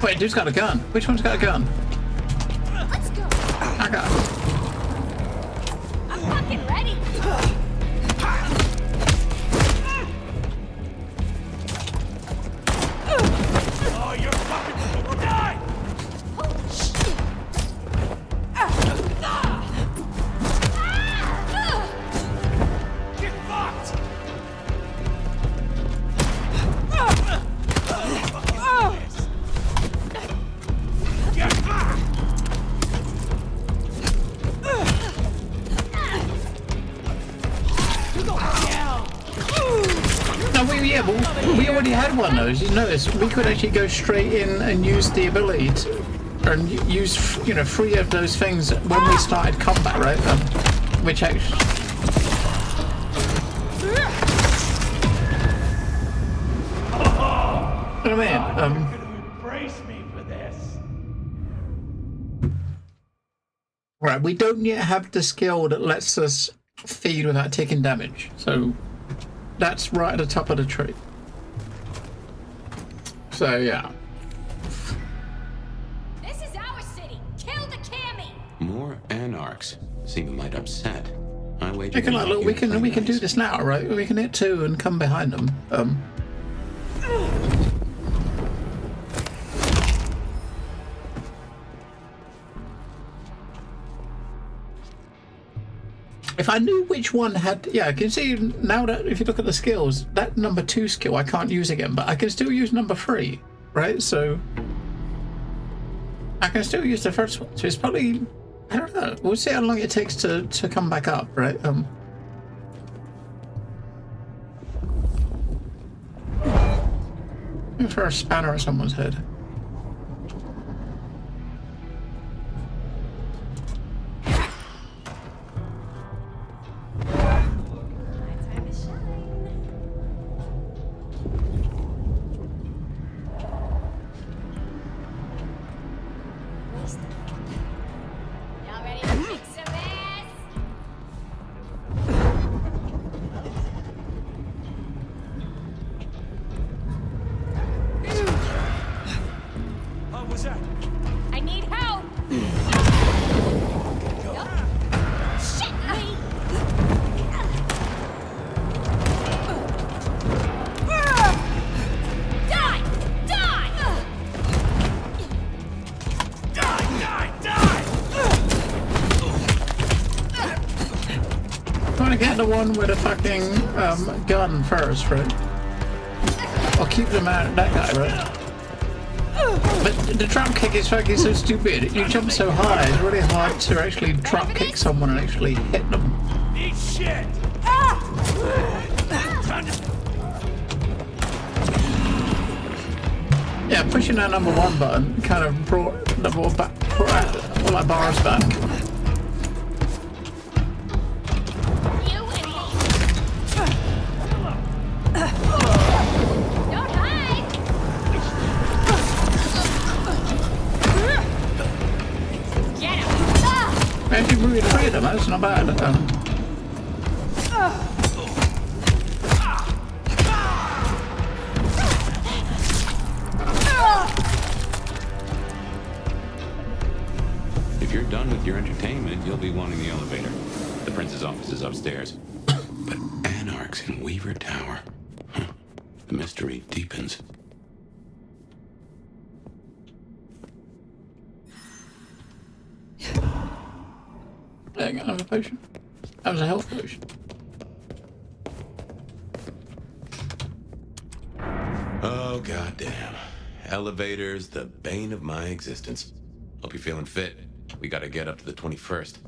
Wait, dude's got a gun. Which one's got a gun? Let's go. I got it. I'm fucking ready. Oh, you're fucking die! Get fucked! yeah, but we already had one of those. You notice we could actually go straight in and use the ability to, and use, you know, 3 of those things when we started combat, right? Which actually. What do I mean? Embrace me for this. Right, we don't yet have the skill that lets us feed without taking damage, so that's right at the top of the tree. So yeah. This is our city. Kill the Cammy. More anarchs seem might upset. I wager. We can, like, look, we can do this now, right? We can hit 2 and come behind them. If I knew which one had, yeah, I can see now that if you look at the skills, that number 2 skill I can't use again, but I can still use number 3, right? So I can still use the first one. So it's probably, I don't know. We'll see how long it takes to come back up, right? For a spanner at someone's head. Y'all ready to kick some ass? What was that? I need help. Shit me. Die! Die! Trying to get the one with a fucking gun first, right? I'll keep them out, that guy, right? But the drop kick is fucking so stupid. You jump so high, it's really hard to actually drop kick someone and actually hit them. Eat shit! Yeah, pushing that number 1 button kind of brought the ball back, brought all our bars back. You and me. Don't hide. Get him. Actually, really 3 of them, that's not bad. If you're done with your entertainment, you'll be wanting the elevator. The prince's office is upstairs. But anarchs in Weaver Tower. Huh. The mystery deepens. There you go, another potion. That was a health potion. Oh, goddamn. Elevators, the bane of my existence. Hope you're feeling fit. We gotta get up to the 21st.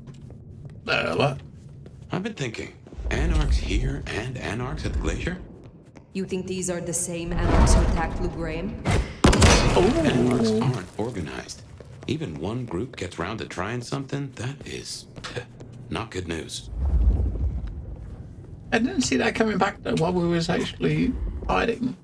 What? I've been thinking, anarchs here and anarchs at the glacier? You think these are the same anarchs who attacked Lou Graham? Anarchs aren't organized. Even one group gets round to trying something, that is not good news. I didn't see that coming back though while we was actually hiding.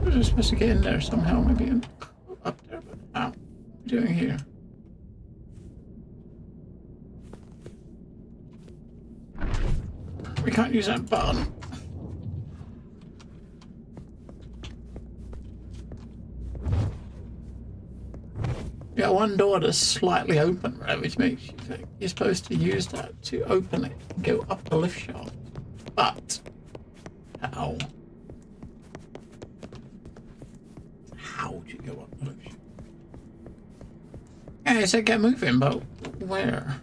We're just supposed to get in there somehow, maybe up there, but how? What are we doing here? We can't use that button. You got one door that's slightly open, right, which makes you think you're supposed to use that to open it and go up the lift shaft. But how? How would you go up the lift shaft? Yeah, it said get moving, but where?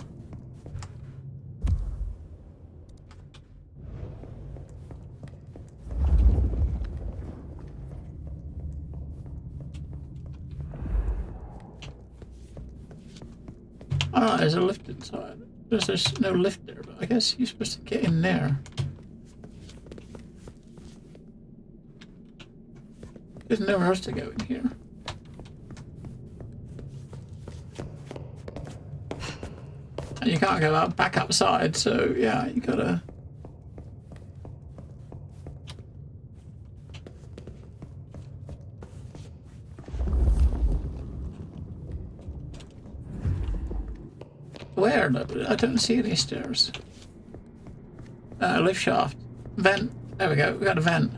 Ah, there's a lift inside. There's no lift there, but I guess you're supposed to get in there. There's nowhere else to go in here. And you can't go out back outside, so yeah, you gotta. Where? I don't see any stairs. Lift shaft. Vent. There we go. We got a vent.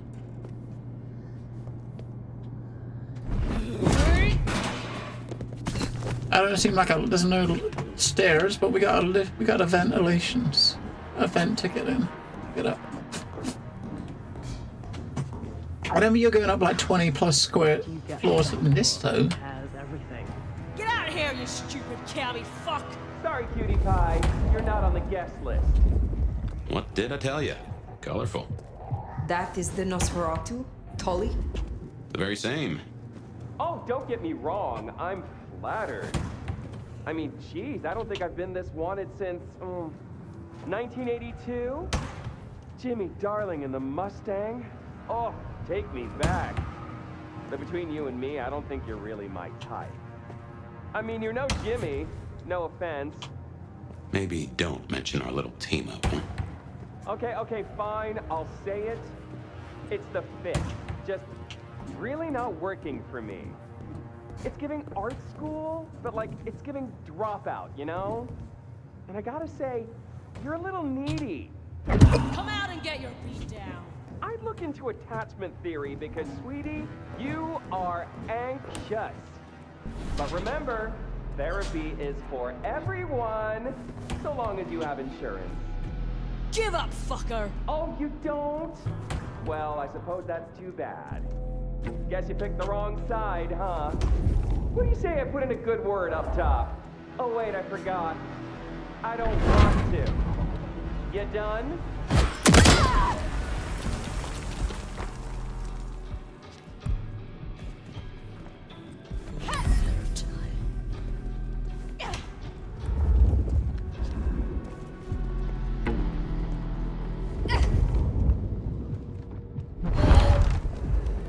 I don't seem like there's no stairs, but we got a lift. We got a ventilations. A vent to get in. Get up. Whenever you're going up like 20 plus square floors in this though. Has everything. Get out of here, you stupid cabby fuck! Sorry, cutie pie. You're not on the guest list. What did I tell you? Colorful. That is the Nosferatu? Tully? The very same. Oh, don't get me wrong. I'm flattered. I mean, geez, I don't think I've been this wanted since, 1982? Jimmy Darling and the Mustang? Oh, take me back. But between you and me, I don't think you're really my type. I mean, you're no Jimmy. No offense. Maybe don't mention our little team up, huh? Okay, fine. I'll say it. It's the fit. Just really not working for me. It's giving art school, but like, it's giving dropout, you know? And I gotta say, you're a little needy. Come out and get your beat down. I'd look into attachment theory because, sweetie, you are anxious. But remember, therapy is for everyone, so long as you have insurance. Give up, fucker! Oh, you don't? Well, I suppose that's too bad. Guess you picked the wrong side, huh? What do you say I put in a good word up top? Oh, wait, I forgot. I don't want to. You done?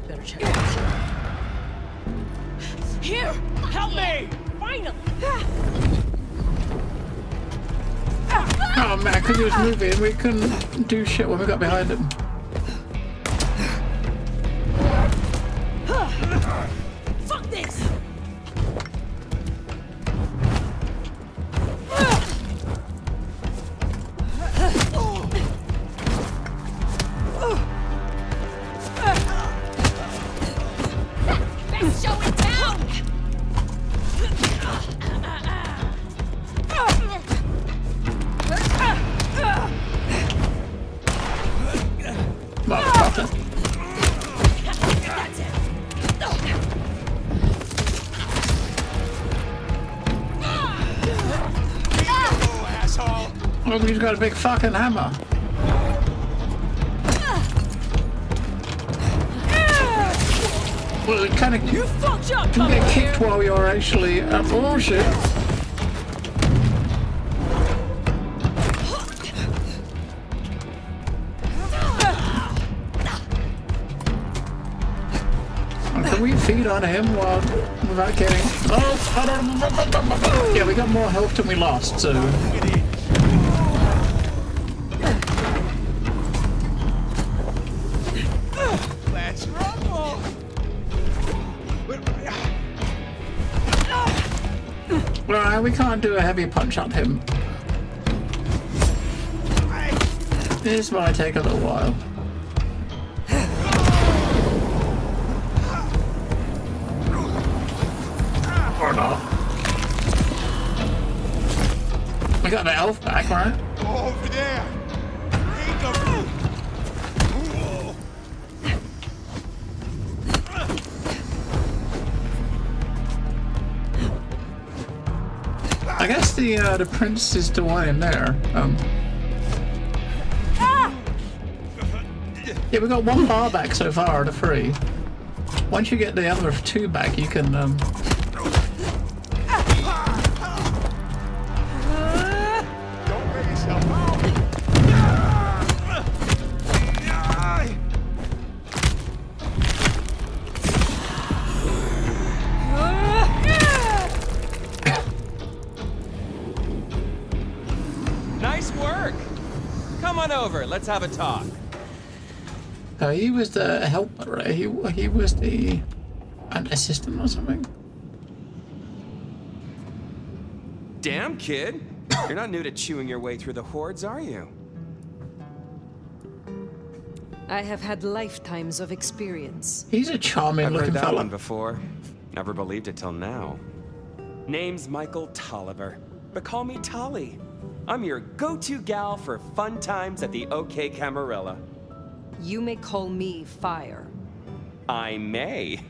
Better check it out. Here! Help me! Finally! Oh man, because he was moving, we couldn't do shit when we got behind him. Fuck this! Let's show it down! Motherfucker. That's it! Asshole! Oh, he's got a big fucking hammer. Well, it kind of You fucked up! can get kicked while you're actually oh shit. Can we feed on him while without getting? Oh, yeah, we got more health than we lost, so. Let's rumble! Well, we can't do a heavy punch on him. This might take a little while. Or not. We got the elf back, right? Over there! Ain't the room! I guess the prince is the one in there. Yeah, we got one bar back so far, the three. Once you get the other two back, you can Nice work. Come on over. Let's have a talk. He was the helper, right? He was the an assistant or something. Damn, kid. You're not new to chewing your way through the hordes, are you? I have had lifetimes of experience. He's a charming I've looking heard that fella. one before. Never believed it till now. Name's Michael Tolliver, but call me Tolly. I'm your go-to gal for fun times at the OK Camarilla. You may call me Fire. I may.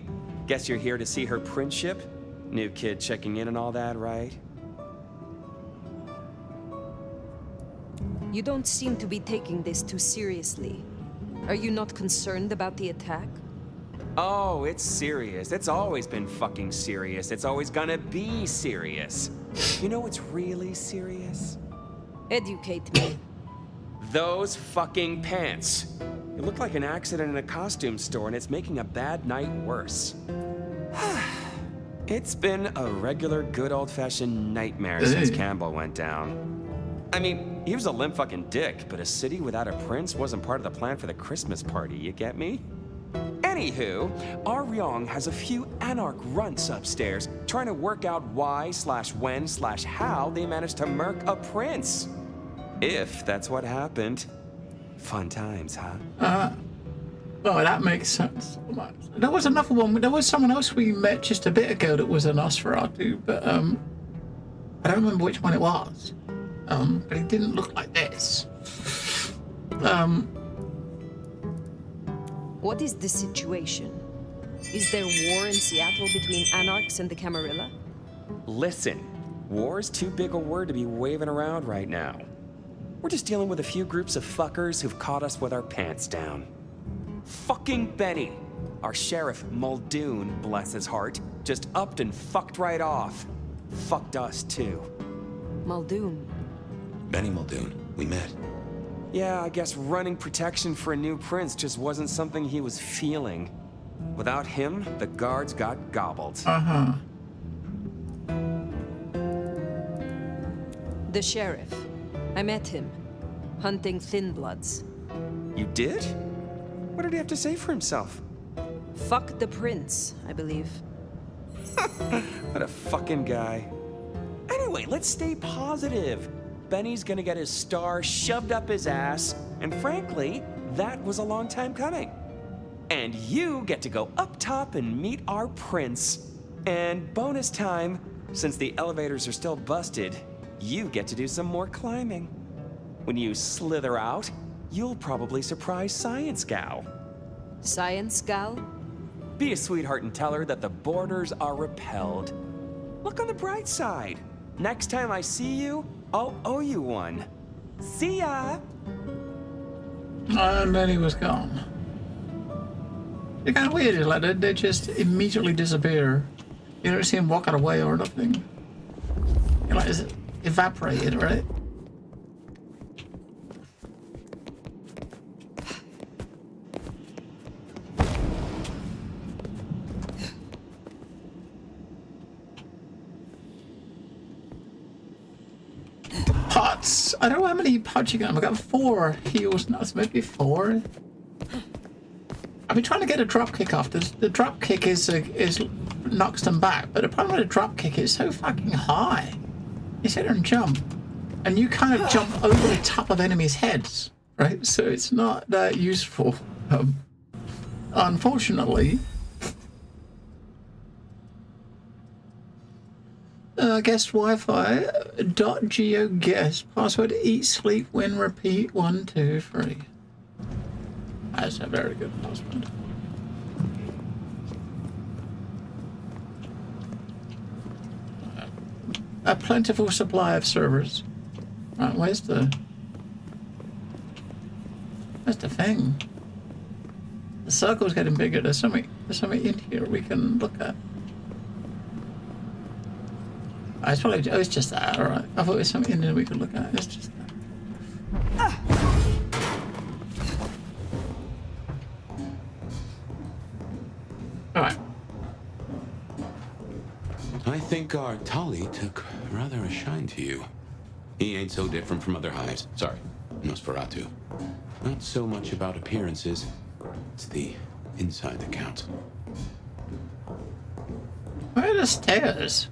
Guess you're here to see her principship? New kid checking in and all that, right? You don't seem to be taking this too seriously. Are you not concerned about the attack? Oh, it's serious. It's always been fucking serious. It's always gonna be serious. You know what's really serious? Educate me. Those fucking pants. You look like an accident in a costume store, and it's making a bad night worse. It's been a regular good old-fashioned nightmare since Campbell went down. I mean, he was a limp fucking dick, but a city without a prince wasn't part of the plan for the Christmas party, you get me? Anywho, our Ryong has a few anarch runts upstairs trying to work out why/when/how they managed to murk a prince. If that's what happened. Fun times, huh? Oh, that makes sense. There was another one. There was someone else we met just a bit ago that was a Nosferatu, but I don't remember which one it was. But it didn't look like this. What is the situation? Is there war in Seattle between Anarchs and the Camarilla? Listen, war's too big a word to be waving around right now. We're just dealing with a few groups of fuckers who've caught us with our pants down. Fucking Benny, our sheriff Muldoon, bless his heart, just upped and fucked right off. Fucked us too. Muldoon. Benny Muldoon, we met. Yeah, I guess running protection for a new prince just wasn't something he was feeling. Without him, the guards got gobbled. The sheriff. I met him. Hunting Thin Bloods. You did? What did he have to say for himself? Fuck the prince, I believe. What a fucking guy. Anyway, let's stay positive. Benny's gonna get his star shoved up his ass, and frankly, that was a long time coming. And you get to go up top and meet our prince. And bonus time, since the elevators are still busted, you get to do some more climbing. When you slither out, you'll probably surprise Science Gal. Science Gal? Be a sweetheart and tell her that the borders are repelled. Look on the bright side. Next time I see you, I'll owe you one. See ya! And then he was gone. It's kind of weird, it's like they just immediately disappear. You don't see him walking away or nothing. You're like, is it evaporated, right? Pots. I don't know how many pots you got. I've got 4 heals now, so maybe 4. I've been trying to get a drop kick off. The drop kick is knocks them back, but the problem with the drop kick is so fucking high. You sit there and jump, and you kind of jump over the top of enemies' heads, right? So it's not that useful. Unfortunately. Guest Wi-Fi. .geo guest. Password eat, sleep, win, repeat. 1, 2, 3. That's a very good password. A plentiful supply of servers. Right, where's the thing? The circle's getting bigger. There's something in here we can look at. It's probably, oh, it's just that, alright. I thought there was something in there we could look at. It's just that. Alright. I think our Tolly took rather a shine to you. He ain't so different from other hives. Sorry, Nosferatu. Not so much about appearances. It's the inside that counts. Where are the stairs?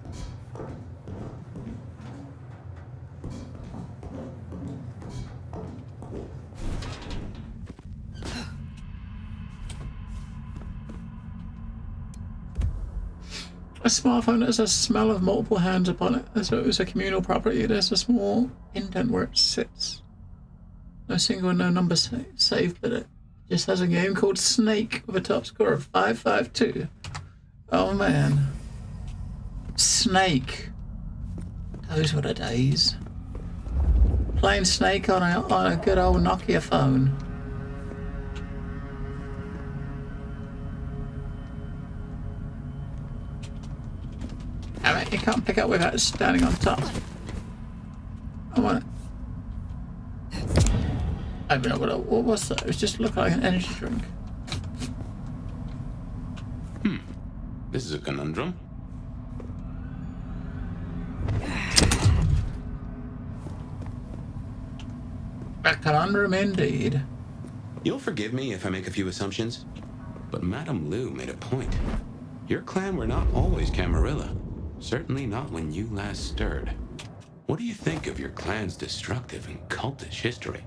A smartphone has a smell of multiple hands upon it, as though it was a communal property. There's a small indent where it sits. No single and no number saved, but it just has a game called Snake with a top score of 552. Oh man. Snake. Those were the days. Playing Snake on a good old Nokia phone. I mean, you can't pick up without standing on top. I want it. I don't know what was that? It was just looked like an energy drink. This is a conundrum. A conundrum indeed. You'll forgive me if I make a few assumptions, but Madame Lou made a point. Your clan were not always Camarilla. Certainly not when you last stirred. What do you think of your clan's destructive and cultish history?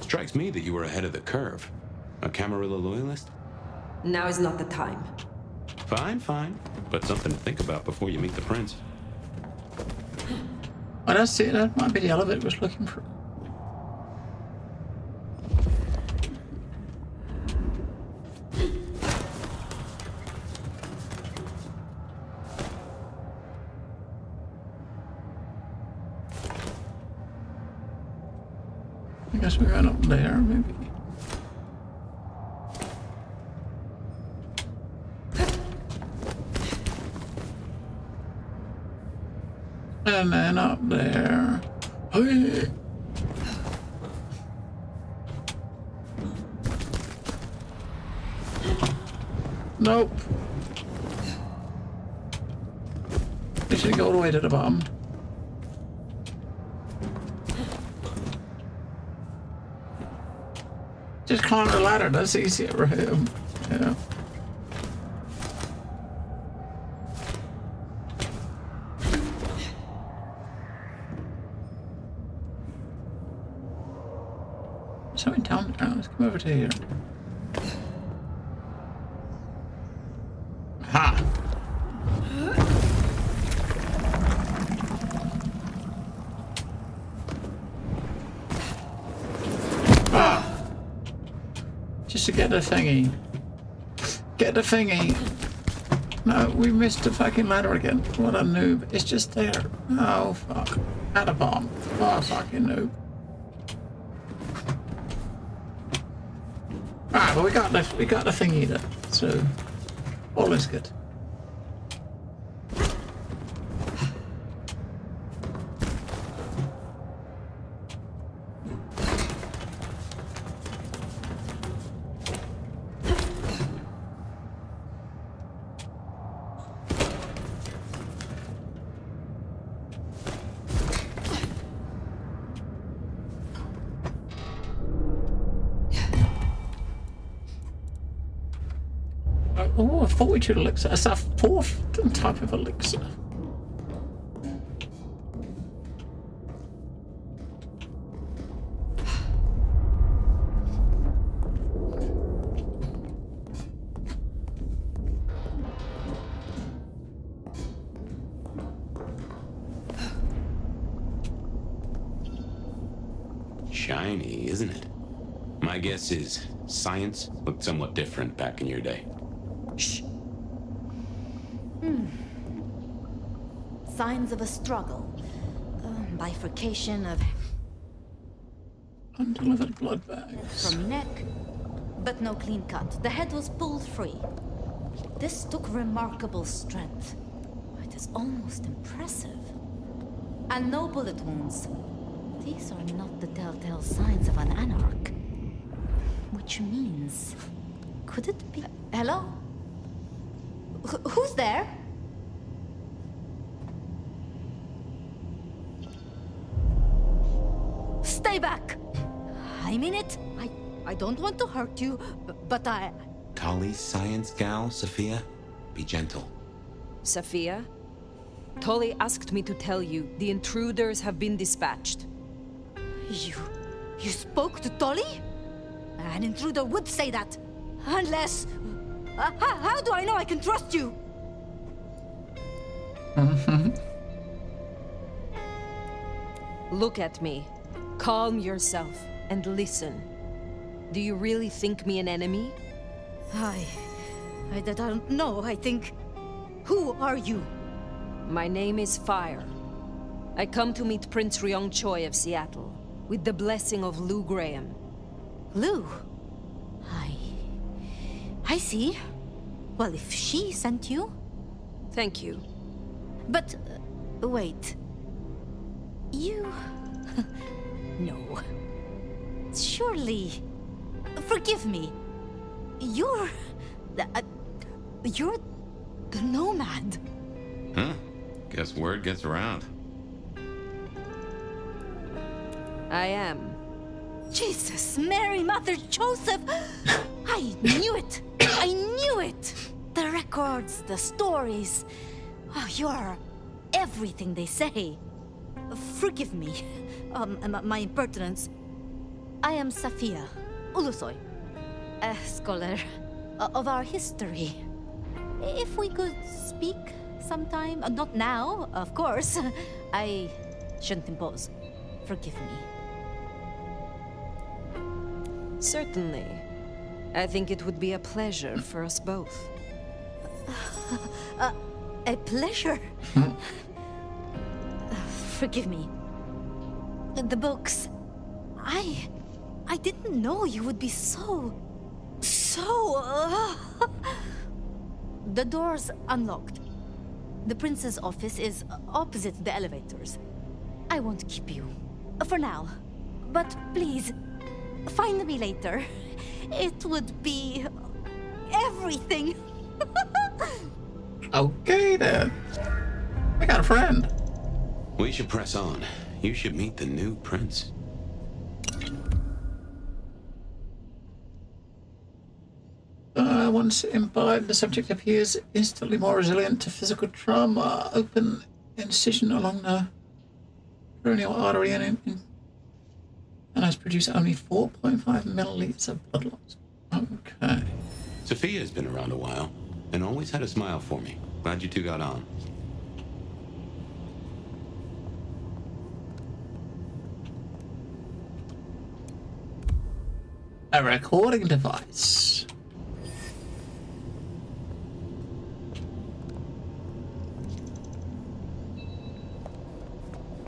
Strikes me that you were ahead of the curve. A Camarilla loyalist? Now is not the time. Fine, fine. But something to think about before you meet the prince. I don't see it. That might be the elevator was looking for. I guess we ran up there, maybe. And then up there. Hey. Nope. We should go all the way to the bottom. Just climb the ladder, that's easier, right? Yeah. Something down there. Let's come over to here. Ha! Just to get the thingy. Get the thingy. No, we missed the fucking ladder again. What a noob. It's just there. Oh, fuck. Had a bomb. Oh, fucking noob. Alright, well, we got the thingy there. So, all is good. Oh, a fortitude elixir. That's our fourth type of elixir. Shiny, isn't it? My guess is science looked somewhat different back in your day. Shh. Signs of a struggle. Bifurcation of... Undelivered blood bags. From neck, but no clean cut. The head was pulled free. This took remarkable strength. It is almost impressive. And no bullet wounds. These are not the telltale signs of an anarch. Which means... Could it be... Hello? Who's there? Stay back! I mean it. I don't want to hurt you, but I... Tali's science gal, Sophia? Be gentle. Sophia? Tolly asked me to tell you the intruders have been dispatched. You spoke to Tolly? An intruder would say that. Unless... how do I know I can trust you? Look at me. Calm yourself and listen. Do you really think me an enemy? I don't know. I think... Who are you? My name is Fire. I come to meet Prince Ryong Choi of Seattle, with the blessing of Lou Graham. Lou? I see. Well, if she sent you... Thank you. But, wait. You... No. Surely... Forgive me. You're the nomad. Huh? Guess word gets around. I am. Jesus, Mary, Mother, Joseph! I knew it! I knew it! The records, the stories. Oh, you are everything they say. Forgive me, my impertinence. I am Safia Ulusoy, a scholar of our history. If we could speak sometime, not now, of course. I shouldn't impose. Forgive me. Certainly. I think it would be a pleasure for us both. A pleasure? Forgive me. The books. I didn't know you would be so... The door's unlocked. The prince's office is opposite the elevators. I won't keep you. For now. But please, find me later. It would be... everything. Okay then. I got a friend. We should press on. You should meet the new prince. Once imbibed, the subject appears instantly more resilient to physical trauma. Open incision along the peroneal artery and has produced only 4.5 milliliters of blood loss. Okay. Sophia's been around a while and always had a smile for me. Glad you two got on. A recording device.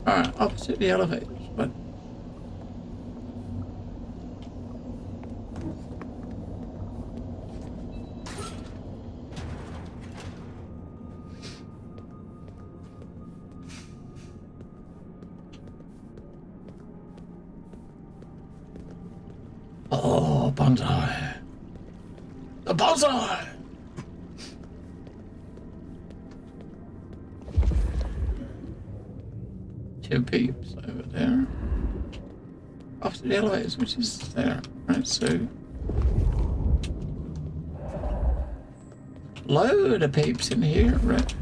Alright, opposite the elevators, but... Oh, bonsai. The bonsai! Two peeps over there. Off to the elevators, which is there. Right, so... Load of peeps in here, right?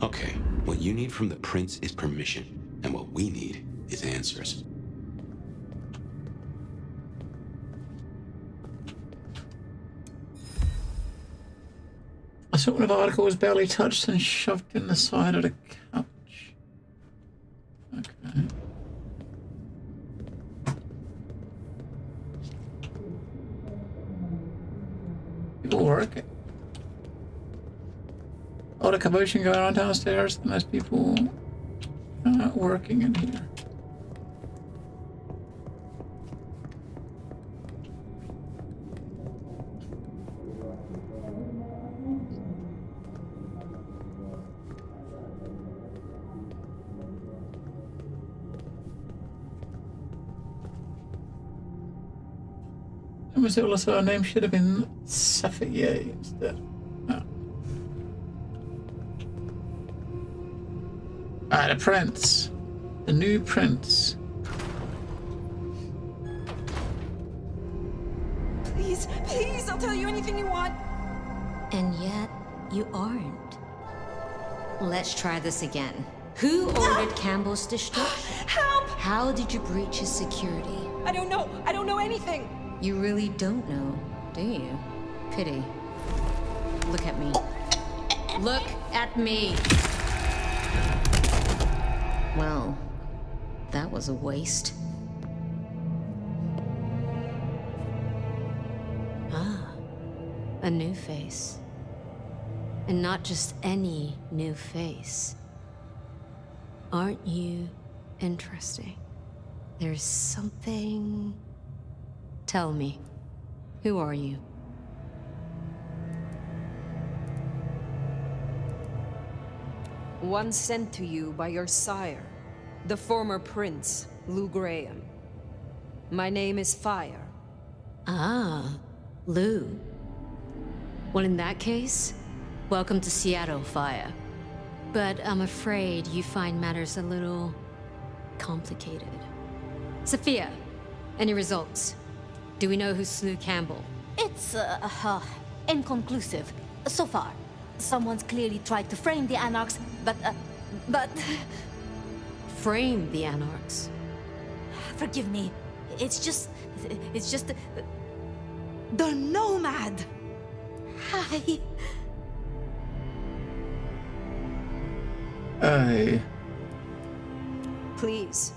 Okay, what you need from the prince is permission, and what we need is answers. A sort of article was barely touched and shoved in the side of the couch. Okay. People working. A lot of commotion going on downstairs, and there's people working in here. So her name should have been Safiye instead. Oh. The prince. The new prince. Please, please, I'll tell you anything you want. And yet, you aren't. Let's try this again. Who ordered Campbell's destruction? Help! How did you breach his security? I don't know. I don't know anything. You really don't know, do you? Pity. Look at me. Look at me! Well, that was a waste. Ah, a new face. And not just any new face. Aren't you interesting? There's something... Tell me, who are you? One sent to you by your sire, the former prince, Lou Graham. My name is Fire. Ah, Lou. Well, in that case, welcome to Seattle, Fire. But I'm afraid you find matters a little complicated. Sophia, any results? Do we know who slew Campbell? It's, inconclusive. So far. Someone's clearly tried to frame the Anarchs, but... Frame the Anarchs? Forgive me. It's just... The Nomad! Hi. Hey. Please,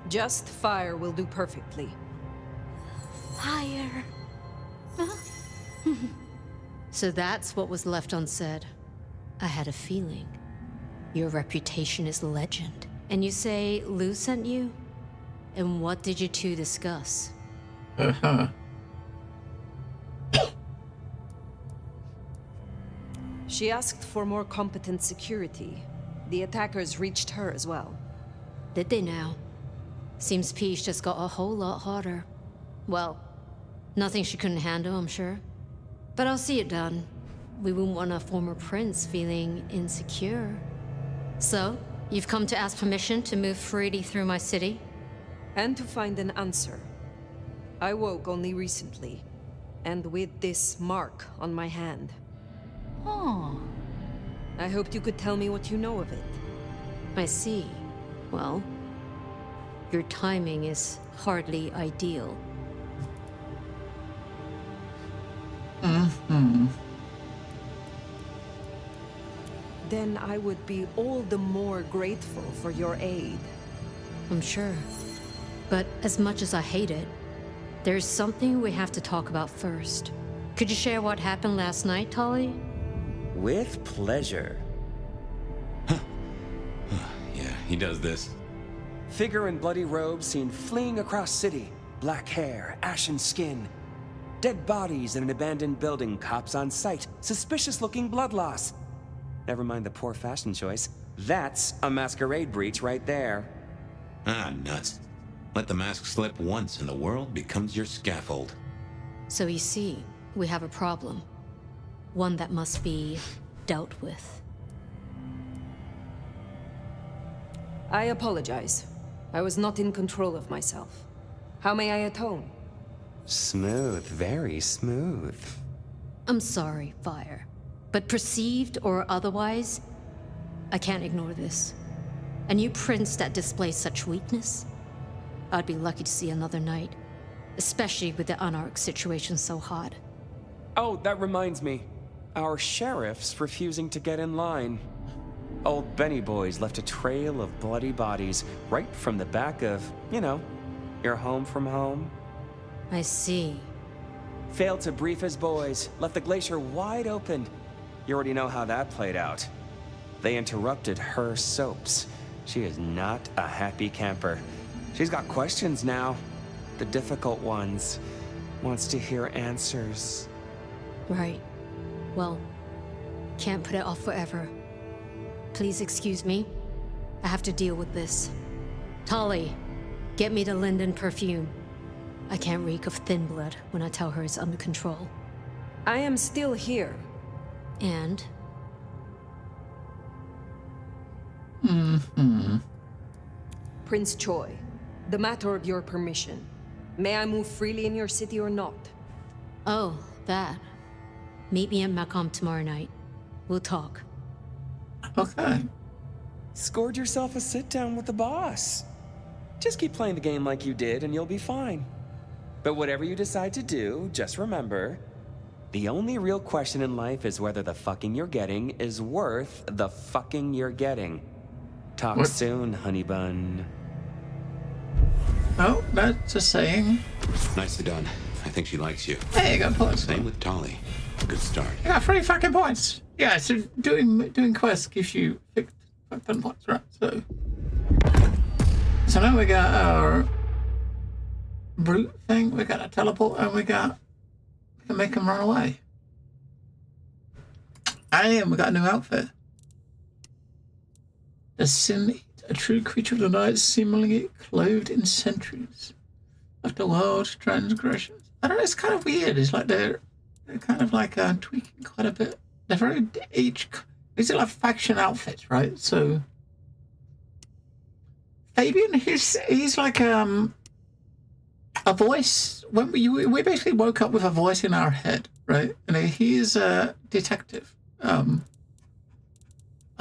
just Fire will do perfectly. Fire. So that's what was left unsaid. I had a feeling. Your reputation is legend. And you say Lou sent you? And what did you two discuss? Uh-huh. She asked for more competent security. The attackers reached her as well. Did they now? Seems peace just got a whole lot harder. Well, nothing she couldn't handle, I'm sure. But I'll see it done. We wouldn't want a former prince feeling insecure. So, you've come to ask permission to move freely through my city? And to find an answer. I woke only recently, and with this mark on my hand. Oh. I hoped you could tell me what you know of it. I see. Well, your timing is hardly ideal. Mm-hmm. Then I would be all the more grateful for your aid. I'm sure. But as much as I hate it, there's something we have to talk about first. Could you share what happened last night, Tali? With pleasure. Yeah, he does this. Figure in bloody robes seen fleeing across city. Black hair, ashen skin. Dead bodies in an abandoned building, cops on site. Suspicious-looking blood loss. Never mind the poor fashion choice. That's a masquerade breach right there. Ah, nuts. Let the mask slip once and the world becomes your scaffold. So you see, we have a problem. One that must be dealt with. I apologize. I was not in control of myself. How may I atone? Smooth, very smooth. I'm sorry, Fire. But perceived or otherwise, I can't ignore this. A new prince that displays such weakness? I'd be lucky to see another night. Especially with the Anarch situation so hot. Oh, that reminds me. Our sheriff's refusing to get in line. Old Benny Boys left a trail of bloody bodies right from the back of, you know, your home from home. I see. Failed to brief his boys, left the glacier wide open. You already know how that played out. They interrupted her soaps. She is not a happy camper. She's got questions now. The difficult ones. Wants to hear answers. Right. Well, can't put it off forever. Please excuse me. I have to deal with this. Tali, get me the Linden perfume. I can't reek of thin blood when I tell her it's under control. I am still here. And? Mm-hmm. Prince Choi, the matter of your permission. May I move freely in your city or not? Oh, that. Meet me at Macomb tomorrow night. We'll talk. Okay. Scored yourself a sit-down with the boss. Just keep playing the game like you did and you'll be fine. But whatever you decide to do, just remember, the only real question in life is whether the fucking you're getting is worth the fucking you're getting. Talk soon, honey bun. Oh, that's a saying. Nicely done. I think she likes you. Hey, you got points. Same with Tolly. Good start. You got 3 fucking points. Yeah, so doing quests gives you 10 points, right? So now we got our brute thing, we got a teleport, and we can make him run away. And we got a new outfit. The Sin, a true creature of the night, seemingly clothed in centuries of the world's transgressions. I don't know, it's kind of weird. It's like they're kind of like tweaking quite a bit. They're very these are like faction outfits, right? So Fabian, he's like a voice. When we basically woke up with a voice in our head, right? And he's a detective. I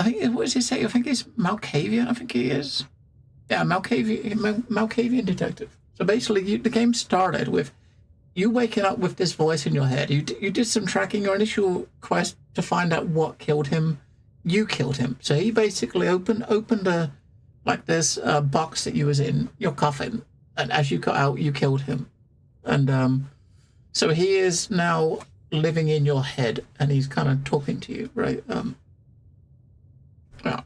think, what does he say? I think he's Malkavian. I think he is. Yeah, Malkavian detective. So basically, the game started with you waking up with this voice in your head. You did some tracking. Your initial quest to find out what killed him. You killed him. So he basically opened a this box that you was in, your coffin, and as you got out, you killed him. And so he is now living in your head, and he's kind of talking to you, right? Yeah.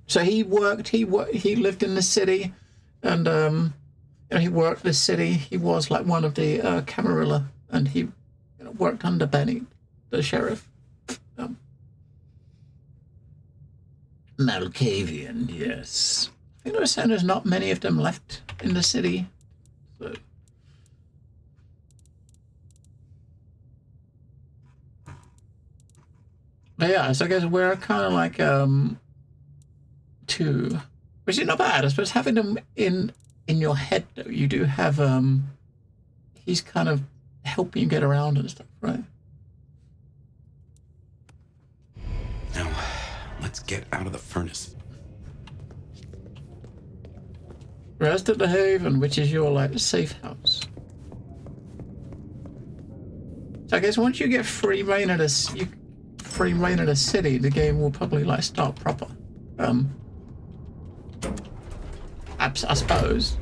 So he lived in the city, and he worked the city. He was like one of the Camarilla, and he worked under Benny, the sheriff. Malkavian, yes. I think they were saying there's not many of them left in the city. So. But yeah, so I guess we're kind of like two, which is not bad. I suppose having them in your head though, you do have he's kind of helping you get around and stuff, right? Now, let's get out of the furnace. Rest at the Haven, which is your like safe house. So I guess once you get free reign of the city, the game will probably like start proper. I suppose.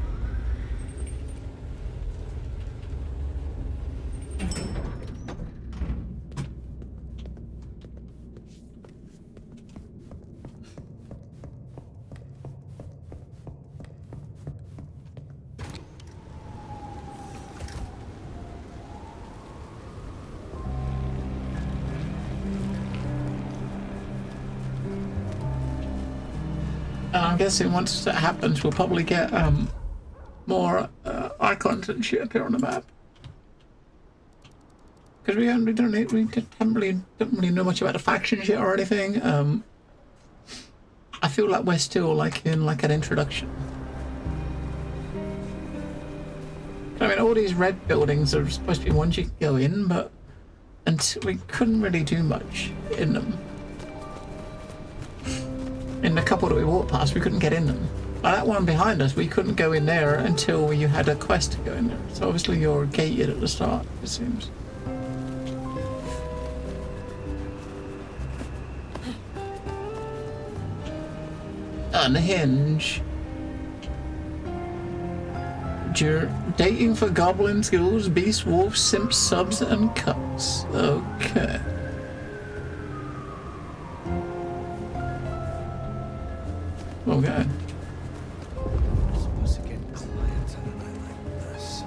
I'm guessing once that happens, we'll probably get more icons and shit appear on the map. Because we don't really know much about the factions yet or anything. I feel like we're still like in like an introduction. I mean, all these red buildings are supposed to be ones you can go in, but we couldn't really do much in them. In the couple that we walked past, we couldn't get in them. Like that one behind us, we couldn't go in there until you had a quest to go in there. So obviously you're gated at the start, it seems. Unhinge. Dating for goblins, ghouls, beasts, wolves, simps, subs, and cucks. Okay. Okay. I'm supposed to get clients on a night like this.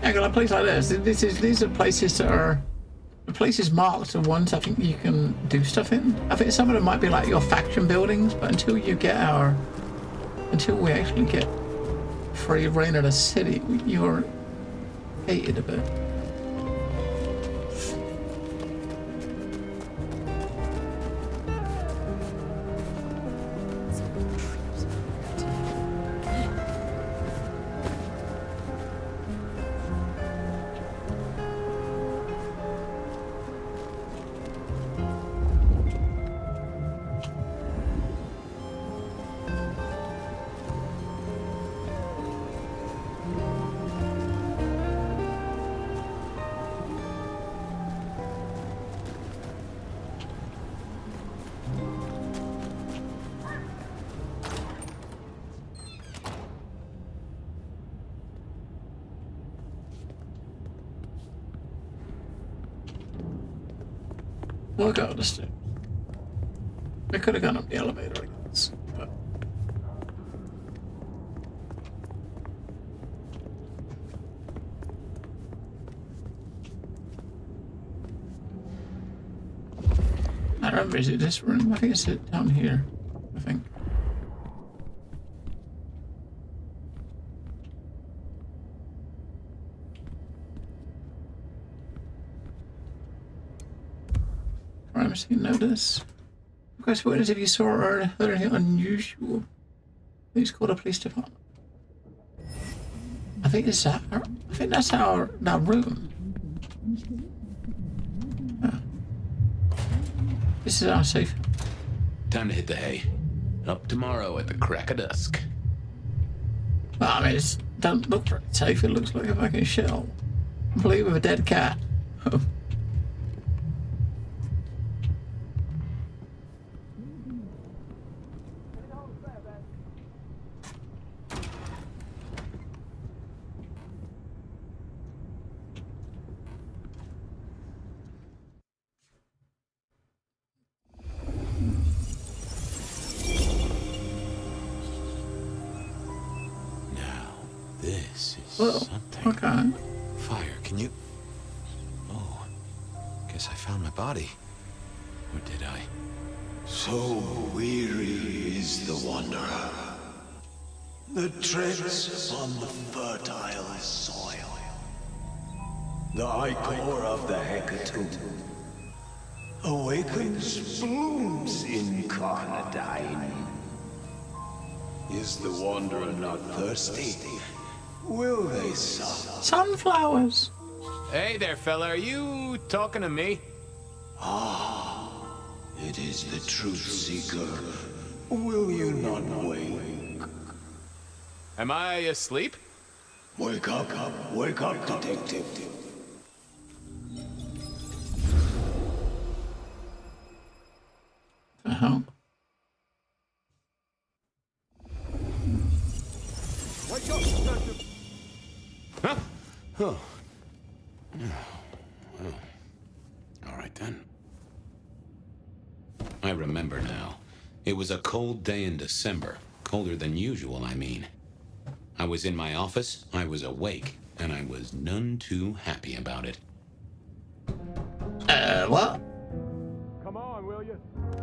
Yeah, got a place like this. These are places that are the places marked are ones I think you can do stuff in. I think some of them might be like your faction buildings, but until we actually get free reign of the city, you're hated a bit. We'll go to the stairs. We could have gone up the elevator, I guess. But... I don't remember, is it this room? I think it's down here. I think. I'm seeing notice. Request witness if you saw or heard anything unusual. Please call the police department. I think it's that. I think that's that room. Yeah. This is our safe. Time to hit the hay. Up tomorrow at the crack of dusk. Well, I mean, it don't look very safe. It looks like a fucking shell, complete with a dead cat. This is something. Okay. Fire, can you... Oh, guess I found my body. Or did I? So weary is the wanderer. The treads upon the fertile soil. The ichor of the hecatomb awakens blooms incarnadine. Is the wanderer not thirsty? Will they sup? Sunflowers. Hey there, fella. Are you talking to me? Ah, it is the truth seeker. Will you not wake? Am I asleep? Wake up, detective. Uh-huh. Wake up, detective! Huh? Oh. Well. All right, then. I remember now. It was a cold day in December. Colder than usual, I mean. I was in my office, I was awake, and I was none too happy about it. What? Come on, will you?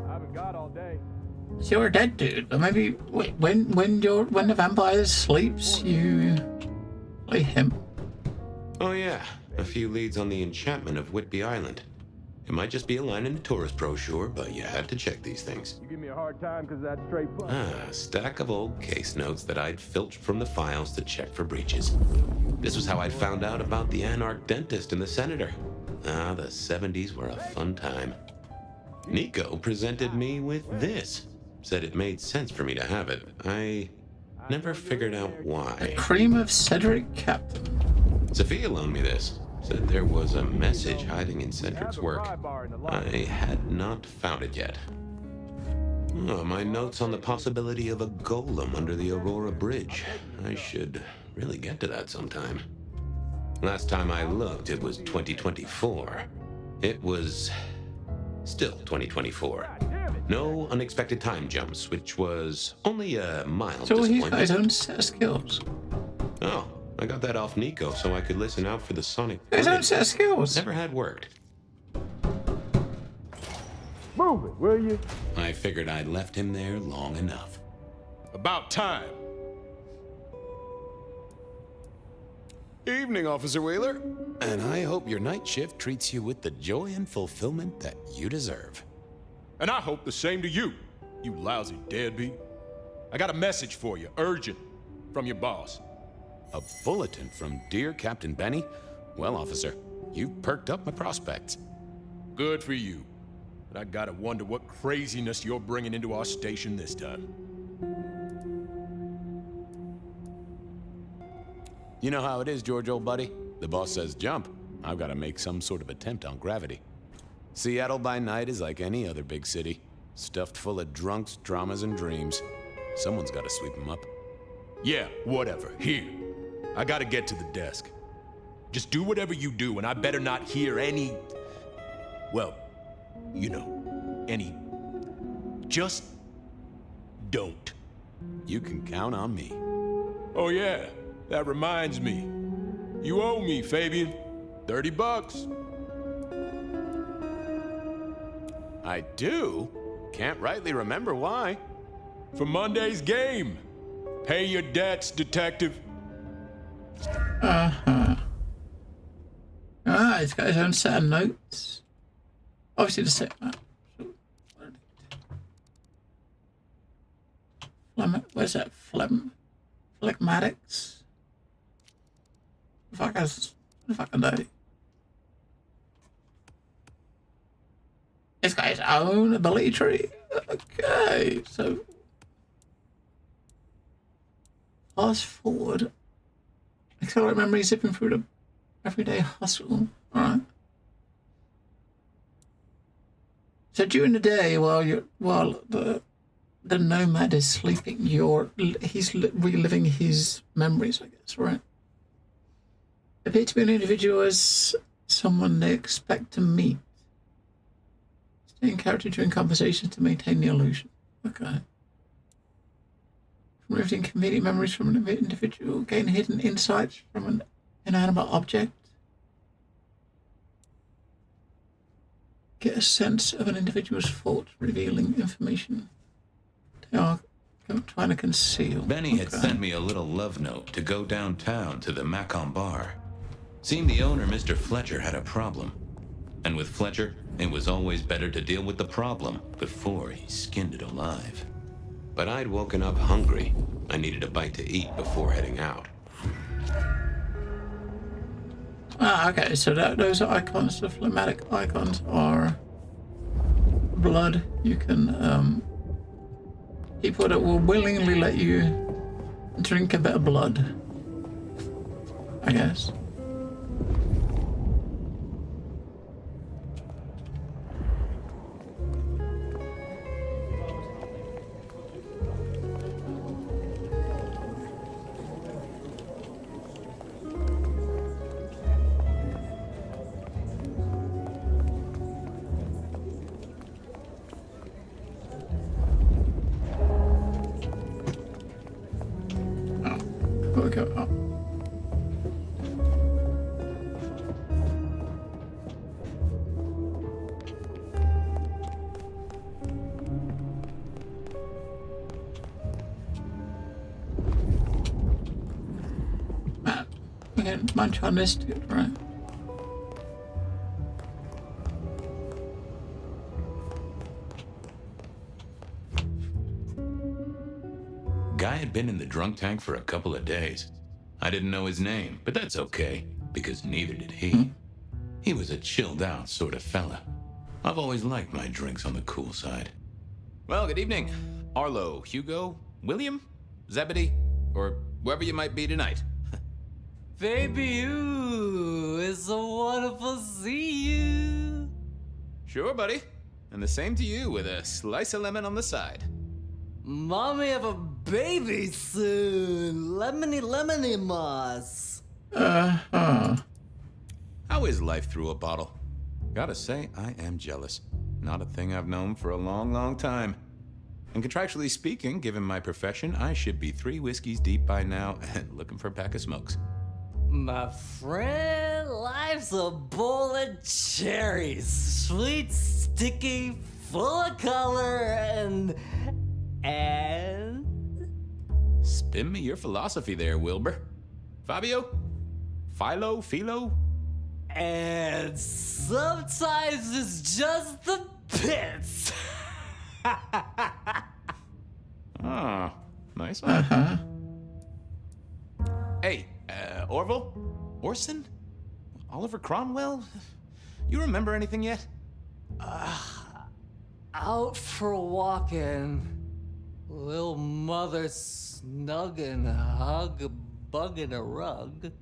I haven't got all day. So you're a dead dude, but maybe when the vampire sleeps, you play him. Oh yeah, a few leads on the enchantment of Whitby Island. It might just be a line in the tourist brochure, but you had to check these things. You give me a hard time because that's straight fun. A stack of old case notes that I'd filched from the files to check for breaches. This was how I'd found out about the anarch dentist and the senator. Ah, the 70s were a fun time. Nico presented me with this. Said it made sense for me to have it. I never figured out why. The cream of Cedric Captain. Sophia loaned me this. Said there was a message hiding in Cedric's work. I had not found it yet. Oh, my notes on the possibility of a golem under the Aurora Bridge. I should really get to that sometime. Last time I looked, it was 2024. It was still 2024. No unexpected time jumps, which was only a mild disappointment. So he's got his own set of skills. Oh, I got that off Nico so I could listen out for the sonic. His own set of skills. Never had worked. Move it, will you? I figured I'd left him there long enough. About time. Evening, Officer Wheeler. And I hope your night shift treats you with the joy and fulfillment that you deserve. And I hope the same to you, you lousy deadbeat. I got a message for you, urgent, from your boss. A bulletin from dear Captain Benny? Well, officer, you've perked up my prospects. Good for you. But I gotta wonder what craziness you're bringing into our station this time. You know how it is, George, old buddy. The boss says jump. I've got to make some sort of attempt on gravity. Seattle by night is like any other big city. Stuffed full of drunks, dramas, and dreams. Someone's got to sweep them up. Yeah, whatever. Here. I gotta get to the desk. Just do whatever you do, and I better not hear any... well, You know, any... Just don't. You can count on me. Oh yeah, that reminds me. You owe me, Fabian. $30. I do? Can't rightly remember why. For Monday's game. Pay your debts, detective. He's got his own set of notes. Obviously the same. Where's that? Phlegmatics? Fucking know. He's got his own ability tree. Okay, so fast forward. Accelerate memory, zipping through the everyday hustle. Alright. So during the day, while the nomad is sleeping, he's reliving his memories, I guess, right? Appear to be an individual as someone they expect to meet. Stay in character during conversations to maintain the illusion. Okay. Removed inconvenient memories from an individual. Gain hidden insights from an inanimate object. Get a sense of an individual's thoughts, revealing information they are trying to conceal. Benny had sent me a little love note to go downtown to the Macon bar. Seemed the owner, Mr. Fletcher, had a problem. And with Fletcher, it was always better to deal with the problem before he skinned it alive. But I'd woken up hungry. I needed a bite to eat before heading out. Okay, so those are icons. The phlegmatic icons are blood. You can, people that will willingly let you drink a bit of blood, I guess. Munch on this dude, right? Guy had been in the drunk tank for a couple of days. I didn't know his name, but that's okay, because neither did he. He was a chilled out sort of fella. I've always liked my drinks on the cool side. Well, good evening. Arlo, Hugo, William, Zebedee, or whoever you might be tonight. Baby, you, it's so wonderful to see you. Sure, buddy. And the same to you with a slice of lemon on the side. Mommy have a baby soon. Lemony moss. How is life through a bottle? Gotta say, I am jealous. Not a thing I've known for a long, long time. And contractually speaking, given my profession, I should be 3 whiskeys deep by now and looking for a pack of smokes. My friend, life's a bowl of cherries. Sweet, sticky, full of color, and... Spin me your philosophy there, Wilbur. Fabio? Philo? And sometimes it's just the pits. Ah, nice one. Hey, Orville? Orson? Oliver Cromwell? You remember anything yet? Out for walking. Little mother snuggin', bugging a rug.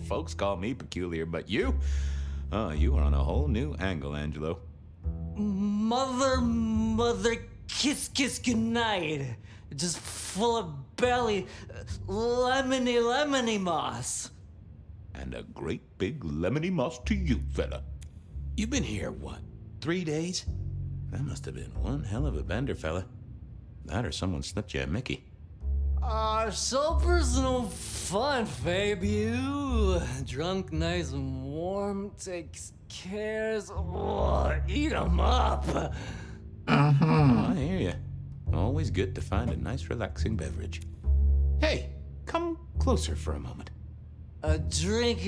Folks call me peculiar, but you? Oh, you are on a whole new angle, Angelo. Mother, kiss goodnight. Just full of belly, lemony moss. And a great big lemony moss to you, fella. You've been here, what, 3 days? That must have been one hell of a bender, fella. That or someone slipped you a Mickey. So personal fun, Fabian. Drunk, nice and warm, takes cares. Oh, eat 'em up. I hear you. Always good to find a nice, relaxing beverage. Hey, come closer for a moment. Drink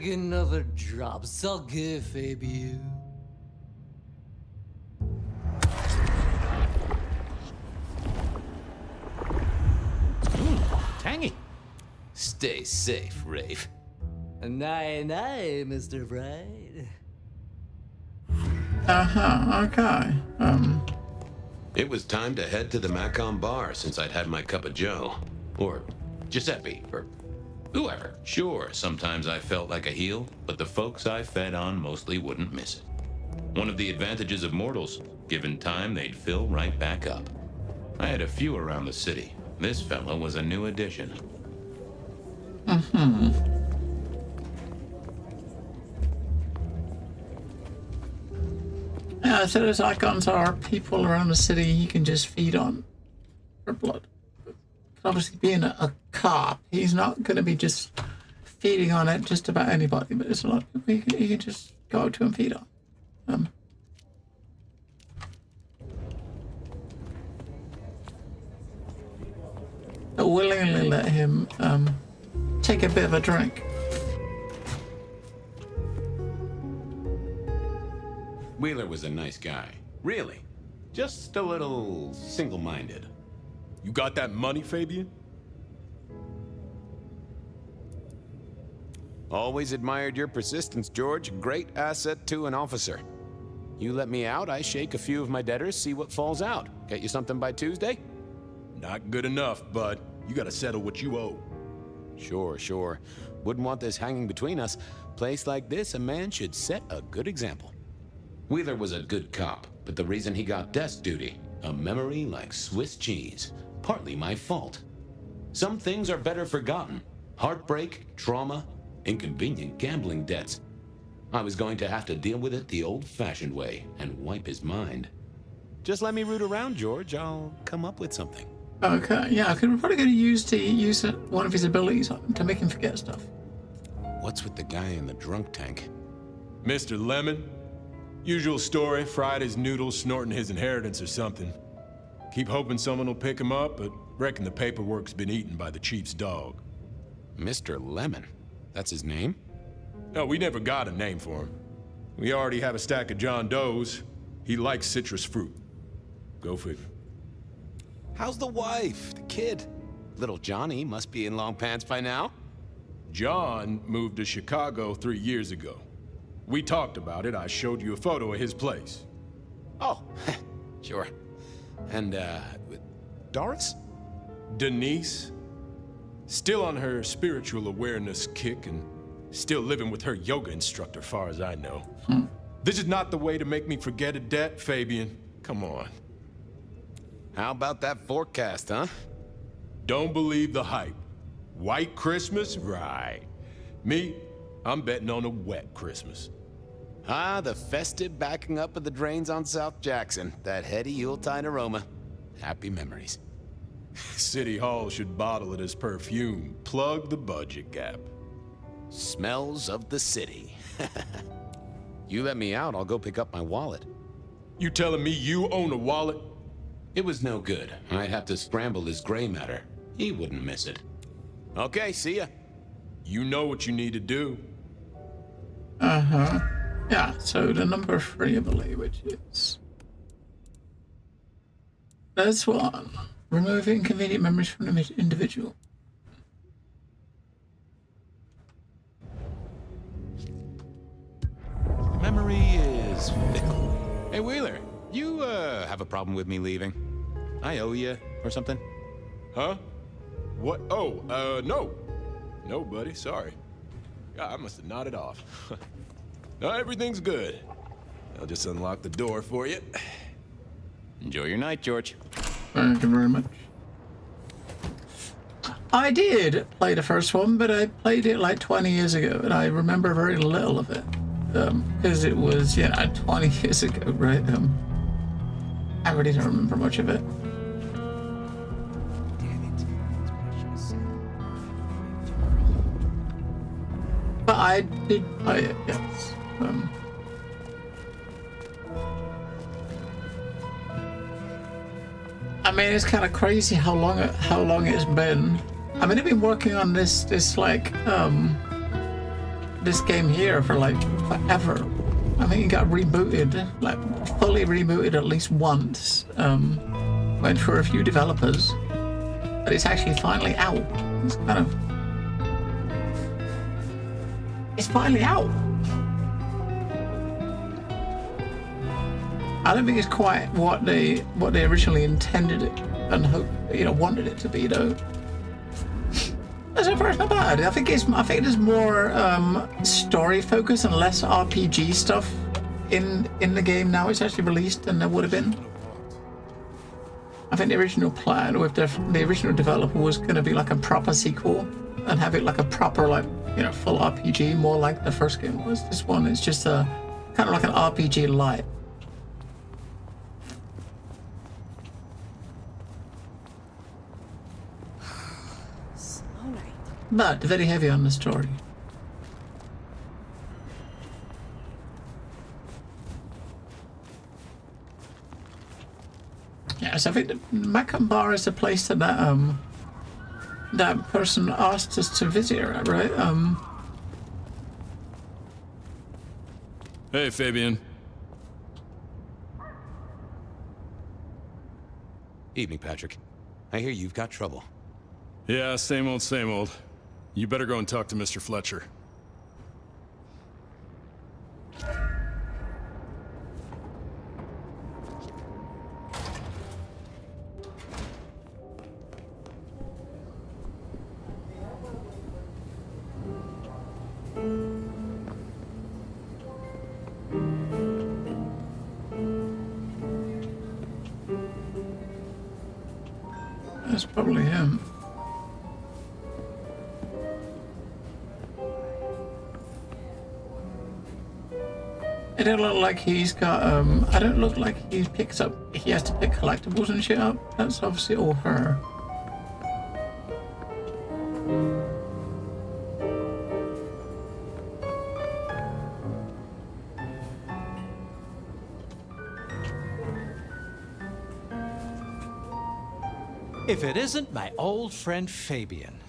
another drop. It's all good, Fabian. Tangy. Stay safe, Rafe. Night, Mr. Bright. Okay. It was time to head to the Macon bar since I'd had my cup of joe. Or Giuseppe, or whoever. Sure, sometimes I felt like a heel, but the folks I fed on mostly wouldn't miss it. One of the advantages of mortals, given time, they'd fill right back up. I had a few around the city. This fellow was a new addition. Yeah, so those icons are people around the city you can just feed on for blood. Obviously, being a cop, he's not going to be just feeding on it just about anybody, but there's a lot of people you can just go to and feed on. I'll willingly let him take a bit of a drink. Wheeler was a nice guy. Really. Just a little single-minded. You got that money, Fabian? Always admired your persistence, George. Great asset to an officer. You let me out, I shake a few of my debtors, see what falls out. Get you something by Tuesday? Not good enough, bud. You gotta settle what you owe. Sure. Wouldn't want this hanging between us. Place like this, a man should set a good example. Wheeler was a good cop, but the reason he got desk duty, a memory like Swiss cheese. Partly my fault. Some things are better forgotten. Heartbreak, trauma, inconvenient gambling debts. I was going to have to deal with it the old-fashioned way and wipe his mind. Just let me root around, George. I'll come up with something. Okay, yeah, we're probably going to use one of his abilities on him to make him forget stuff. What's with the guy in the drunk tank? Mr. Lemon? Usual story, fried his noodles, snorting his inheritance or something. Keep hoping someone will pick him up, but reckon the paperwork's been eaten by the chief's dog. Mr. Lemon? That's his name? No, we never got a name for him. We already have a stack of John Does. He likes citrus fruit. Go figure. How's the wife? The kid? Little Johnny must be in long pants by now. John moved to Chicago 3 years ago. We talked about it. I showed you a photo of his place. Oh, sure. And, Doris? Denise? Still on her spiritual awareness kick and still living with her yoga instructor, far as I know. This is not the way to make me forget a debt, Fabian. Come on. How about that forecast, huh? Don't believe the hype. White Christmas? Right. Me, I'm betting on a wet Christmas. Ah, the festive backing up of the drains on South Jackson. That heady Yuletide aroma. Happy memories. City Hall should bottle it as perfume. Plug the budget gap. Smells of the city. You let me out, I'll go pick up my wallet. You telling me you own a wallet? It was no good. I'd have to scramble his gray matter. He wouldn't miss it. Okay, see ya. You know what you need to do. Yeah, so the number 3, I believe, which is... That's one. Remove inconvenient memories from the individual. Memory is fickle. Hey, Wheeler, you, have a problem with me leaving? I owe you or something? Huh? What? Oh, no. No, buddy, sorry. God, I must have nodded off. No, everything's good. I'll just unlock the door for you. Enjoy your night, George. Thank you very much. I did play the first one, but I played it like 20 years ago, and I remember very little of it. because it was 20 years ago, right? I really don't remember much of it. But I did play it, yes. I mean, it's kind of crazy how long it's been. I mean, I've been working on this game here for like forever. I think it got rebooted, like fully rebooted at least once. Went through a few developers, but it's actually finally out. It's finally out. I don't think it's quite what they originally intended it and wanted it to be, though. So far, it's not bad. I think there's more story focus and less RPG stuff in the game now. It's actually released than there would have been. I think the original plan with the original developer was going to be like a proper sequel and have it like a proper full RPG, more like the first game was. This one is just a kind of like an RPG light. But very heavy on the story. Yes, I think the Macam Bar is the place that that person asked us to visit, right? Hey, Fabian. Evening, Patrick. I hear you've got trouble. Yeah, same old, same old. You better go and talk to Mr. Fletcher. That's probably him. It don't look like he's got, I don't look like he has to pick collectibles and shit up. That's obviously all her. If it isn't my old friend Fabian.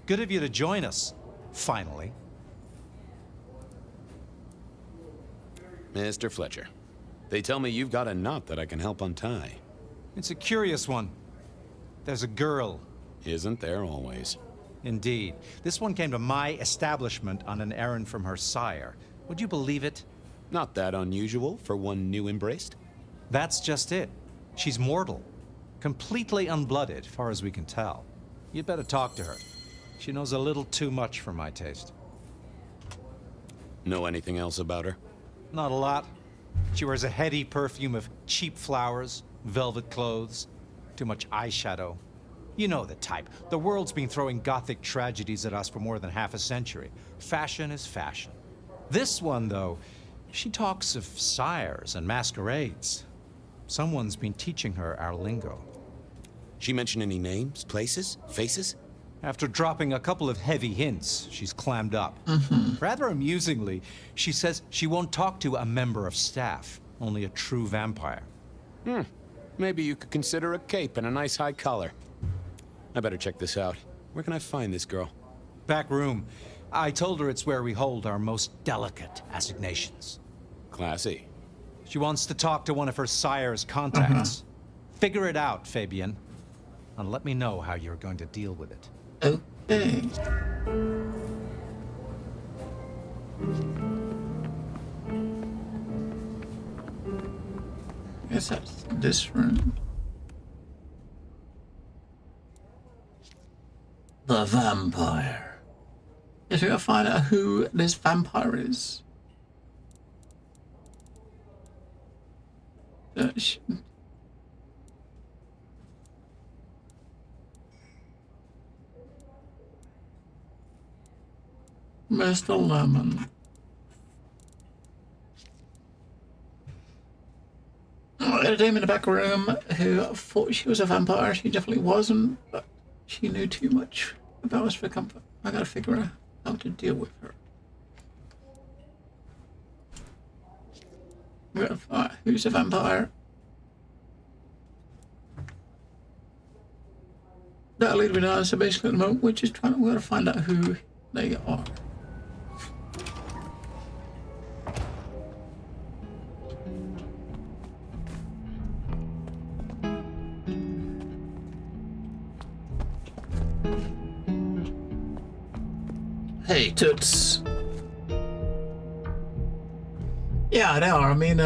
Good of you to join us, finally. Mr. Fletcher, they tell me you've got a knot that I can help untie. It's a curious one. There's a girl. Isn't there always? Indeed. This one came to my establishment on an errand from her sire. Would you believe it? Not that unusual for one new embraced. That's just it. She's mortal. Completely unblooded, far as we can tell. You'd better talk to her. She knows a little too much for my taste. Know anything else about her? Not a lot. She wears a heady perfume of cheap flowers, velvet clothes, too much eyeshadow. You know the type. The world's been throwing gothic tragedies at us for more than half a century. Fashion is fashion. This one, though, she talks of sires and masquerades. Someone's been teaching her our lingo. She mention any names, places, faces? After dropping a couple of heavy hints, she's clammed up. Rather amusingly, she says she won't talk to a member of staff, only a true vampire. Maybe you could consider a cape and a nice high collar. I better check this out. Where can I find this girl? Back room. I told her it's where we hold our most delicate assignations. Classy. She wants to talk to one of her sire's contacts. Figure it out, Fabian. And let me know how you're going to deal with it. Okay. Guess that's this room. The vampire. Yes, we gotta find out who this vampire is. Mr. Lemon. had a dame in the back room who thought she was a vampire. She definitely wasn't, but she knew too much about us for comfort. I gotta figure out how to deal with her. We're gonna find who's a vampire. That'll lead me down. So basically, at the moment, we're going to find out who they are. Hey, toots. Yeah, they are. I mean,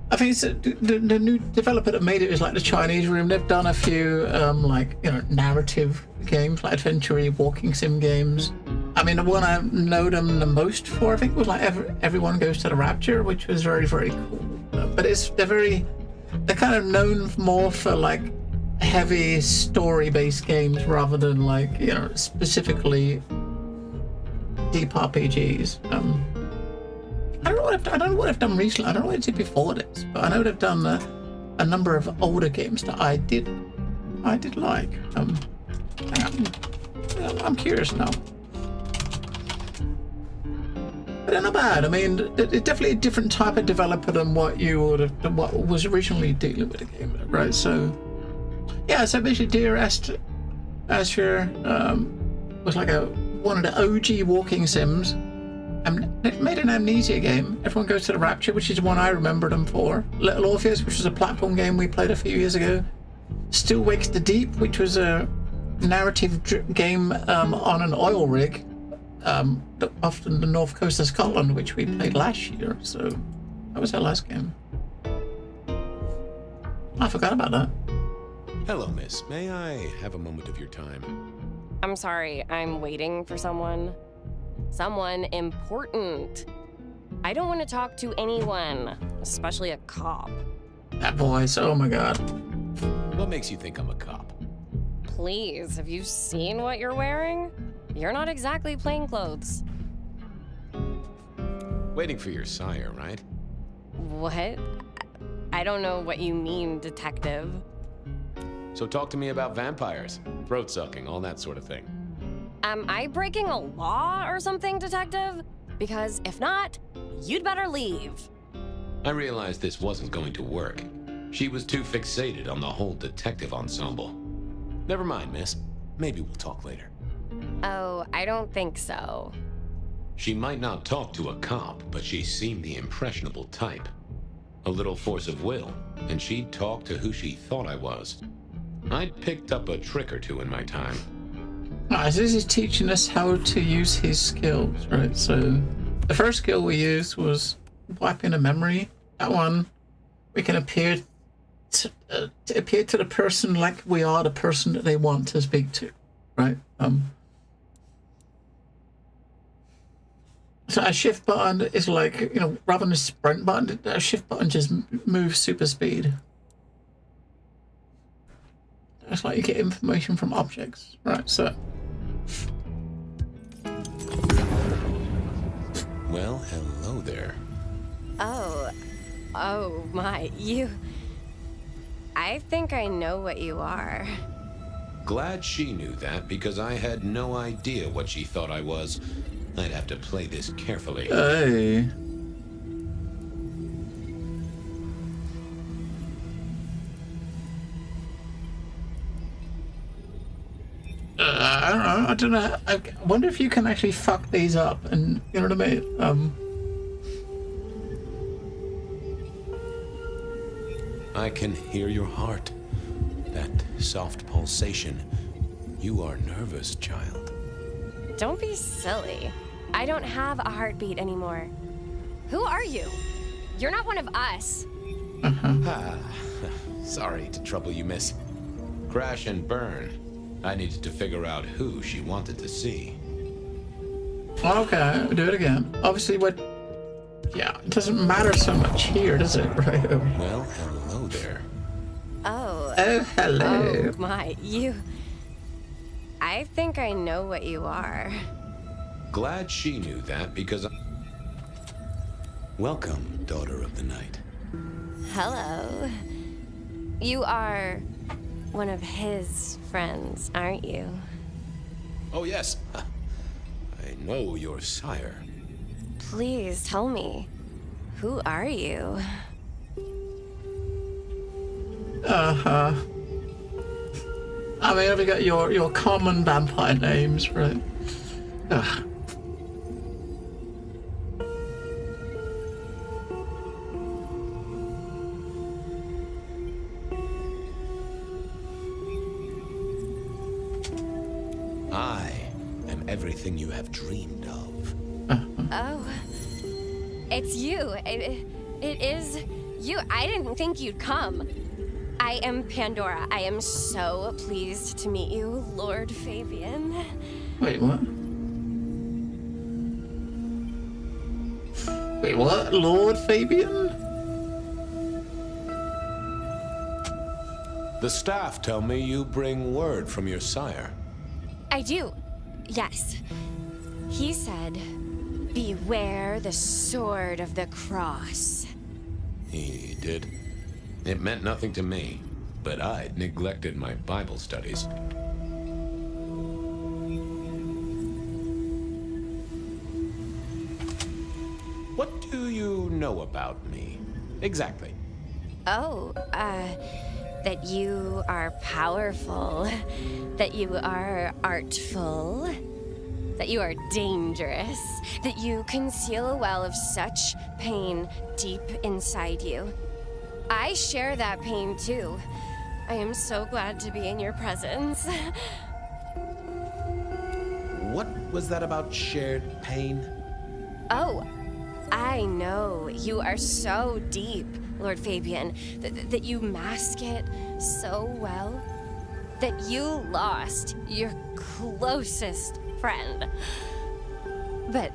I think it's the new developer that made it is like the Chinese Room. They've done a few like, you know, narrative games, like adventure walking sim games. I mean, the one I know them the most for, I think, was like Everyone Goes to the Rapture, which was very, very cool. But they're kind of known more for like heavy story-based games rather than like, you know, specifically deep RPGs. I don't know what they've done recently. I don't know what they did before this, but I know they've done a number of older games that I did like. I'm curious now. But they're not bad. I mean, it's definitely a different type of developer than what was originally dealing with the game, right? So, yeah. So basically, Dear Esther was like one of the OG walking sims. They made an Amnesia game, Everyone Goes to the Rapture, which is the one I remember them for. Little Orpheus, which was a platform game we played a few years ago. Still Wakes the Deep, which was a narrative game on an oil rig off the north coast of Scotland, which we played last year. So that was our last game. I forgot about that. Hello, miss. May I have a moment of your time? I'm sorry, I'm waiting for someone. Someone important. I don't want to talk to anyone, especially a cop. That voice, oh my god. What makes you think I'm a cop? Please, have you seen what you're wearing? You're not exactly plainclothes. Waiting for your sire, right? What? I don't know what you mean, detective. So talk to me about vampires, throat sucking, all that sort of thing. Am I breaking a law or something, detective? Because if not, you'd better leave. I realized this wasn't going to work. She was too fixated on the whole detective ensemble. Never mind, miss. Maybe we'll talk later. Oh, I don't think so. She might not talk to a cop, but she seemed the impressionable type. A little force of will, and she'd talk to who she thought I was. I'd picked up a trick or two in my time. Right, so this is teaching us how to use his skills, right? So the first skill we used was wiping a memory. That one, we can appear to the person like we are the person that they want to speak to, right? So a shift button is like, you know, rather than a sprint button, a shift button just moves super speed. It's like you get information from objects, right? So. Well, hello there. Oh my, you... I think I know what you are. Glad she knew that, because I had no idea what she thought I was. I'd have to play this carefully. Hey. I don't know. I wonder if you can actually fuck these up, and you know what I mean? I can hear your heart. That soft pulsation. You are nervous, child. Don't be silly. I don't have a heartbeat anymore. Who are you? You're not one of us. Sorry to trouble you, miss. Crash and burn. I needed to figure out who she wanted to see. Okay, do it again. Obviously, yeah, it doesn't matter so much here, does it? Right? Well, hello there. Oh, hello. Oh my, you... I think I know what you are. Glad she knew that, because... Welcome, daughter of the night. Hello. You are one of his friends, aren't you? Oh, yes. I know your sire. Please tell me, who are you? I mean, we got your common vampire names, right? Ugh. I am everything you have dreamed of. Oh, it's you. It is you. I didn't think you'd come. I am Pandora. I am so pleased to meet you, Lord Fabian. Wait, what? Wait, what? Lord Fabian? The staff tell me you bring word from your sire. I do. Yes. He said, beware the sword of the cross. He did. It meant nothing to me, but I'd neglected my Bible studies. What do you know about me? Exactly. Oh, that you are powerful, that you are artful, that you are dangerous, that you conceal a well of such pain deep inside you. I share that pain too. I am so glad to be in your presence. What was that about shared pain? Oh, I know. You are so deep, Lord Fabian, that you mask it so well, that you lost your closest friend. But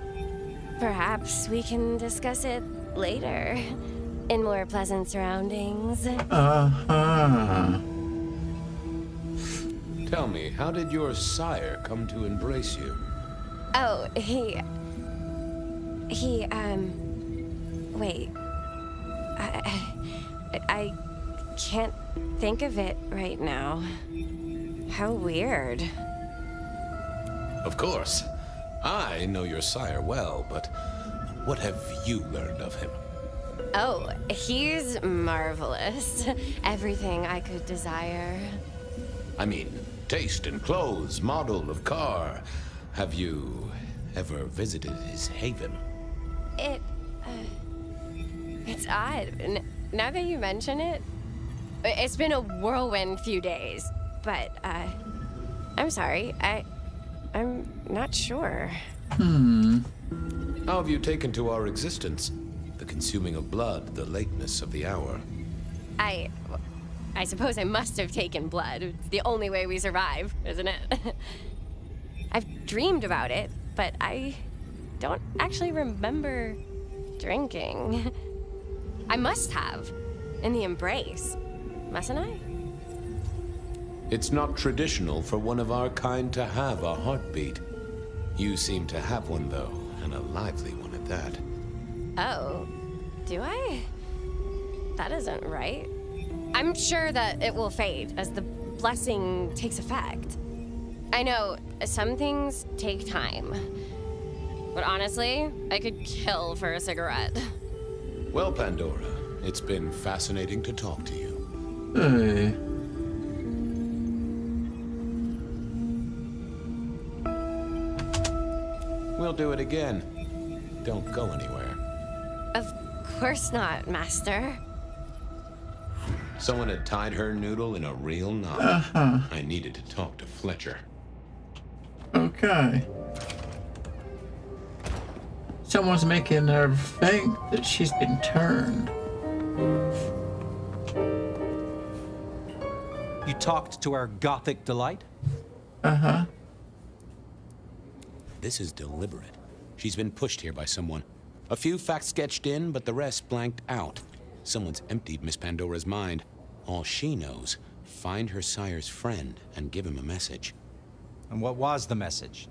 perhaps we can discuss it later, in more pleasant surroundings. Tell me, how did your sire come to embrace you? Oh, wait. I can't think of it right now. How weird. Of course. I know your sire well, but what have you learned of him? Oh, he's marvelous. Everything I could desire. I mean, taste in clothes, model of car. Have you ever visited his haven? It's odd. Now that you mention it, it's been a whirlwind few days. But, I'm sorry. I'm not sure. How have you taken to our existence? The consuming of blood, the lateness of the hour. I suppose I must have taken blood. It's the only way we survive, isn't it? I've dreamed about it, but I don't actually remember drinking. I must have. In the embrace. Mustn't I? It's not traditional for one of our kind to have a heartbeat. You seem to have one, though, and a lively one at that. Oh, do I? That isn't right. I'm sure that it will fade as the blessing takes effect. I know some things take time, but honestly, I could kill for a cigarette. Well, Pandora, it's been fascinating to talk to you. Hey. We'll do it again. Don't go anywhere. Of course not, Master. Someone had tied her noodle in a real knot. I needed to talk to Fletcher. Okay. Someone's making her think that she's been turned. You talked to our Gothic delight? This is deliberate. She's been pushed here by someone. A few facts sketched in, but the rest blanked out. Someone's emptied Miss Pandora's mind. All she knows, find her sire's friend and give him a message. And what was the message?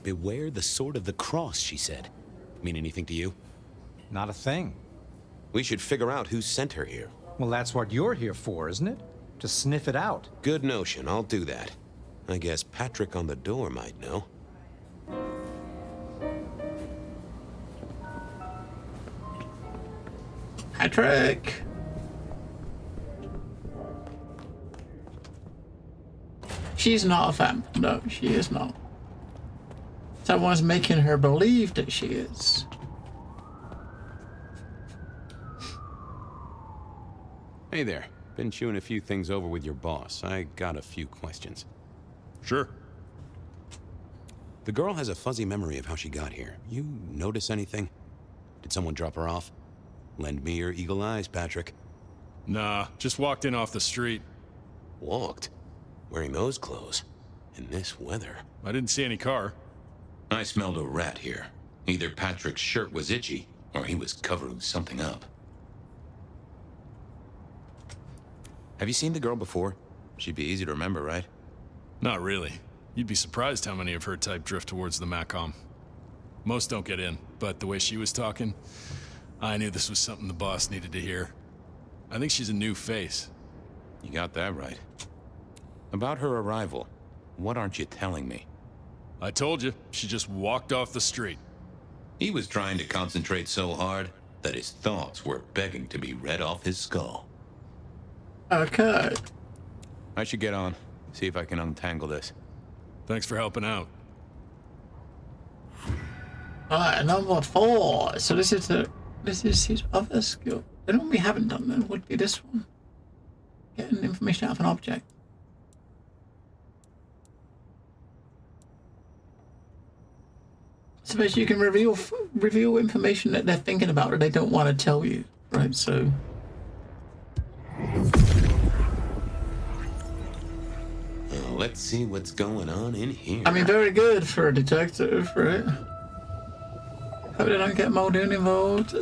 Beware the sword of the cross, she said. Mean anything to you? Not a thing. We should figure out who sent her here. Well, that's what you're here for, isn't it? To sniff it out. Good notion, I'll do that. I guess Patrick on the door might know. Patrick! She's not a vamp. No, she is not. Someone's making her believe that she is. Hey there. Been chewing a few things over with your boss. I got a few questions. Sure. The girl has a fuzzy memory of how she got here. You notice anything? Did someone drop her off? Lend me your eagle eyes, Patrick. Nah, just walked in off the street. Walked? Wearing those clothes? In this weather? I didn't see any car. I smelled a rat here. Either Patrick's shirt was itchy, or he was covering something up. Have you seen the girl before? She'd be easy to remember, right? Not really. You'd be surprised how many of her type drift towards the Macom. Most don't get in, but the way she was talking, I knew this was something the boss needed to hear. I think she's a new face. You got that right. About her arrival, what aren't you telling me? I told you, she just walked off the street. He was trying to concentrate so hard that his thoughts were begging to be read off his skull. Okay. I should get on, see if I can untangle this. Thanks for helping out. Alright, number 4. So this is his other skill. The one we haven't done then would be this one. Getting information out of an object. Suppose you can reveal information that they're thinking about that they don't want to tell you, right? So. Well, let's see what's going on in here. I mean, very good for a detective, right? Hope they don't get Muldoon involved.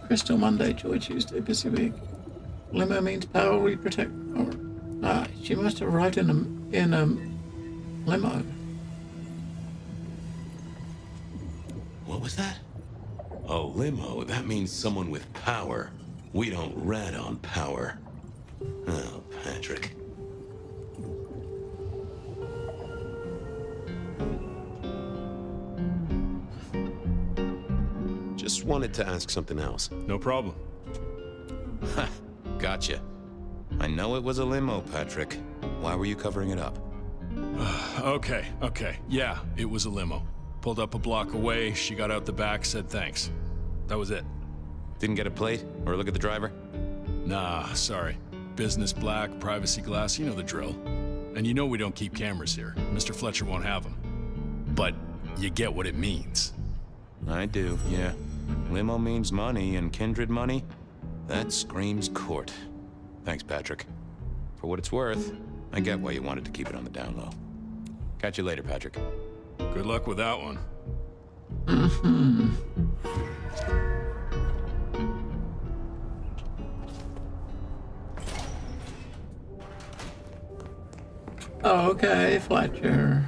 Crystal Monday, Joy Tuesday, busy week. Limo means power, we protect power. She must have arrived in a limo. What was that? Oh, limo. That means someone with power. We don't rat on power. Oh, Patrick. Just wanted to ask something else. No problem. Ha, gotcha. I know it was a limo, Patrick. Why were you covering it up? Okay. Yeah, it was a limo. Pulled up a block away, she got out the back, said thanks. That was it. Didn't get a plate or look at the driver? Nah, sorry. Business black, privacy glass, you know the drill. And you know we don't keep cameras here. Mr. Fletcher won't have them. But you get what it means. I do, yeah. Limo means money, and kindred money? That screams court. Thanks, Patrick. For what it's worth, I get why you wanted to keep it on the down low. Catch you later, Patrick. Good luck with that one. Okay, Fletcher.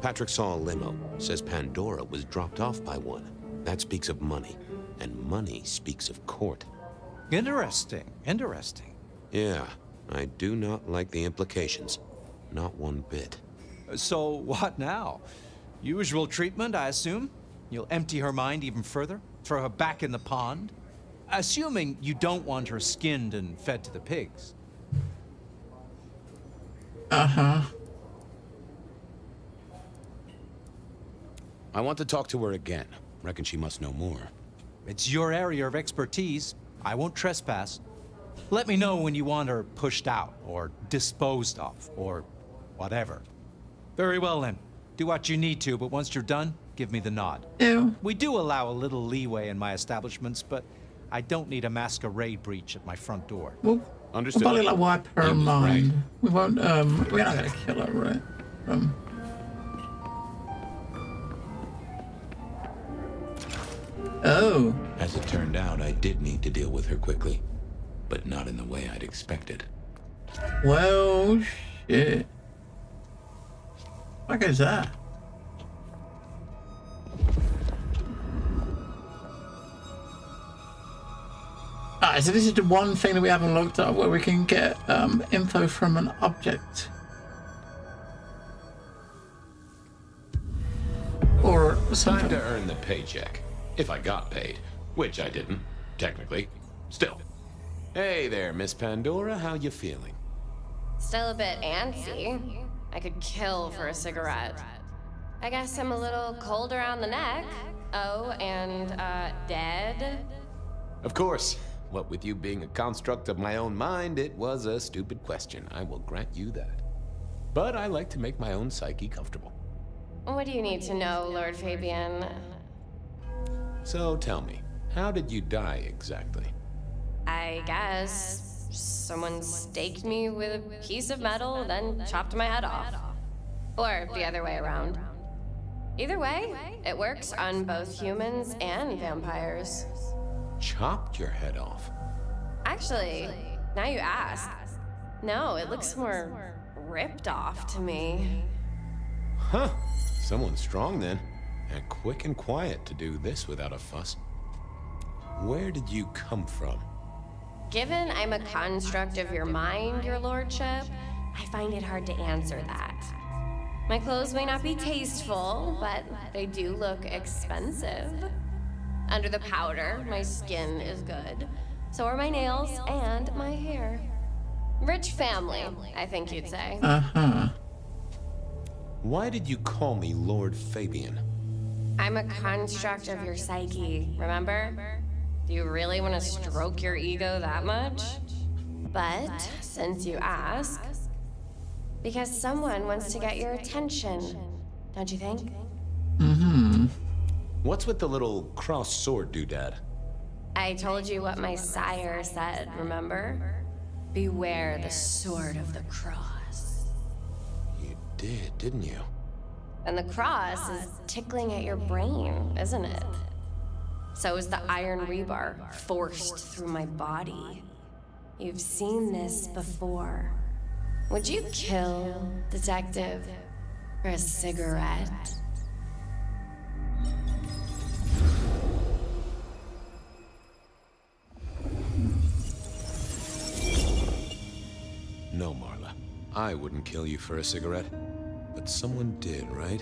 Patrick saw a limo. Says Pandora was dropped off by one. That speaks of money. And money speaks of court. Interesting. Yeah, I do not like the implications. Not one bit. So what now? Usual treatment, I assume? You'll empty her mind even further? Throw her back in the pond? Assuming you don't want her skinned and fed to the pigs. Uh-huh. I want to talk to her again. Reckon she must know more. It's your area of expertise. I won't trespass. Let me know when you want her pushed out, or disposed of, or whatever. Very well then. Do what you need to, but once you're done, give me the nod. Ew. We do allow a little leeway in my establishments, but I don't need a masquerade breach at my front door. Well, understood. We'll probably like wipe her mind. Right. We won't, we're not gonna kill her, right? Oh. As it turned out, I did need to deal with her quickly, but not in the way I'd expected. Well, shit. What is that? Alright, so this is the one thing that we haven't looked at where we can get info from an object. Or something. Time to earn the paycheck. If I got paid. Which I didn't, technically. Still. Hey there, Miss Pandora. How you feeling? Still a bit antsy. I could kill for a cigarette. I guess I'm a little cold around the neck. Oh, and, dead? Of course. What with you being a construct of my own mind, it was a stupid question. I will grant you that. But I like to make my own psyche comfortable. What do you need to know, Lord Fabian? So tell me, how did you die exactly? I guess someone staked me with a piece of metal, then chopped my head off. Or the other way around. Either way, it works on both humans and vampires. Chopped your head off? Actually, now you ask. No, it looks more ripped off to me. Huh. Someone's strong then. And quick and quiet to do this without a fuss. Where did you come from? Given I'm a construct of your mind, your lordship, I find it hard to answer that. My clothes may not be tasteful, but they do look expensive. Under the powder, my skin is good. So are my nails and my hair. Rich family, I think you'd say. Uh-huh. Why did you call me Lord Fabian? I'm a construct of your psyche, remember? Do you really want to stroke your ego that much? But, since you ask, because someone wants to get your attention, don't you think? Mm-hmm. What's with the little cross sword doodad? I told you what my sire said, remember? Beware the sword of the cross. You did, didn't you? And the cross is tickling at your brain, isn't it? So is the iron rebar forced through my body. You've seen this before. Would you kill, detective, for a cigarette? No, Marla. I wouldn't kill you for a cigarette. But someone did, right?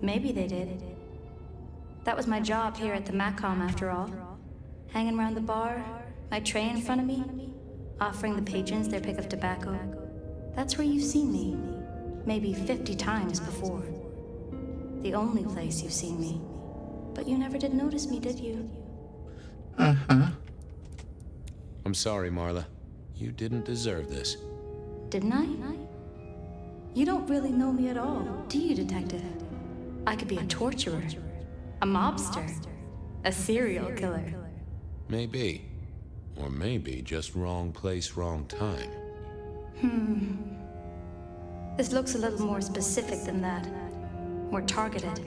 Maybe they did. That was my job here at the Macom, after all. Hanging around the bar, my tray in front of me, offering the patrons their pick of tobacco. That's where you've seen me. Maybe 50 times before. The only place you've seen me. But you never did notice me, did you? Uh-huh. I'm sorry, Marla. You didn't deserve this. Didn't I? You don't really know me at all, do you, detective? I could be a torturer, a mobster, a serial killer. Maybe. Or maybe just wrong place, wrong time. This looks a little more specific than that. More targeted.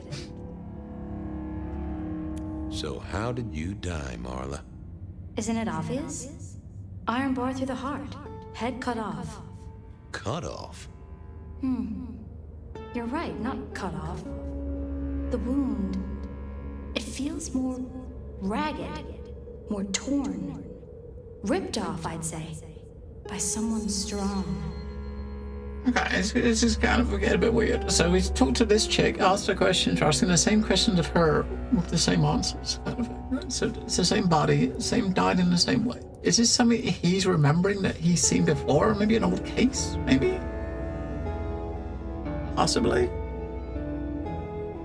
So how did you die, Marla? Isn't it obvious? Iron bar through the heart. Head cut off. Cut off? You're right, not cut off. The wound. It feels more ragged. More torn. Ripped off, I'd say. By someone strong. Okay, this is kind of getting a bit weird. So we talked to this chick, asked her questions, we're asking the same questions of her with the same answers. Kind of, right? So it's the same body, same died in the same way. Is this something he's remembering that he's seen before? Maybe an old case? Maybe? Possibly?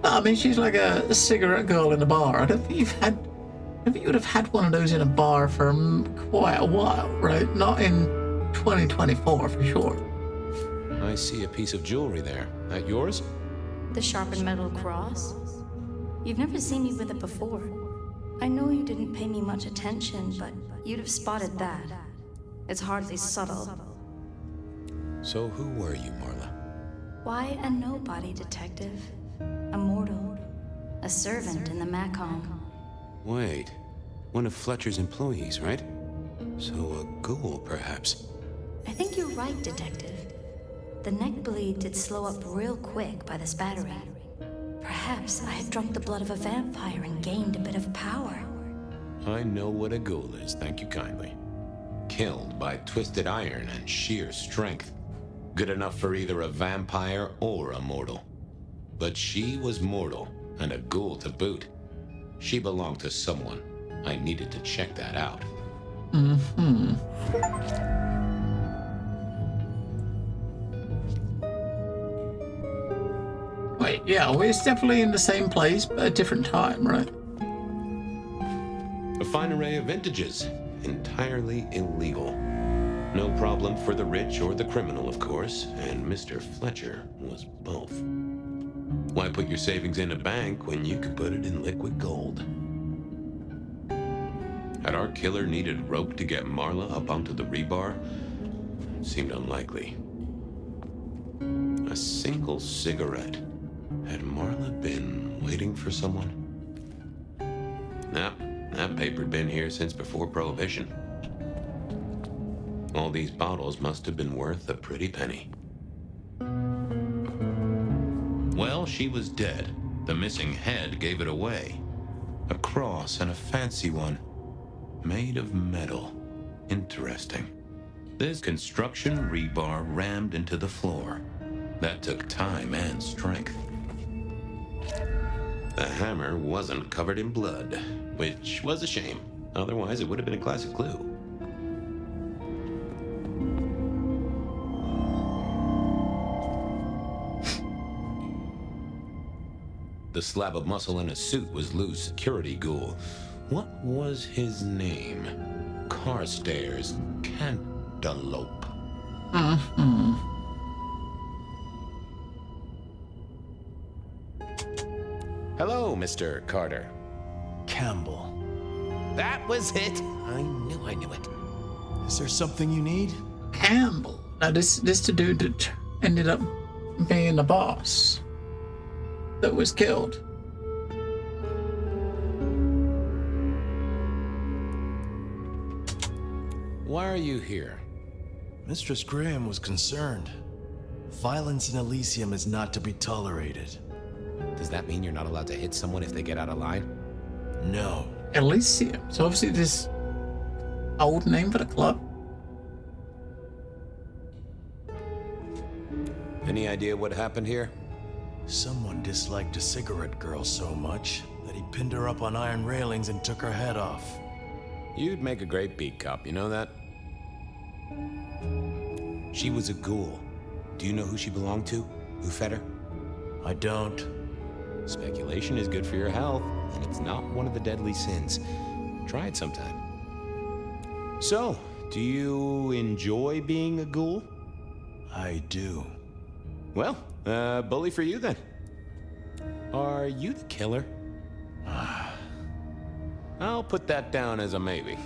I mean, she's like a cigarette girl in a bar. I don't think you would have had one of those in a bar for quite a while, right? Not in 2024 for sure. I see a piece of jewelry there. That yours? The sharpened metal cross? You've never seen me with it before. I know you didn't pay me much attention, but you'd have spotted that. It's hardly subtle. So who were you, Marla? Why a nobody, detective? A mortal. A servant in the Macom. Wait. One of Fletcher's employees, right? So a ghoul, perhaps? I think you're right, detective. The neck bleed did slow up real quick by this battery. Perhaps I had drunk the blood of a vampire and gained a bit of power. I know what a ghoul is, thank you kindly. Killed by twisted iron and sheer strength. Good enough for either a vampire or a mortal. But she was mortal, and a ghoul to boot. She belonged to someone. I needed to check that out. Mm-hmm. Wait, yeah, we're definitely in the same place, but a different time, right? A fine array of vintages. Entirely illegal. No problem for the rich or the criminal, of course, and Mr. Fletcher was both. Why put your savings in a bank when you could put it in liquid gold? Had our killer needed rope to get Marla up onto the rebar? Seemed unlikely. A single cigarette. Had Marla been waiting for someone? Nah, that paper'd been here since before Prohibition. All these bottles must have been worth a pretty penny. Well, she was dead. The missing head gave it away. A cross and a fancy one. Made of metal. Interesting. This construction rebar rammed into the floor. That took time and strength. The hammer wasn't covered in blood, which was a shame. Otherwise, it would have been a classic clue. The slab of muscle in a suit was Lou's security ghoul. What was his name? Carstairs Cantaloupe. Mm-hmm. Hello, Mr. Carter. Campbell. That was it. I knew it. Is there something you need? Campbell. Now this the dude that ended up being the boss that was killed. Why are you here? Mistress Graham was concerned. Violence in Elysium is not to be tolerated. Does that mean you're not allowed to hit someone if they get out of line? No. Elysium. So obviously this old name for the club. Any idea what happened here? Someone disliked a cigarette girl so much that he pinned her up on iron railings and took her head off. You'd make a great beat cop, you know that? She was a ghoul. Do you know who she belonged to? Who fed her? I don't. Speculation is good for your health, and it's not one of the deadly sins. Try it sometime. So, do you enjoy being a ghoul? I do. Well, bully for you then. Are you the killer? I'll put that down as a maybe.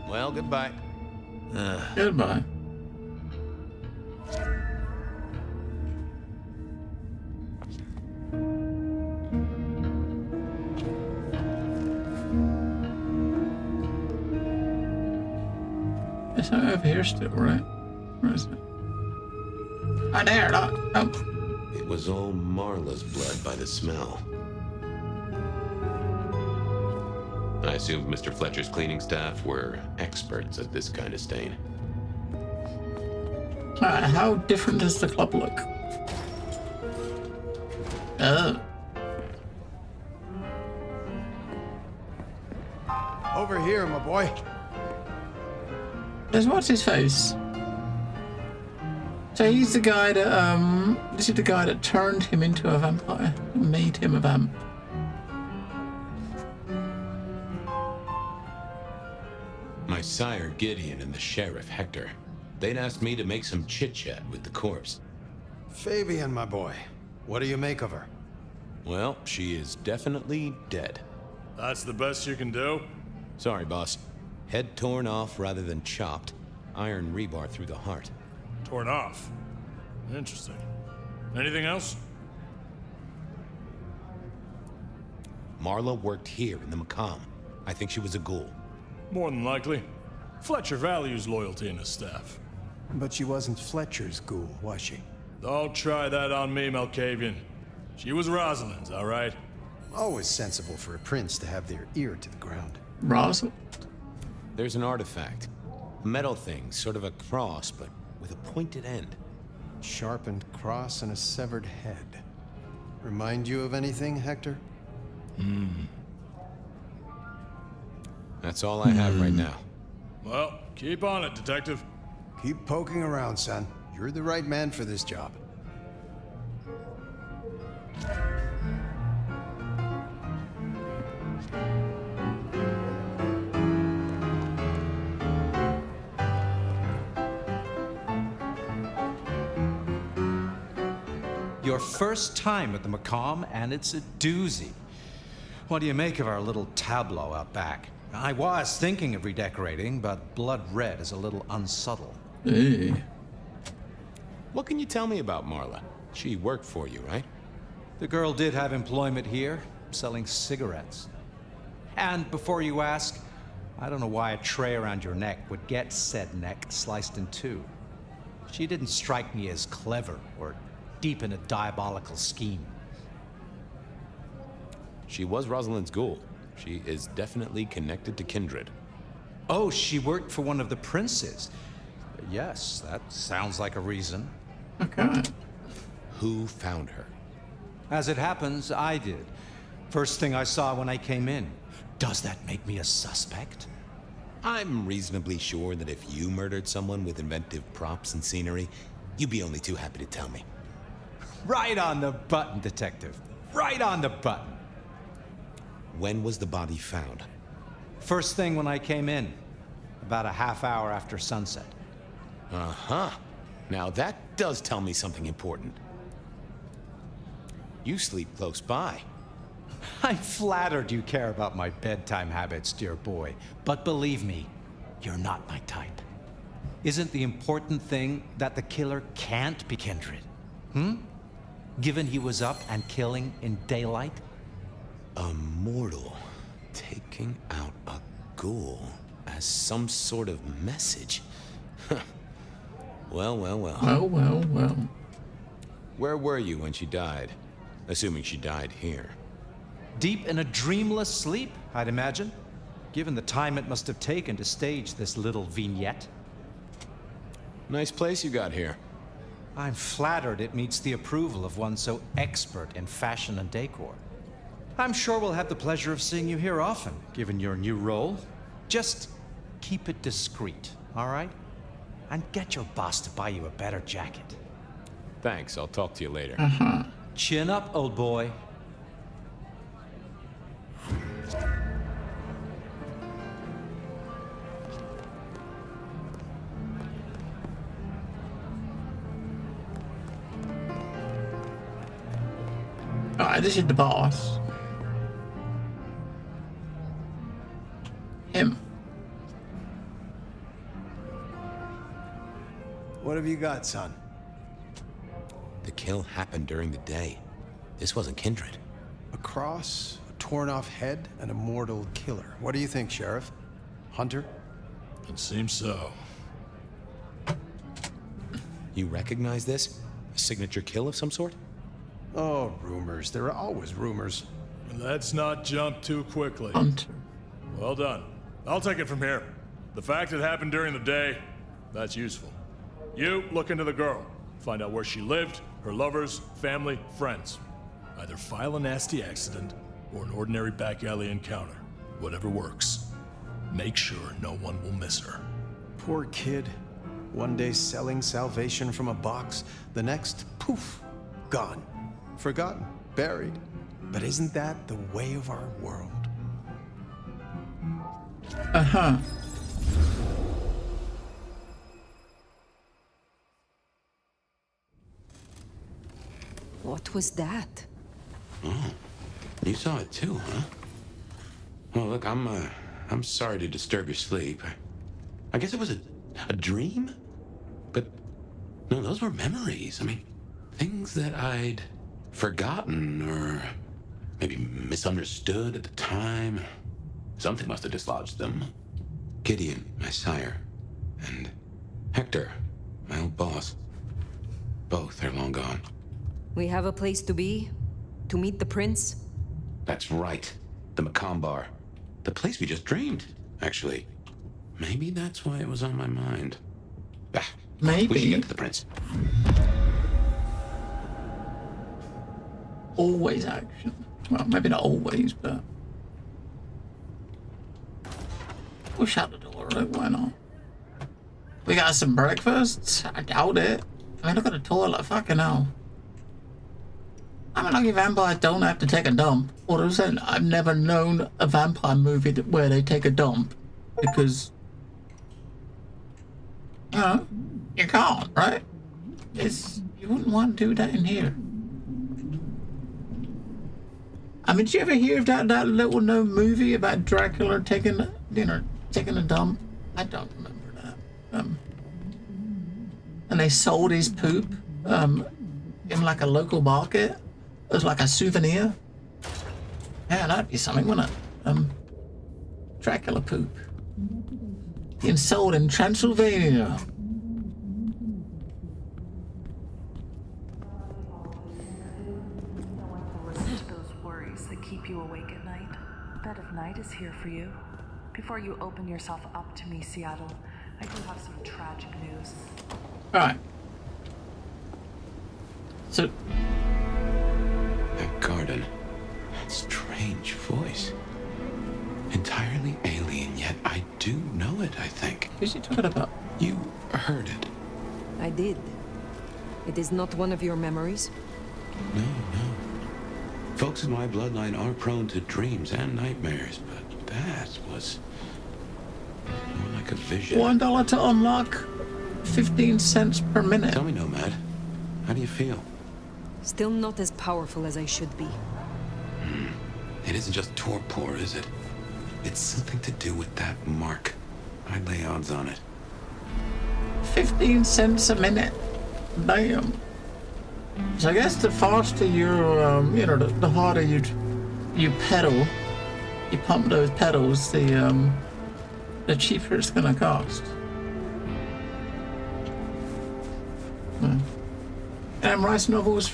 Well, goodbye. Goodbye. It's not over here still, right? Where is it? Oh, there, look. Oh. It was all Marla's blood by the smell. I assumed Mr. Fletcher's cleaning staff were experts at this kind of stain. How different does the club look? Oh. Over here, my boy. There's what's his face? So he's the guy that, this is the guy that turned him into a vampire, made him a vamp. My sire Gideon and the sheriff Hector, they'd asked me to make some chit-chat with the corpse. Fabian, my boy. What do you make of her? Well, she is definitely dead. That's the best you can do? Sorry, boss. Head torn off rather than chopped. Iron rebar through the heart. Torn off. Interesting. Anything else? Marla worked here in the Macomb. I think she was a ghoul. More than likely. Fletcher values loyalty in his staff. But she wasn't Fletcher's ghoul, was she? Don't try that on me, Malkavian. She was Rosalind's, all right? Always sensible for a prince to have their ear to the ground. Rosalind? There's an artifact. A metal thing, sort of a cross, but with a pointed end. Sharpened cross and a severed head. Remind you of anything, Hector? That's all I have right now. Well, keep on it, Detective. Keep poking around, son. You're the right man for this job. Your first time at the Macomb, and it's a doozy. What do you make of our little tableau out back? I was thinking of redecorating, but blood red is a little unsubtle. Hey. What can you tell me about Marla? She worked for you, right? The girl did have employment here, selling cigarettes. And before you ask, I don't know why a tray around your neck would get said neck sliced in two. She didn't strike me as clever or deep in a diabolical scheme. She was Rosalind's ghoul. She is definitely connected to kindred. Oh, she worked for one of the princes. Yes, that sounds like a reason. Okay. Who found her? As it happens, I did. First thing I saw when I came in. Does that make me a suspect? I'm reasonably sure that if you murdered someone with inventive props and scenery, you'd be only too happy to tell me. Right on the button, Detective. Right on the button. When was the body found? First thing when I came in. About a half hour after sunset. Uh-huh. Now that does tell me something important. You sleep close by. I'm flattered you care about my bedtime habits, dear boy. But believe me, you're not my type. Isn't the important thing that the killer can't be kindred? Given he was up and killing in daylight? A mortal taking out a ghoul as some sort of message. Well. Well. Where were you when she died? Assuming she died here. Deep in a dreamless sleep, I'd imagine. Given the time it must have taken to stage this little vignette. Nice place you got here. I'm flattered it meets the approval of one so expert in fashion and decor. I'm sure we'll have the pleasure of seeing you here often, given your new role. Just keep it discreet, all right? And get your boss to buy you a better jacket. Thanks, I'll talk to you later. Chin up, old boy. Alright, this is the boss. Him. What have you got, son? The kill happened during the day. This wasn't kindred. A cross, a torn-off head, and a mortal killer. What do you think, Sheriff? Hunter? It seems so. You recognize this? A signature kill of some sort? Oh, rumors. There are always rumors. Let's not jump too quickly. Hunter. Well done. I'll take it from here. The fact it happened during the day, that's useful. You look into the girl. Find out where she lived, her lovers, family, friends. Either file a nasty accident or an ordinary back alley encounter. Whatever works. Make sure no one will miss her. Poor kid. One day selling salvation from a box, the next, poof, gone. Forgotten, buried. But isn't that the way of our world? What was that? Oh, you saw it too, huh? Well, look, I'm sorry to disturb your sleep. I guess it was a dream? But, no, those were memories. I mean, things that I'd forgotten or maybe misunderstood at the time. Something must have dislodged them. Gideon, my sire, and Hector, My old boss. Both are long gone. We have a place to be? To meet the prince? That's right. The Macombar. The place we just dreamed, actually. Maybe that's why it was on my mind. Bah, maybe. We should get to the prince. Always action. Well, maybe not always, but... We'll shut the door, right? Why not? We got some breakfast? I doubt it. I mean, look at the toilet. Fucking hell. I mean, lucky vampires don't have to take a dump. What I'm saying, I've never known a vampire movie where they take a dump. Because... You know, you can't, right? You wouldn't want to do that in here. I mean, did you ever hear of that little known movie about Dracula taking a dump? I don't remember that. And they sold his poop in like a local market. It was like a souvenir. Yeah, that'd be something, wouldn't it? Dracula poop. Being sold in Transylvania. Listen to those worries that keep you awake at night. Bed of Night is here for you. Before you open yourself up to me, Seattle, I do have some tragic news. Alright. So... That garden. That strange voice. Entirely alien, yet I do know it, I think. Who's he talking about? You heard it. I did. It is not one of your memories? No. Folks in my bloodline are prone to dreams and nightmares, but that was more like a vision. $1 to unlock, 15 cents per minute. Tell me, Nomad, how do you feel? Still not as powerful as I should be. It isn't just torpor, is it? It's something to do with that mark. I'd lay odds on it. 15 cents a minute. Damn. So I guess the faster you're, the harder you pedal, you pump those pedals, the cheaper it's gonna cost. And writing novels,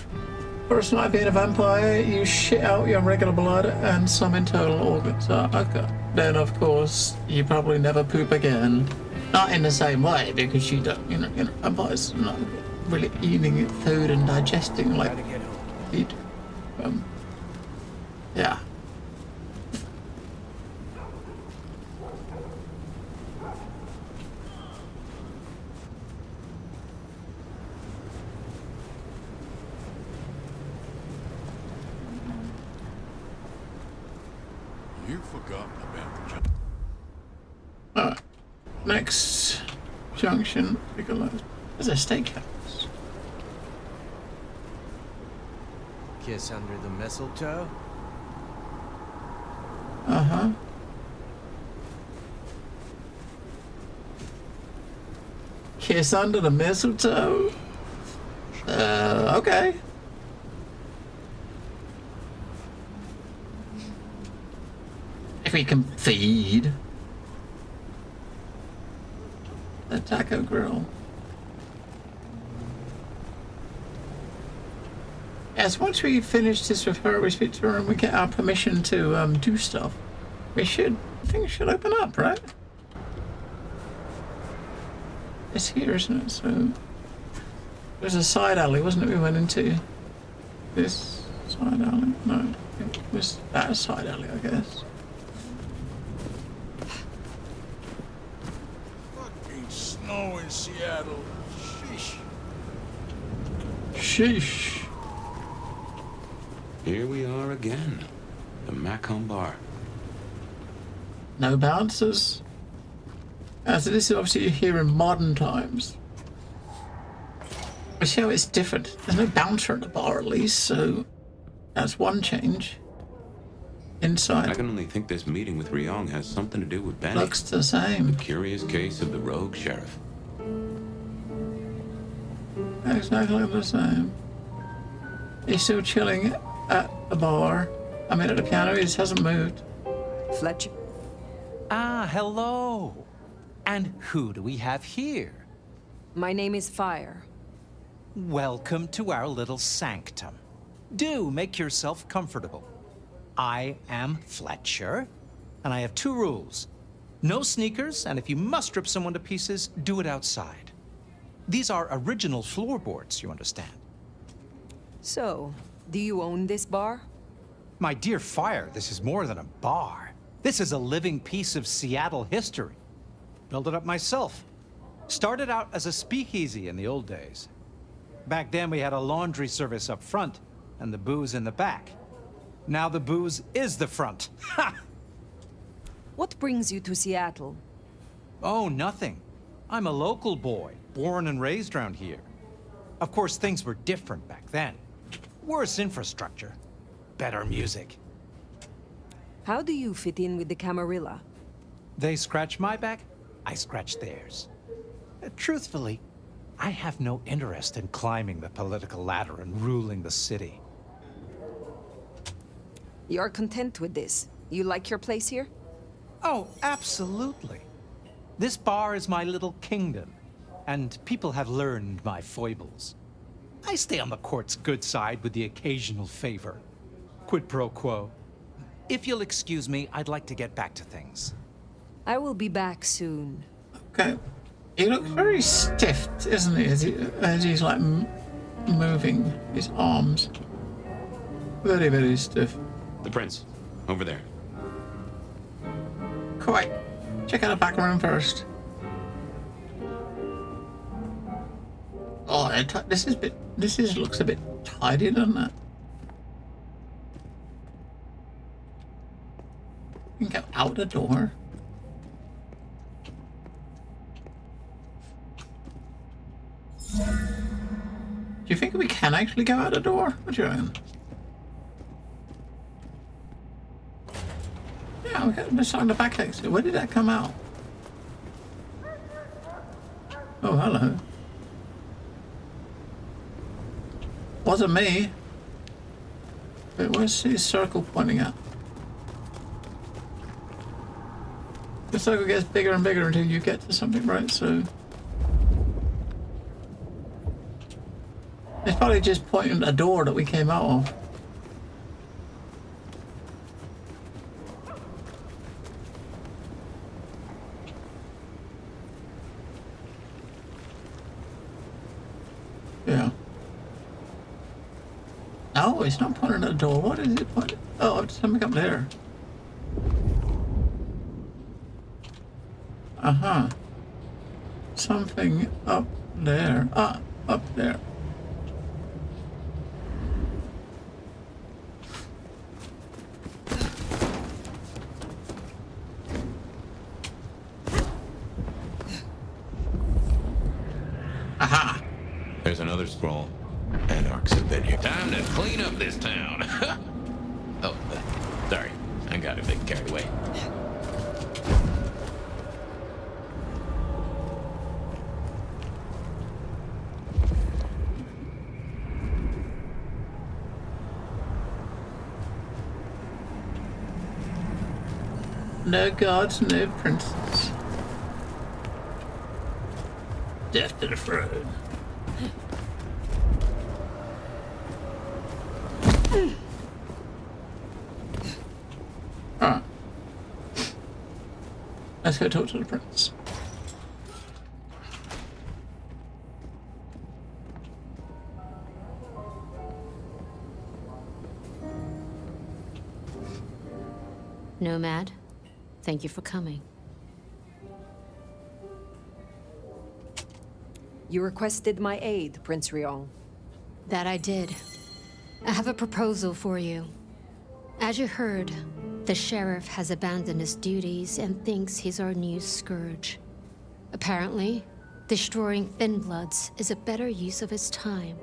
first night being a vampire, you shit out your regular blood and some internal organs. Okay. Then, of course, you probably never poop again. Not in the same way, because you don't, vampires are not really eating food and digesting like you do. Yeah. You've forgotten about the Next junction, there's a steakhouse. Kiss under the mistletoe? Uh-huh. Kiss under the mistletoe? Okay. If we can feed. The taco grill. Yes, once we finish this with her, we speak to her and we get our permission to do stuff. I think it should open up, right? It's here, isn't it? So there's a side alley, wasn't it? We went into this side alley. No, it was that side alley, I guess. snow in Seattle. Sheesh. Sheesh. Here we are again. The Macombar. No bouncers. So this is obviously here in modern times. I see how it's different. There's no bouncer at the bar at least, so that's one change. Inside. I can only think this meeting with Ryong has something to do with Benny. Looks the same. The curious case of the rogue sheriff. Exactly the same. He's still chilling at the bar. I mean, at the piano, he just hasn't moved. Fletcher? Ah, hello. And who do we have here? My name is Fire. Welcome to our little sanctum. Do make yourself comfortable. I am Fletcher, and I have 2 rules. No sneakers, and if you must rip someone to pieces, do it outside. These are original floorboards, you understand. So, do you own this bar? My dear Fire, this is more than a bar. This is a living piece of Seattle history. Built it up myself. Started out as a speakeasy in the old days. Back then we had a laundry service up front and the booze in the back. Now the booze is the front. Ha! What brings you to Seattle? Oh, nothing. I'm a local boy, born and raised around here. Of course, things were different back then. Worse infrastructure, better music. How do you fit in with the Camarilla? They scratch my back, I scratch theirs. Truthfully, I have no interest in climbing the political ladder and ruling the city. You're content with this? You like your place here? Oh, absolutely. This bar is my little kingdom, and people have learned my foibles. I stay on the court's good side with the occasional favor. Quid pro quo. If you'll excuse me, I'd like to get back to things. I will be back soon. Okay. He looks very stiff, isn't he, as he's like moving his arms. Very, very stiff. The prince, over there. Quite. Check out the back room first. Oh, this looks a bit tidy, doesn't it? You can go out the door. Do you think we can actually go out the door? What do you reckon? Yeah, we got this on the back exit. Where did that come out? Oh, hello. Wasn't me. Wait, where's his circle pointing at? The circle gets bigger and bigger until you get to something, right? So it's probably just pointing at a door that we came out of. Yeah. No, it's not pointing at a door. What is it pointing? Oh, it's something up there. Uh-huh. Something up there. Ah, up there. Aha! There's another scroll. Anarchs have been here. Time to clean up this town. Oh, sorry. I got a bit carried away. No gods, no princes. Death to the throne. Alright. Let's go talk to the prince. Nomad, thank you for coming. You requested my aid, Prince Rion. That I did. I have a proposal for you. As you heard, the sheriff has abandoned his duties and thinks he's our new scourge. Apparently, destroying Thin Bloods is a better use of his time.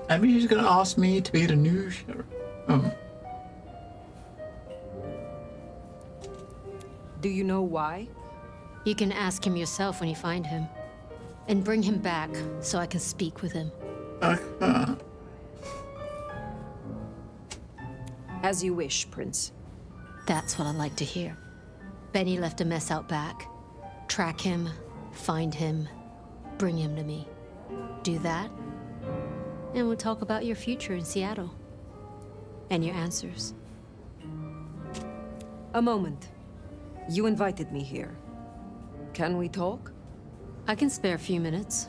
I mean, he's gonna ask me to be the new sheriff. Oh. Do you know why? You can ask him yourself when you find him. And bring him back so I can speak with him. As you wish, Prince. That's what I like to hear. Benny left a mess out back. Track him, Find him. Bring him to me. Do that, and we'll talk about your future in Seattle. And your answers. A moment. You invited me here. Can we talk? I can spare a few minutes.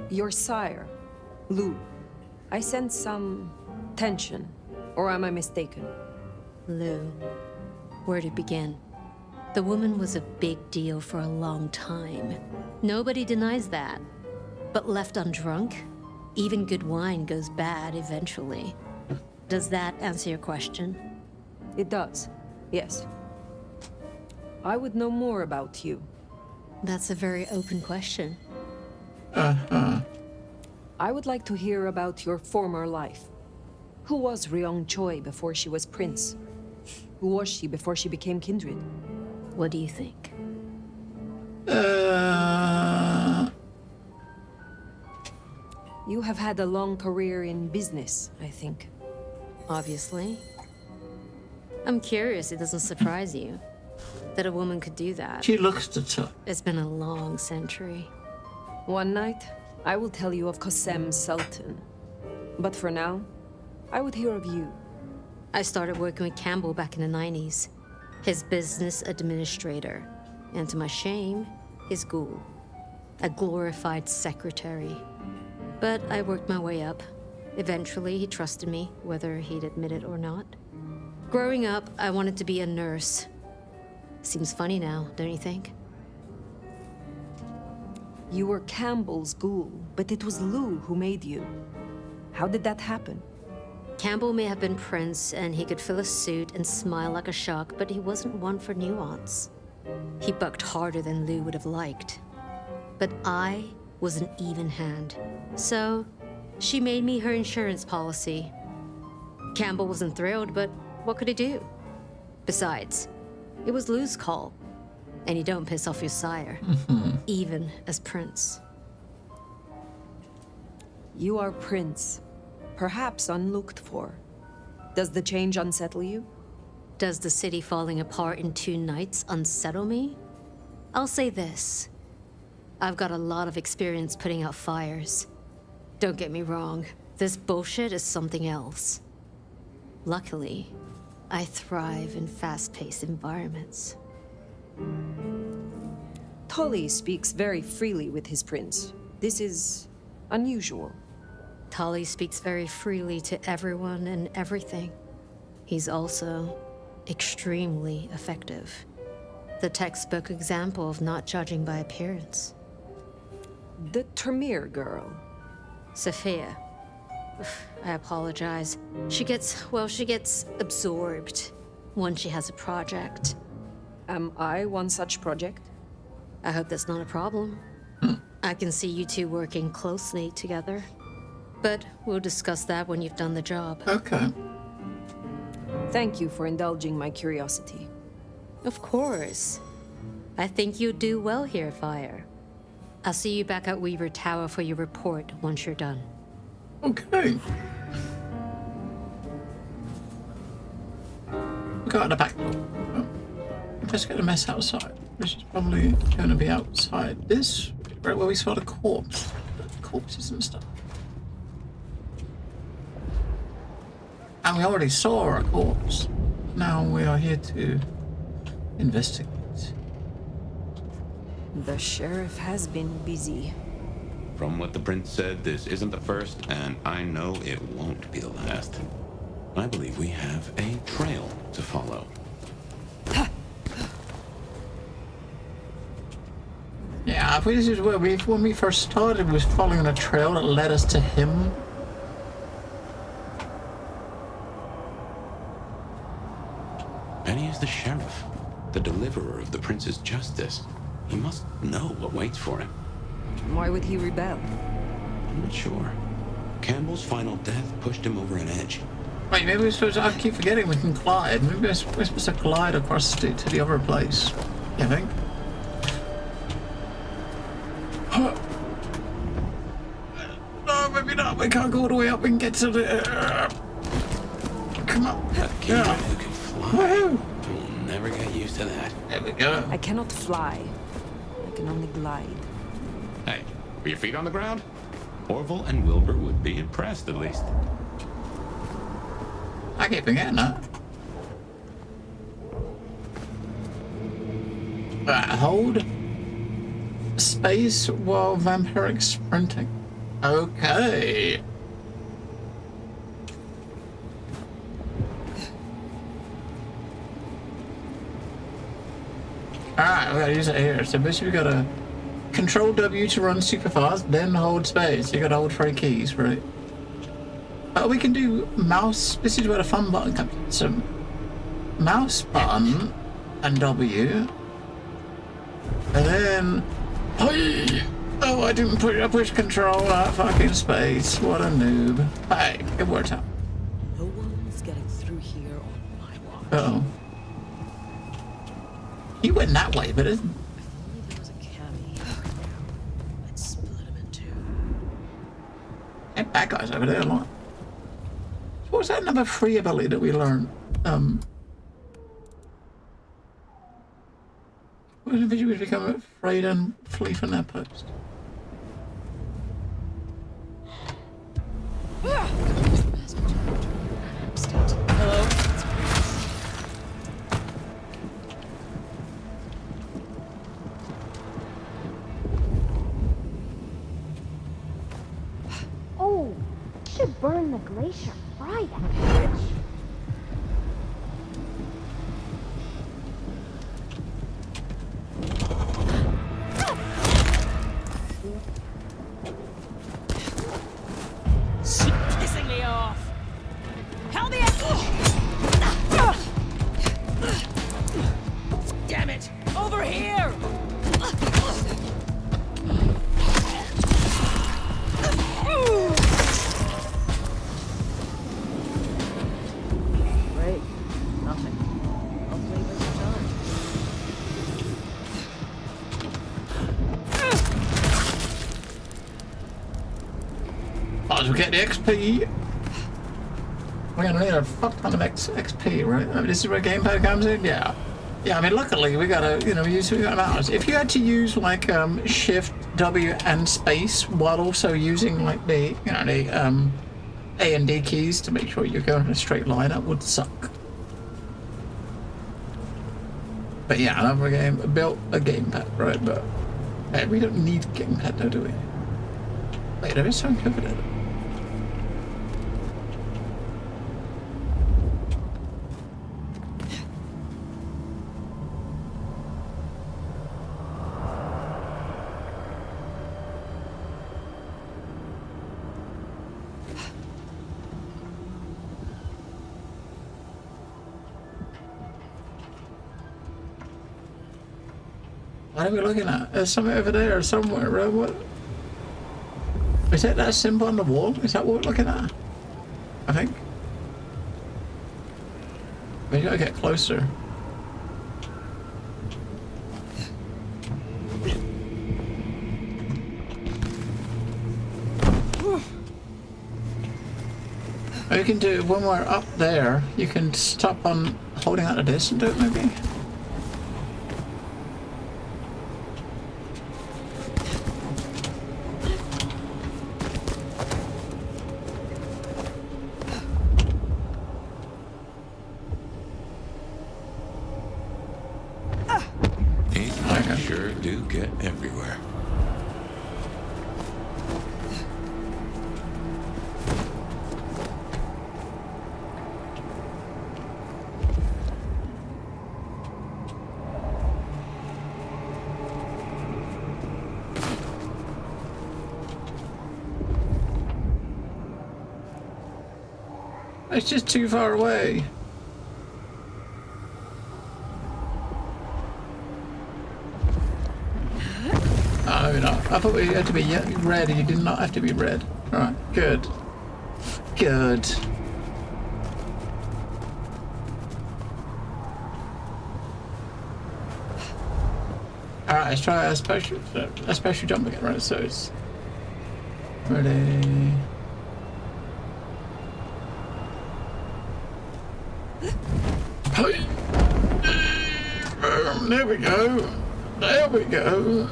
Your sire, Lou. I sense some tension, or am I mistaken? Lou. Where to begin? The woman was a big deal for a long time. Nobody denies that. But left undrunk, even good wine goes bad eventually. Does that answer your question? It does, yes. I would know more about you. That's a very open question. I would like to hear about your former life. Who was Ryong Choi before she was prince? Who was she before she became kindred? What do you think? You have had a long career in business, I think. Obviously. I'm curious it doesn't surprise you that a woman could do that. She looks the type. It's been a long century. One night, I will tell you of Qasem Sultan. But for now, I would hear of you. I started working with Campbell back in the 90s. His business administrator. And to my shame, his ghoul. A glorified secretary. But I worked my way up. Eventually, he trusted me, whether he'd admit it or not. Growing up, I wanted to be a nurse. Seems funny now, don't you think? You were Campbell's ghoul, but it was Lou who made you. How did that happen? Campbell may have been prince, and he could fill a suit and smile like a shark, but he wasn't one for nuance. He bucked harder than Lou would have liked. But I was an even hand. So, she made me her insurance policy. Campbell wasn't thrilled, but what could he do? Besides, it was Lou's call. And you don't piss off your sire, even as prince. You are prince. Perhaps unlooked for. Does the change unsettle you? Does the city falling apart in 2 nights unsettle me? I'll say this. I've got a lot of experience putting out fires. Don't get me wrong, this bullshit is something else. Luckily, I thrive in fast-paced environments. Tully speaks very freely with his prince. This is unusual. Tully speaks very freely to everyone and everything. He's also extremely effective. The textbook example of not judging by appearance. The Tremere girl. Sophia. I apologize. She gets absorbed when she has a project. Am I one such project? I hope that's not a problem. I can see you two working closely together. But we'll discuss that when you've done the job. Okay. Thank you for indulging my curiosity. Of course. I think you'll do well here, Fire. I'll see you back at Weaver Tower for your report once you're done. Okay. We got the back door. Oh. Let's get a mess outside. Which is probably going to be outside this, right where we saw the corpses and stuff. And we already saw a corpse. Now we are here to investigate. The sheriff has been busy. From what the prince said, this isn't the first, and I know it won't be the last. I believe we have a trail to follow. Yeah, this is where when we first started, was following a trail that led us to him. Penny is the sheriff, the deliverer of the prince's justice. He must know what waits for him. Why would he rebel? I'm not sure. Campbell's final death pushed him over an edge. Wait, maybe we're supposed to, I keep forgetting we can glide. Maybe we're supposed to glide across to the other place. You think? No, maybe not. We can't go all the way up and get to the... Come on. A kid who can fly. Woohoo! Oh never get used to that. There we go. I cannot fly. I can only glide. Hey, were your feet on the ground? Orville and Wilbur would be impressed, at least. I keep forgetting that. Hold space while vampiric sprinting. Okay. Alright, we gotta use it here. So basically we gotta control W to run super fast, then hold space. You gotta hold 3 keys, right? We can do mouse. This is where the fun button comes in. So mouse button and W. And then, oh, I didn't push control out fucking space. What a noob. Hey, it worked out. No one's getting through here on my watch. Uh-oh. He went that way, but it... If only there was a cammy. I'd split him in 2. And bad guys over there a lot. What was that number 3 ability that we learned? What was the visual become afraid and flee from their post? Hello? Oh, should burn the glacier. Fry that bitch. She's pissing me off. Help me out! Damn it! Over here! Great. Nothing. Hopefully there's time. Oh, so we get the XP. We're gonna need a fuck ton of XP, right? I mean, this is where gamepad comes in? Yeah. Yeah, I mean, luckily we got mouse. If you had to use like Shift, W, and space while also using like the A and D keys to make sure you're going in a straight line, that would suck. But yeah, another game built a gamepad, right? But hey, we don't need gamepad though, do we? Wait, there is something over there. What are we looking at? There's something over there somewhere, right? What? Is that symbol on the wall? Is that what we're looking at? I think. We gotta get closer. Or you can do when we're up there, you can stop on holding out of this and do it maybe? These sure do get everywhere. It's just too far away. Oh, maybe not. I thought we had to be red and you did not have to be red. Alright, good. Good. Alright, let's try a special jump again, right? So it's ready. There we go. There we go.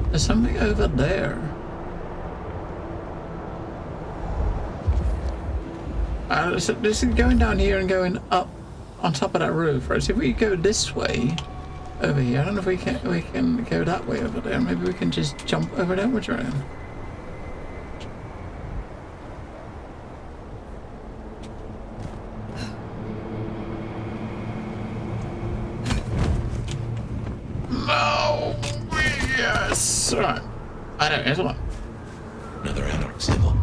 There's something over there. So this is going down here and going up on top of that roof, right? So if we go this way over here, I don't know if we can go that way over there. Maybe we can just jump over there. Which way? No. Yes. All right. I know. Here's one. Another Anarch symbol.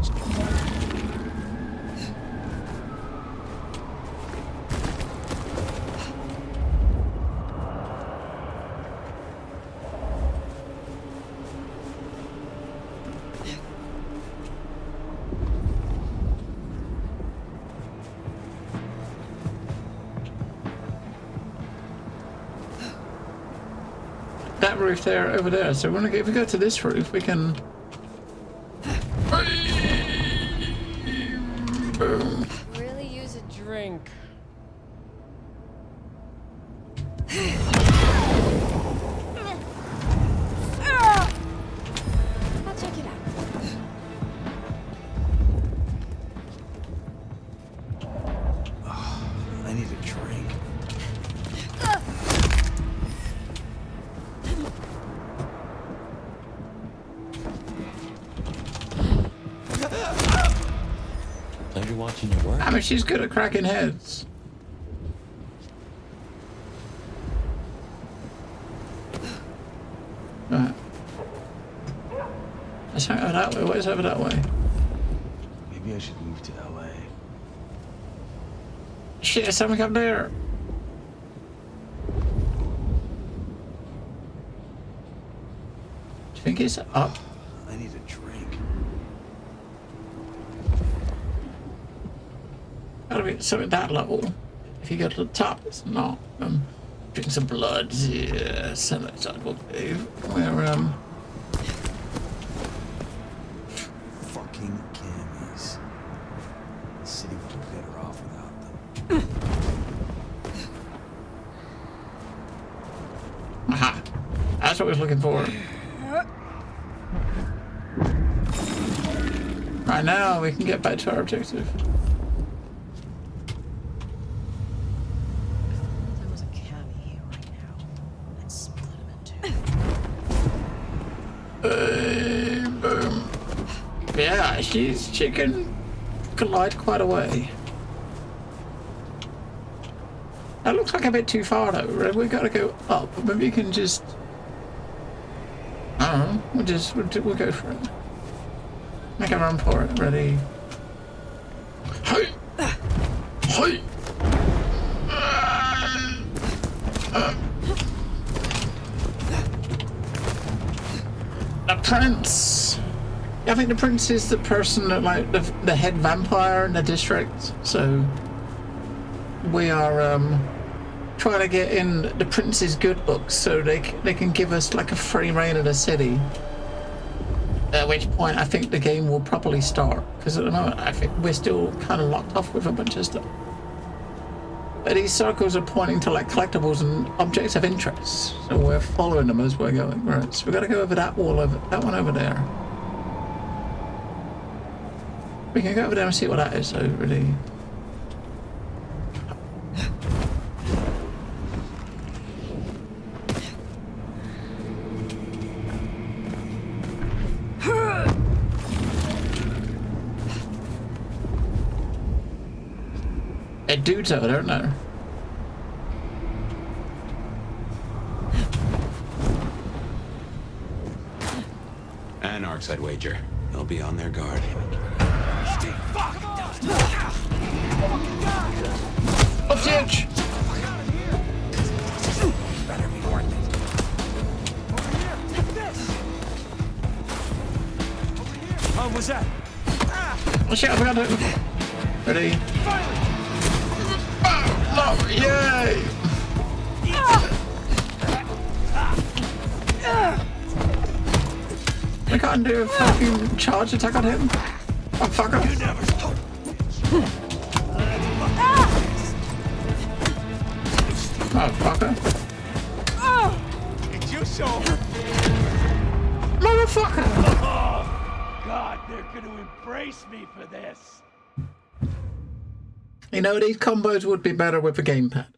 That roof there, over there. So if we go to this roof, we can. Boom. Really use a drink. I'll check it out. I need a drink. Pleasure watching your work. I mean, she's good at cracking heads. Right. Let's hang over that way. What is over that way? Maybe I should move to LA. Shit, there's something up there. Do you think it's up? I need a drink. Gotta be something that level. If you go to the top, it's not. Drink some blood. Yeah, Senate sidewalk cave. Where, Fucking cammies. The city would be better off without them. Aha. That's what we was looking for. Right now, we can get back to our objective. There was a cammy here right now. Let's split him in two. Boom. Yeah, she can glide quite a way. That looks like a bit too far though, right? We've got to go up. Maybe we can just... I don't know. We'll go for it. Make a run for it. Ready? Hey! Hey! The prince! Yeah, I think the prince is the person that, like, the head vampire in the district. So we are trying to get in the prince's good books so they can give us like a free reign of the city. At which point I think the game will properly start, because at the moment I think we're still kind of locked off with a bunch of stuff. But these circles are pointing to like collectibles and objects of interest, so we're following them as we're going. Right, so we got to go over that wall, over that one over there. We can go over there and see what that is. So really. It dudes over there, no? Anarchs, I'd wager. They'll be on their guard. Off the edge! Better be worth it. Was that? Oh shit, I forgot to... Ready? Oh, yay! I can't do a fucking charge attack on him. Oh, fucker. You never stop. Oh, fucker. It's you, so. Motherfucker! Oh, God, they're gonna embrace me for this. You know, these combos would be better with a gamepad.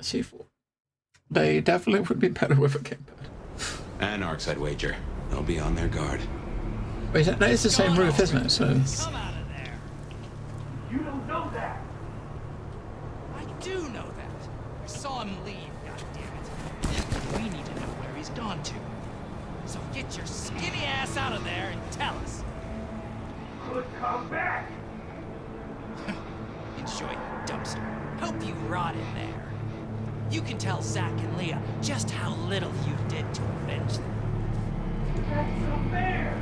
C4. They definitely would be better with a gamepad. Anarchs, I'd wager. They'll be on their guard. Wait, that is the same roof, isn't it? So. Come out of there. You don't know that. I do know that. I saw him leave, goddammit. We need to know where he's gone to. So get your skinny ass out of there and tell us. Could come back. Enjoy your dumpster. Hope you rot in there. You can tell Zach and Leah just how little you did to avenge them. That's not fair.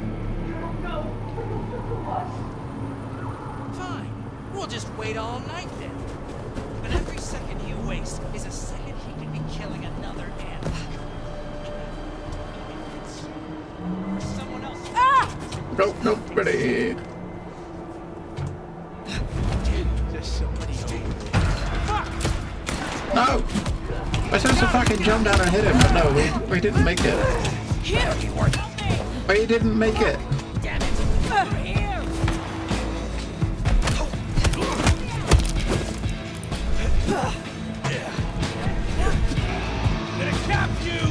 You don't know us. Fine. We'll just wait all night then. But every second you waste is a second he could be killing another animal. Someone else. Ah! Nope, nope, ready. There's somebody over there. Fuck! No! I supposed to fucking jump down and hit him, but no, we didn't make it. Here! We didn't make it. Damn it! Here! Gonna cap you!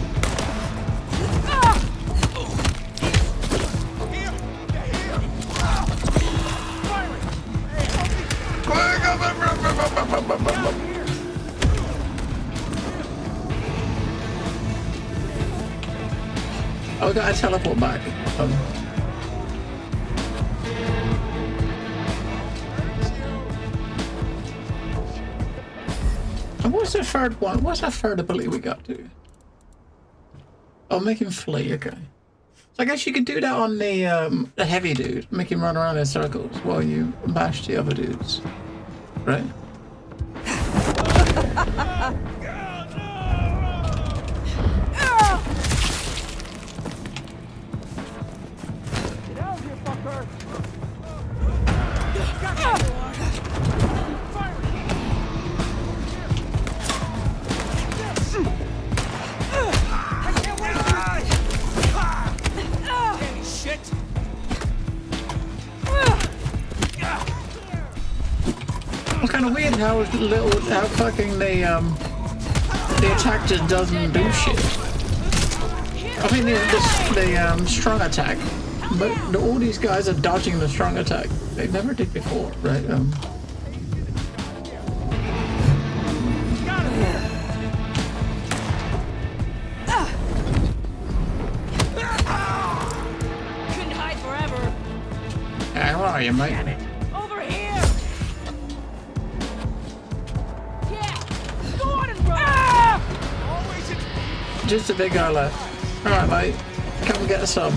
Here! Here! Firing! Hey, Oh, we gotta teleport back. And what's the third one? What's that third ability we got to? Oh, make him flee, okay. So I guess you could do that on the heavy dude. Make him run around in circles while you bash the other dudes. Right? get out of here, fucker! It's kind of weird how fucking the attack just doesn't do shit. I mean the strong attack, but all these guys are dodging the strong attack. They never did before, right? Couldn't hide forever. Hey, where are you, mate? Over here! Yeah! Go on and run! Just a big guy left. Alright, mate. Come and get some.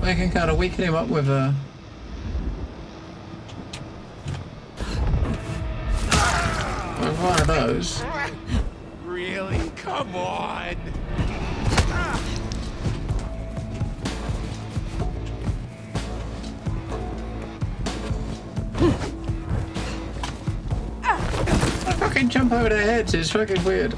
We can kind of weaken him up with one of those. Really? Come on! Fucking jump over their heads, it's fucking weird.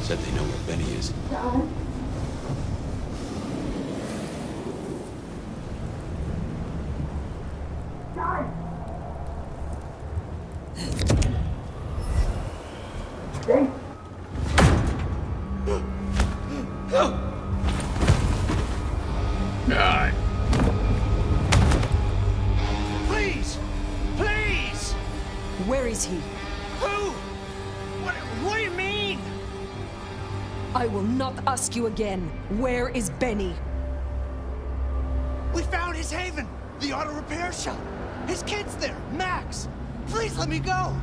Said they know where Benny is. Alright. Please! Please! Where is he? Who? What do you mean? I will not ask you again. Where is Benny? We found his haven! The auto repair shop! His kid's there! Max! Please let me go!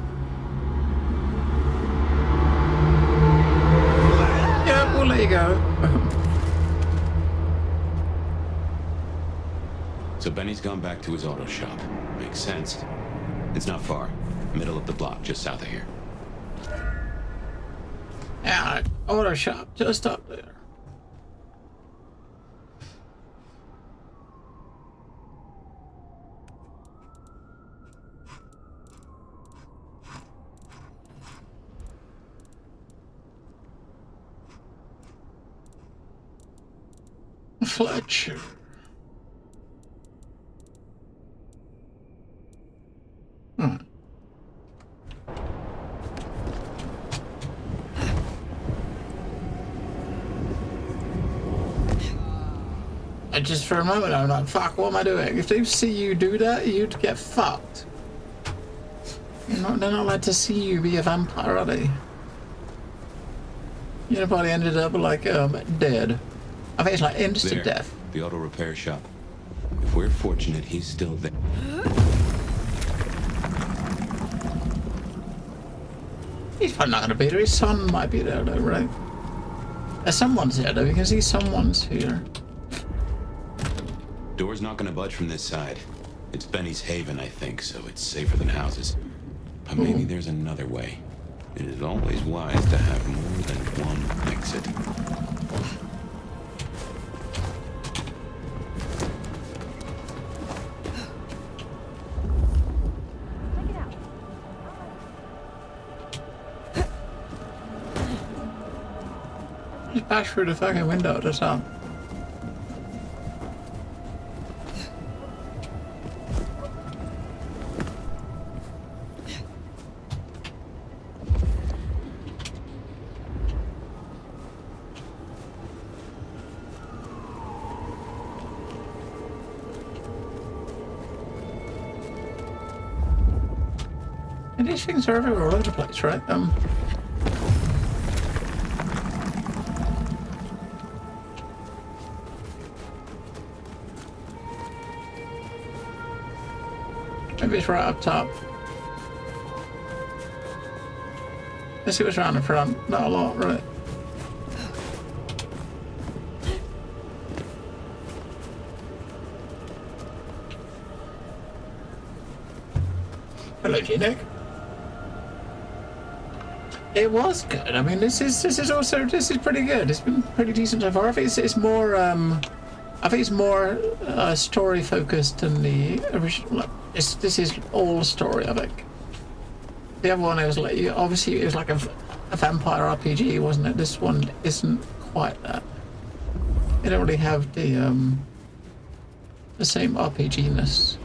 Yeah, we'll let you go. So Benny's gone back to his auto shop. Makes sense. It's not far. Middle of the block, just south of here. Yeah, auto shop just up there. Fletcher. And just for a moment, I'm like, fuck, what am I doing? If they see you do that, you'd get fucked. They're not allowed to see you be a vampire, are they? You'd have probably ended up like, dead. I think it's like instant death. The auto repair shop. If we're fortunate, he's still there. He's probably not going to be there. His son might be there, though, right? Someone's there, though. You can see someone's here. Door's not gonna budge from this side. It's Benny's haven, I think, so it's safer than houses. But maybe there's another way. It is always wise to have more than one exit. Just bash through the fucking window at the top. And these things are everywhere, all over the place, right? Maybe it's right up top. Let's see what's around the front. Not a lot, right? Hello, G-Nick. It was good. I mean, this is pretty good. It's been pretty decent so far. I think it's more story focused than the original. Like, this is all story, I think. The other one, it was like, obviously it was like a vampire RPG, wasn't it? This one isn't quite that. It don't really have the same RPG-ness.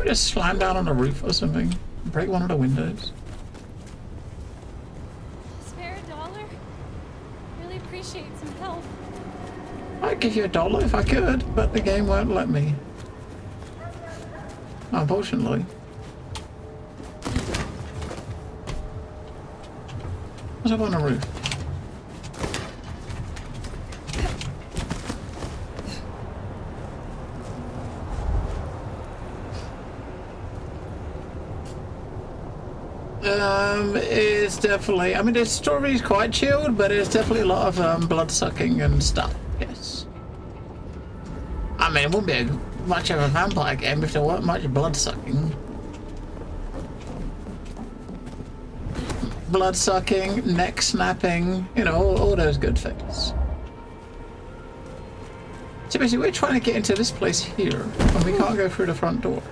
Just slam down on a roof or something. Break one of the windows. Spare $1? Really appreciate some help. I'd give you $1 if I could, but the game won't let me. Unfortunately. What's up on the roof? It's definitely, I mean, the story is quite chilled, but it's definitely a lot of blood sucking and stuff. Yes. I mean, it wouldn't be much of a vampire game if there weren't much blood sucking. Blood sucking, neck snapping, you know, all those good things. So basically, we're trying to get into this place here, and we can't go through the front door.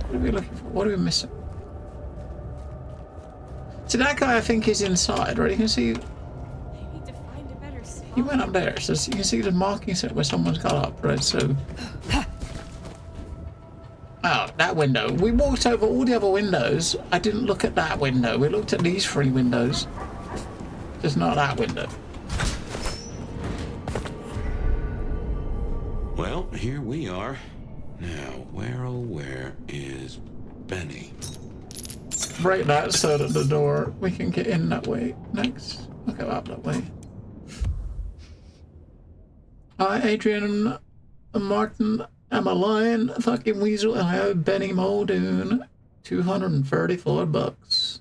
What are we looking for? What are we missing? So that guy, I think, is inside, right? You can see. I need to find a better He went up there, so you can see the markings where someone's got up, right? So, oh, that window. We walked over all the other windows. I didn't look at that window. We looked at these 3 windows. Just not that window. Well, here we are. Now, where is Benny? Break that so that the door, we can get in that way next. I'll go up that way. Hi, Adrian, Martin, I'm a lion, fucking weasel, and I have Benny Muldoon, $234.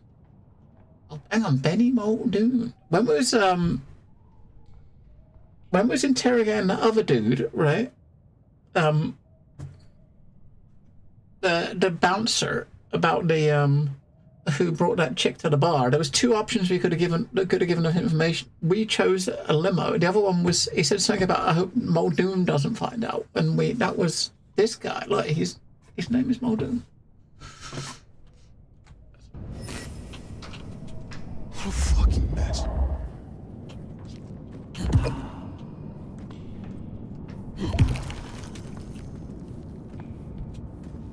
Oh, hang on, Benny Muldoon. When was interrogating the other dude, right? The bouncer about the who brought that chick to the bar. There was 2 options we could have given that could have given us information. We chose a limo. The other one was, he said something about, I hope Muldoon doesn't find out. And that was this guy. Like, his name is Muldoon. What a fucking mess.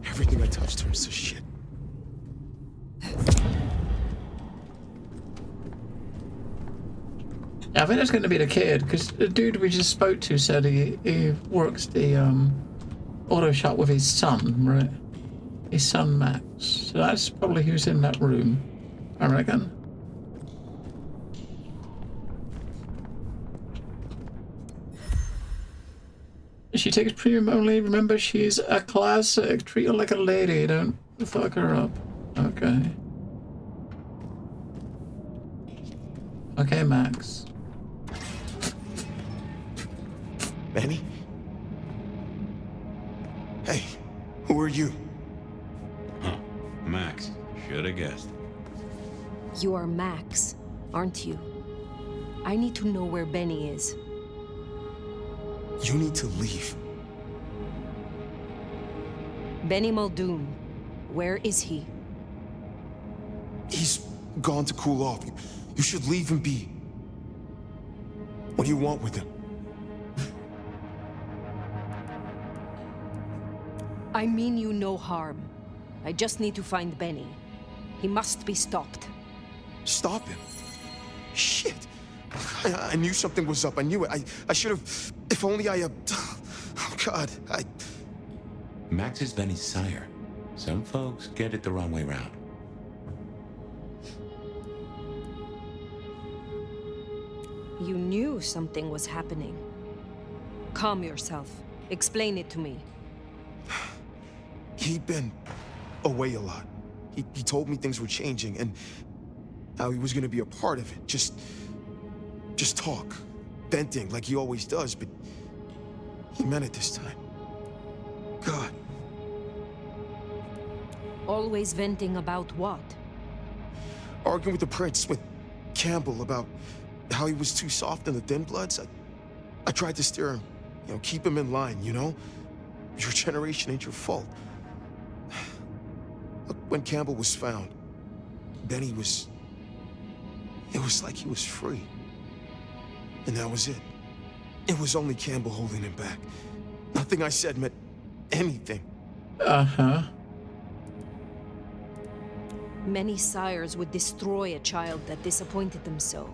Everything I touch turns to shit. I think that's going to be the kid, because the dude we just spoke to said he works the auto shop with his son, right? His son Max. So that's probably who's in that room, I reckon. She takes premium only. Remember, she's a classic. Treat her like a lady. Don't fuck her up. Okay. Okay, Max. Benny? Hey, who are you? Huh. Max. Should have guessed. You are Max, aren't you? I need to know where Benny is. You need to leave. Benny Muldoon, where is he? He's gone to cool off. You should leave him be. What do you want with him? I mean you no harm. I just need to find Benny. He must be stopped. Stop him? Shit. I knew something was up. I knew it. I should have... If only I... Oh, God. Max is Benny's sire. Some folks get it the wrong way round. You knew something was happening. Calm yourself. Explain it to me. He'd been away a lot. He told me things were changing and how he was going to be a part of it. Just talk. Venting like he always does, but he meant it this time. God. Always venting about what? Arguing with the prince, with Campbell, about how he was too soft on the thin bloods. I tried to steer him, keep him in line, Your generation ain't your fault. Look, when Campbell was found, Benny was... It was like he was free. And that was it. It was only Campbell holding him back. Nothing I said meant anything. Uh-huh. Many sires would destroy a child that disappointed them so.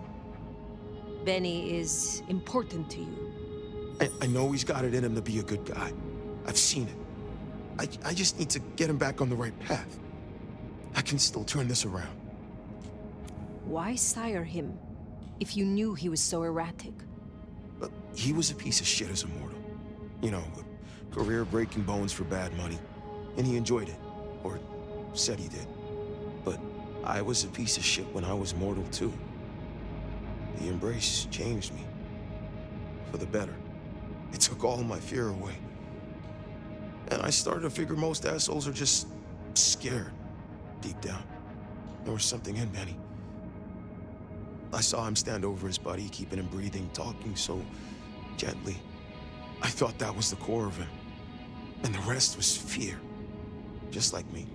Benny is important to you. I know he's got it in him to be a good guy. I've seen it. I just need to get him back on the right path. I can still turn this around. Why sire him, if you knew he was so erratic? But he was a piece of shit as a mortal. A career-breaking bones for bad money. And he enjoyed it. Or said he did. But I was a piece of shit when I was mortal, too. The embrace changed me. For the better. It took all my fear away. And I started to figure most assholes are just scared. Deep down. There was something in Benny. I saw him stand over his buddy, keeping him breathing, talking so gently. I thought that was the core of him. And the rest was fear. Just like me.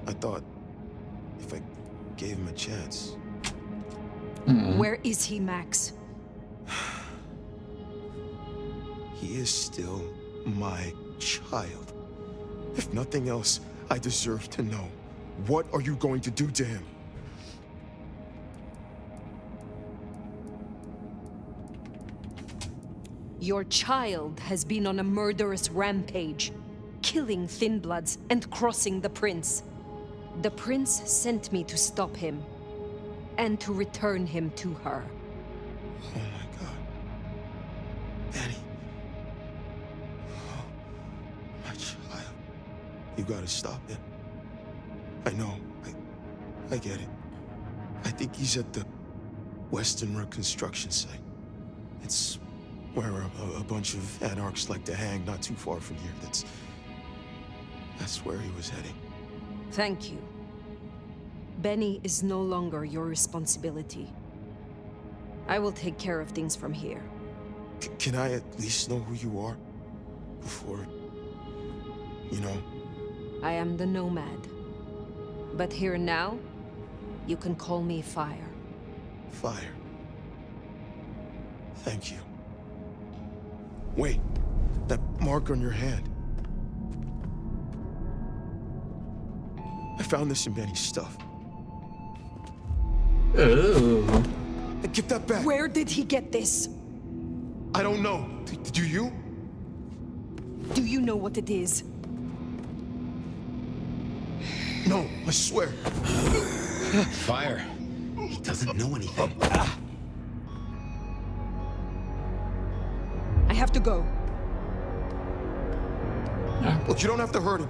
I thought if I gave him a chance... Where is he, Max? He is still my child. If nothing else, I deserve to know. What are you going to do to him? Your child has been on a murderous rampage, killing Thin Bloods and crossing the Prince. The Prince sent me to stop him, and to return him to her. Oh my God. Benny. Oh, my child. You gotta stop him. I know. I get it. I think he's at the Western Road construction site. It's where a bunch of anarchs like to hang not too far from here. That's where he was heading. Thank you. Benny is no longer your responsibility. I will take care of things from here. Can I at least know who you are? Before, you know? I am the Nomad. But here now, you can call me Fire. Fire. Thank you. Wait, that mark on your hand. I found this in Benny's stuff. Oh. Give that back. Where did he get this? I don't know. Do you? Do you know what it is? No, I swear. Fire. He doesn't know anything. I have to go. Look, you don't have to hurt him.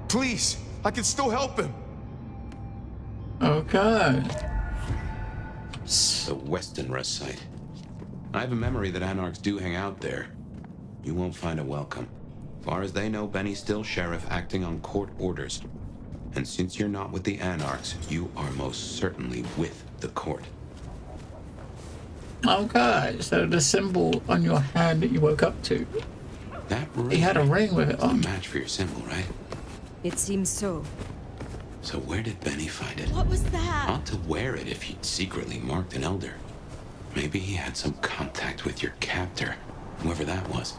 Please, I can still help him. Okay. The Western Rest site. I have a memory that anarchs do hang out there. You won't find a welcome. Far as they know, Benny's still sheriff acting on court orders. And since you're not with the anarchs, you are most certainly with the court. Okay, so the symbol on your hand that you woke up to. That ring. He had a ring with it on. on. A match for your symbol, right? It seems so. So where did Benny find it? What was that? Ought to wear it if he'd secretly marked an elder. Maybe he had some contact with your captor, whoever that was.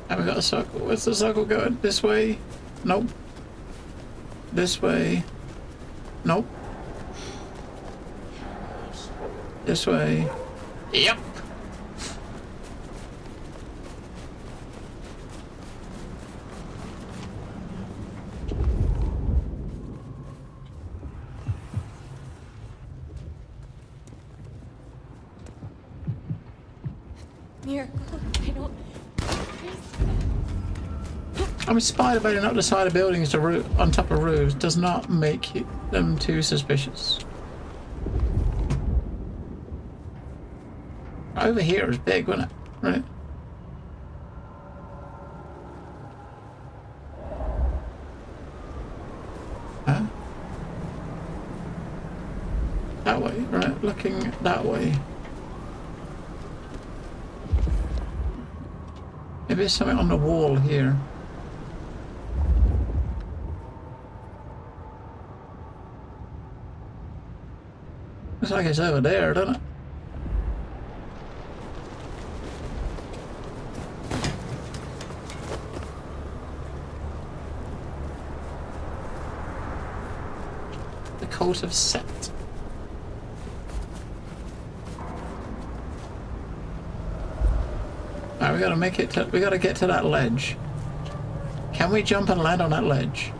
And we got a circle. Where's the circle going? This way? Nope. This way? Nope. This way? Yep. Miracle, I don't... I mean, spider baiting up the side of buildings to on top of roofs does not make them too suspicious. Over here is big, wasn't it? Right? Huh? That way, right? Looking that way. Maybe there's something on the wall here. Looks like it's over there, doesn't it? The cult of Set. Alright, we gotta make it to, we gotta get to that ledge. Can we jump and land on that ledge?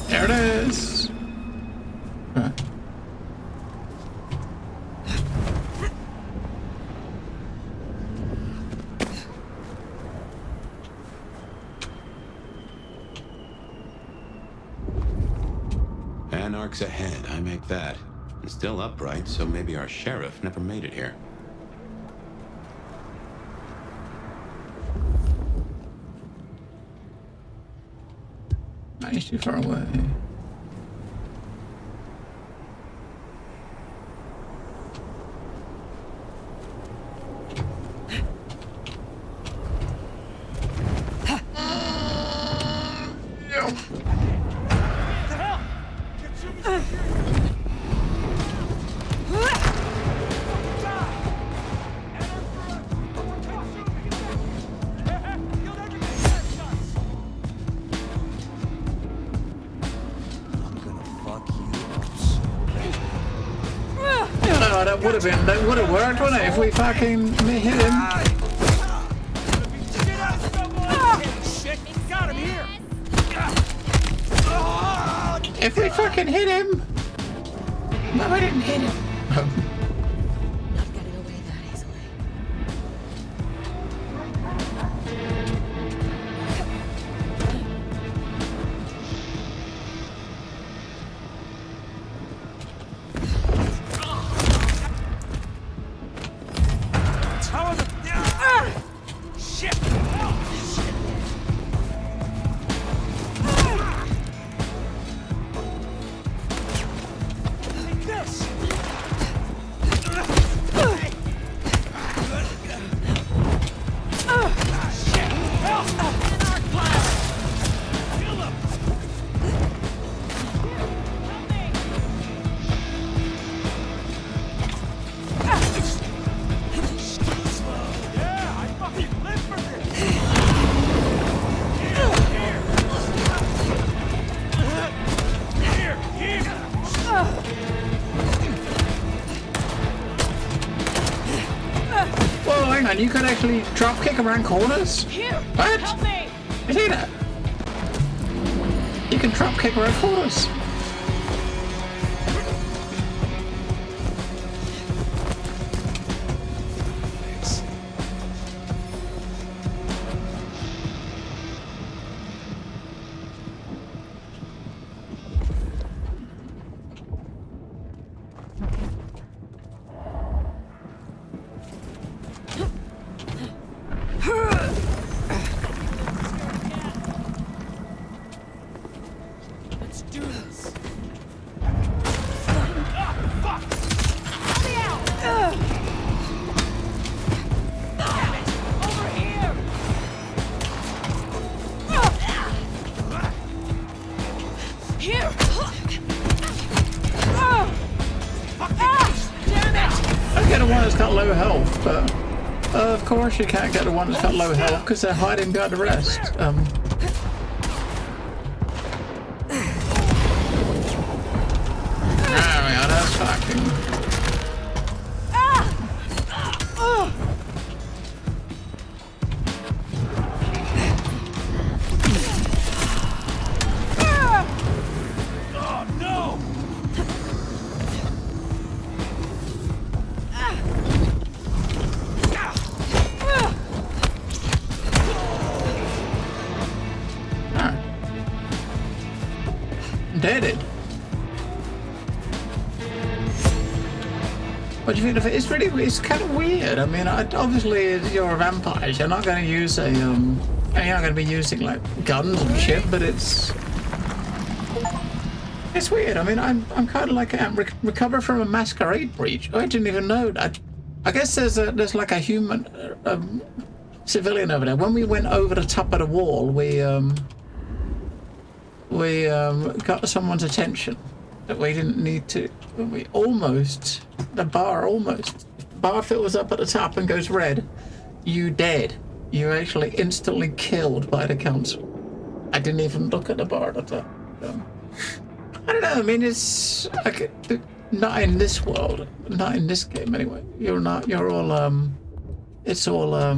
There it is. Right. Anarchs ahead, I make that. And still upright, so maybe our sheriff never made it here. He's too far away. That would have worked, wouldn't it, if we fucking hit him? If we fucking hit him! No, I didn't hit him. You can actually drop kick around corners? What? Help me! You see that? You can drop kick around corners. Of course you can't get the one that's got low health because they're hiding behind the rest. Oh yeah, that's fucking... What do you think of it? It's kind of weird. I mean, obviously you're a vampire. You're not going to use a you're not going to be using like guns and shit. But it's weird. I mean, I'm kind of like recover from a masquerade breach. I didn't even know that. I guess there's like a human civilian over there. When we went over the top of the wall, we got someone's attention that we didn't need to. The bar fills up at the top and goes red. You dead. You're actually instantly killed by the council. I didn't even look at the bar at the top. I don't know. I mean, it's like not in this world, not in this game anyway. You're not. You're all it's all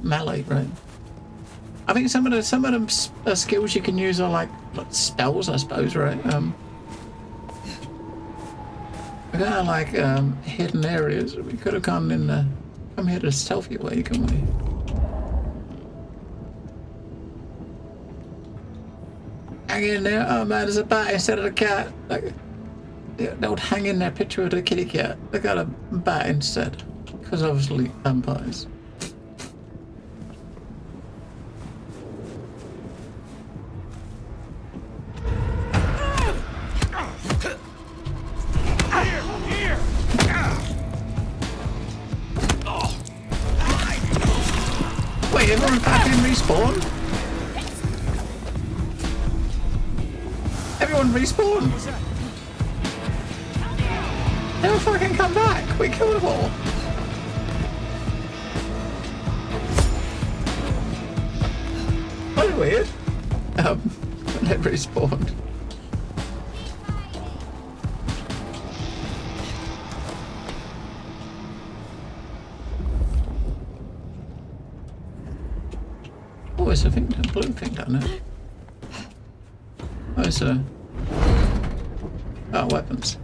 melee, right? I think some of them skills you can use are like spells, I suppose, right? We're kind of like hidden areas. We could have gone in come here the stealthy way, can we? Hang in there. Oh man, there's a bat instead of a cat. Like, they would hang in their picture of the kitty cat. They got a bat instead, because obviously vampires. Wait, everyone back in respawn? Everyone respawn. They all fucking come back. We killed them all. Very weird. They respawned. Oh, there's a thing, a blue thing down there. Oh, it's a... Oh, weapons.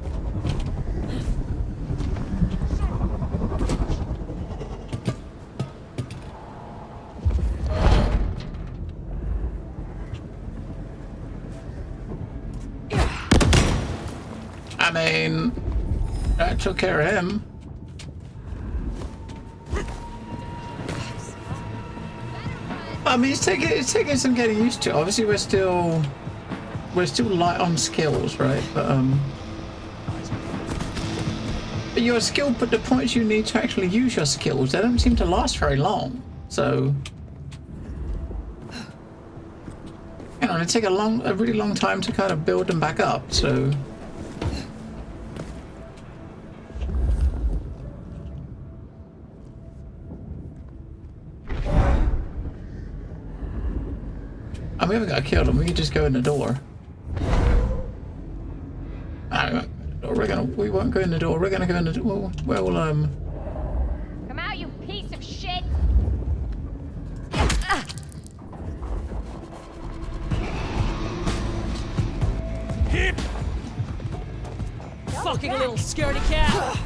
I mean, I took care of him. I mean, it's taking some getting used to. Obviously, we're still light on skills, right? But your skill, but the points you need to actually use your skills, they don't seem to last very long. So, you know, they take a really long time to kind of build them back up. So. I mean, we haven't got to kill them. We can just go in the door. We won't go in the door. We're gonna go in the door. Well, Come out, you piece of shit! Hip! Fucking little scaredy cat!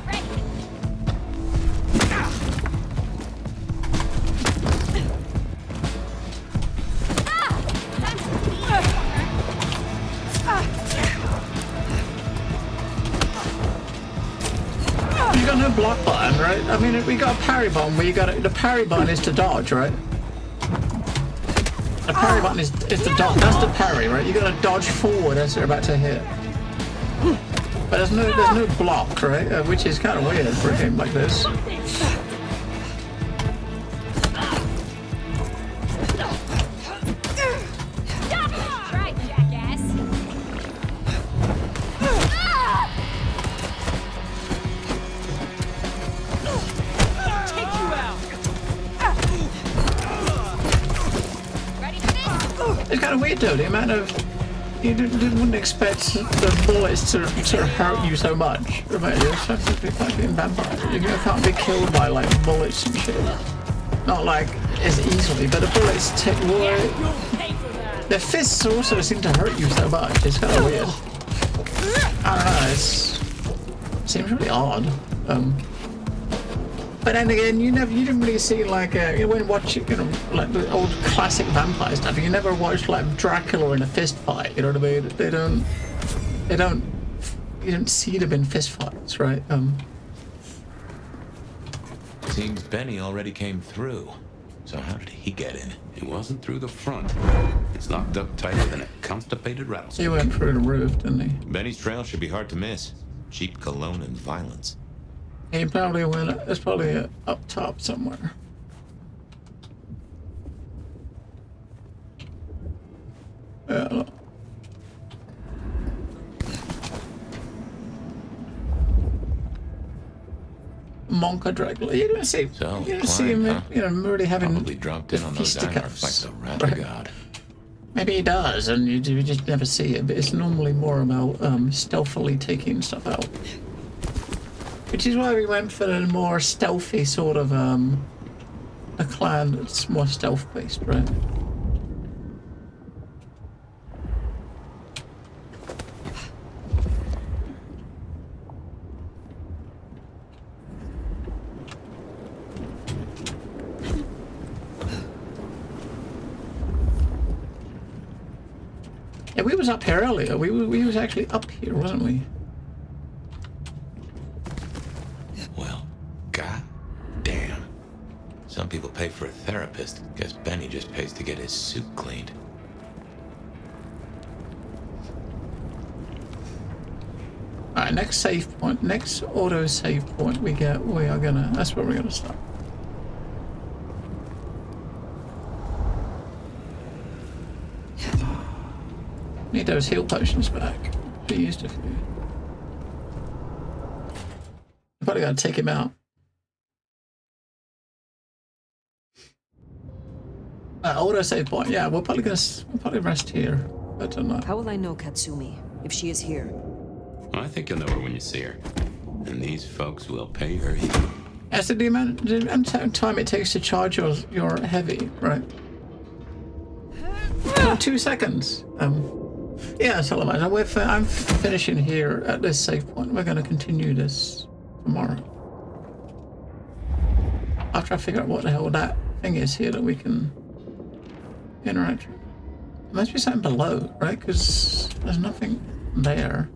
you got no block button, right? I mean, we got a parry button where you got the parry button is to dodge, right? The parry button is to dodge. That's the parry, right? You got to dodge forward as they're about to hit. But there's no block, right? Which is kind of weird for a game like this. Try, jackass! Take you out! Ready for this? It's kind of weird though, the amount of... You wouldn't expect the bullets to hurt you so much. Remember, you're supposed to be fucking vampire. You can't be killed by like bullets and shit. Not like as easily, but the bullets take more... The fists also seem to hurt you so much. It's kind of weird. I don't know, it seems really odd. But then again, you didn't really see like when watching, like the old classic vampire stuff. You never watched like Dracula in a fist fight. You know what I mean? You don't see them in fist fights, right? Seems Benny already came through. So how did he get in? It wasn't through the front. It's locked up tighter than a constipated rattlesnake. He went through the roof, didn't he? Benny's trail should be hard to miss. Cheap cologne and violence. He probably went. It's probably up top somewhere. Yeah. Look. Monka Dracula. You don't see. So, you don't see him. huh? Really having. Probably dropped in on those diners like the wrath of God. Maybe he does, and you just never see it. But it's normally more about stealthily taking stuff out. Which is why we went for the more stealthy sort of a clan that's more stealth based, right? Yeah, we was up here earlier. We was actually up here, wasn't we? Some people pay for a therapist. Guess Benny just pays to get his suit cleaned. Alright, next save point, next auto save point that's where we're gonna start. Need those heal potions back. We used a few. Probably gotta take him out. Auto save point. Yeah, we'll probably rest here. I don't know. How will I know Katsumi if she is here? Well, I think you'll know her when you see her. And these folks will pay her heed. As the amount of time it takes to charge your heavy, right? 2 seconds. Yeah, Solomon. I'm finishing here at this save point. We're going to continue this tomorrow. After I figure out what the hell that thing is here that we can interact with. There must be something below, right? Because there's nothing there.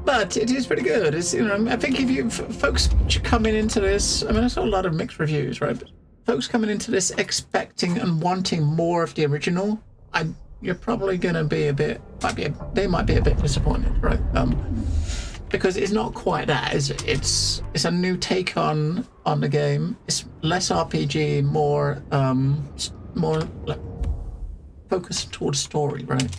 But it is pretty good. It's, you know, I think if you folks coming into this, I mean, I saw a lot of mixed reviews, right? But folks coming into this expecting and wanting more of the original, you're probably gonna be a bit, they might be a bit disappointed, right? Because it's not quite that, is it? It's a new take on the game. It's less RPG, more like focused towards story, right?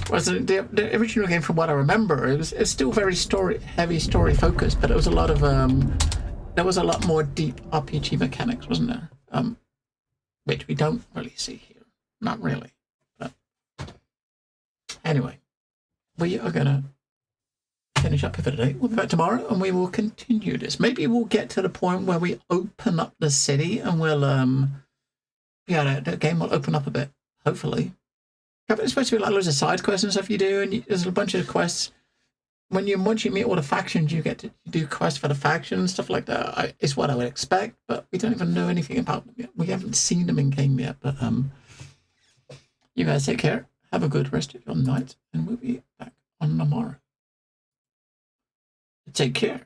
Whereas the original game, from what I remember, it's still very heavy story focused, but it was a lot of there was a lot more deep RPG mechanics, wasn't there? Which we don't really see here. Not really. But anyway, we are gonna finish up here for today. We'll be back tomorrow and we will continue this. Maybe we'll get to the point where we open up the city and we'll the game will open up a bit, hopefully. It's supposed to be like loads of side quests and stuff you do, and there's a bunch of quests. Once you meet all the factions, you get to do quests for the faction and stuff like that. Is what I would expect, but we don't even know anything about them yet. We haven't seen them in game yet. But you guys take care. Have a good rest of your night, and we'll be back on tomorrow. Take care.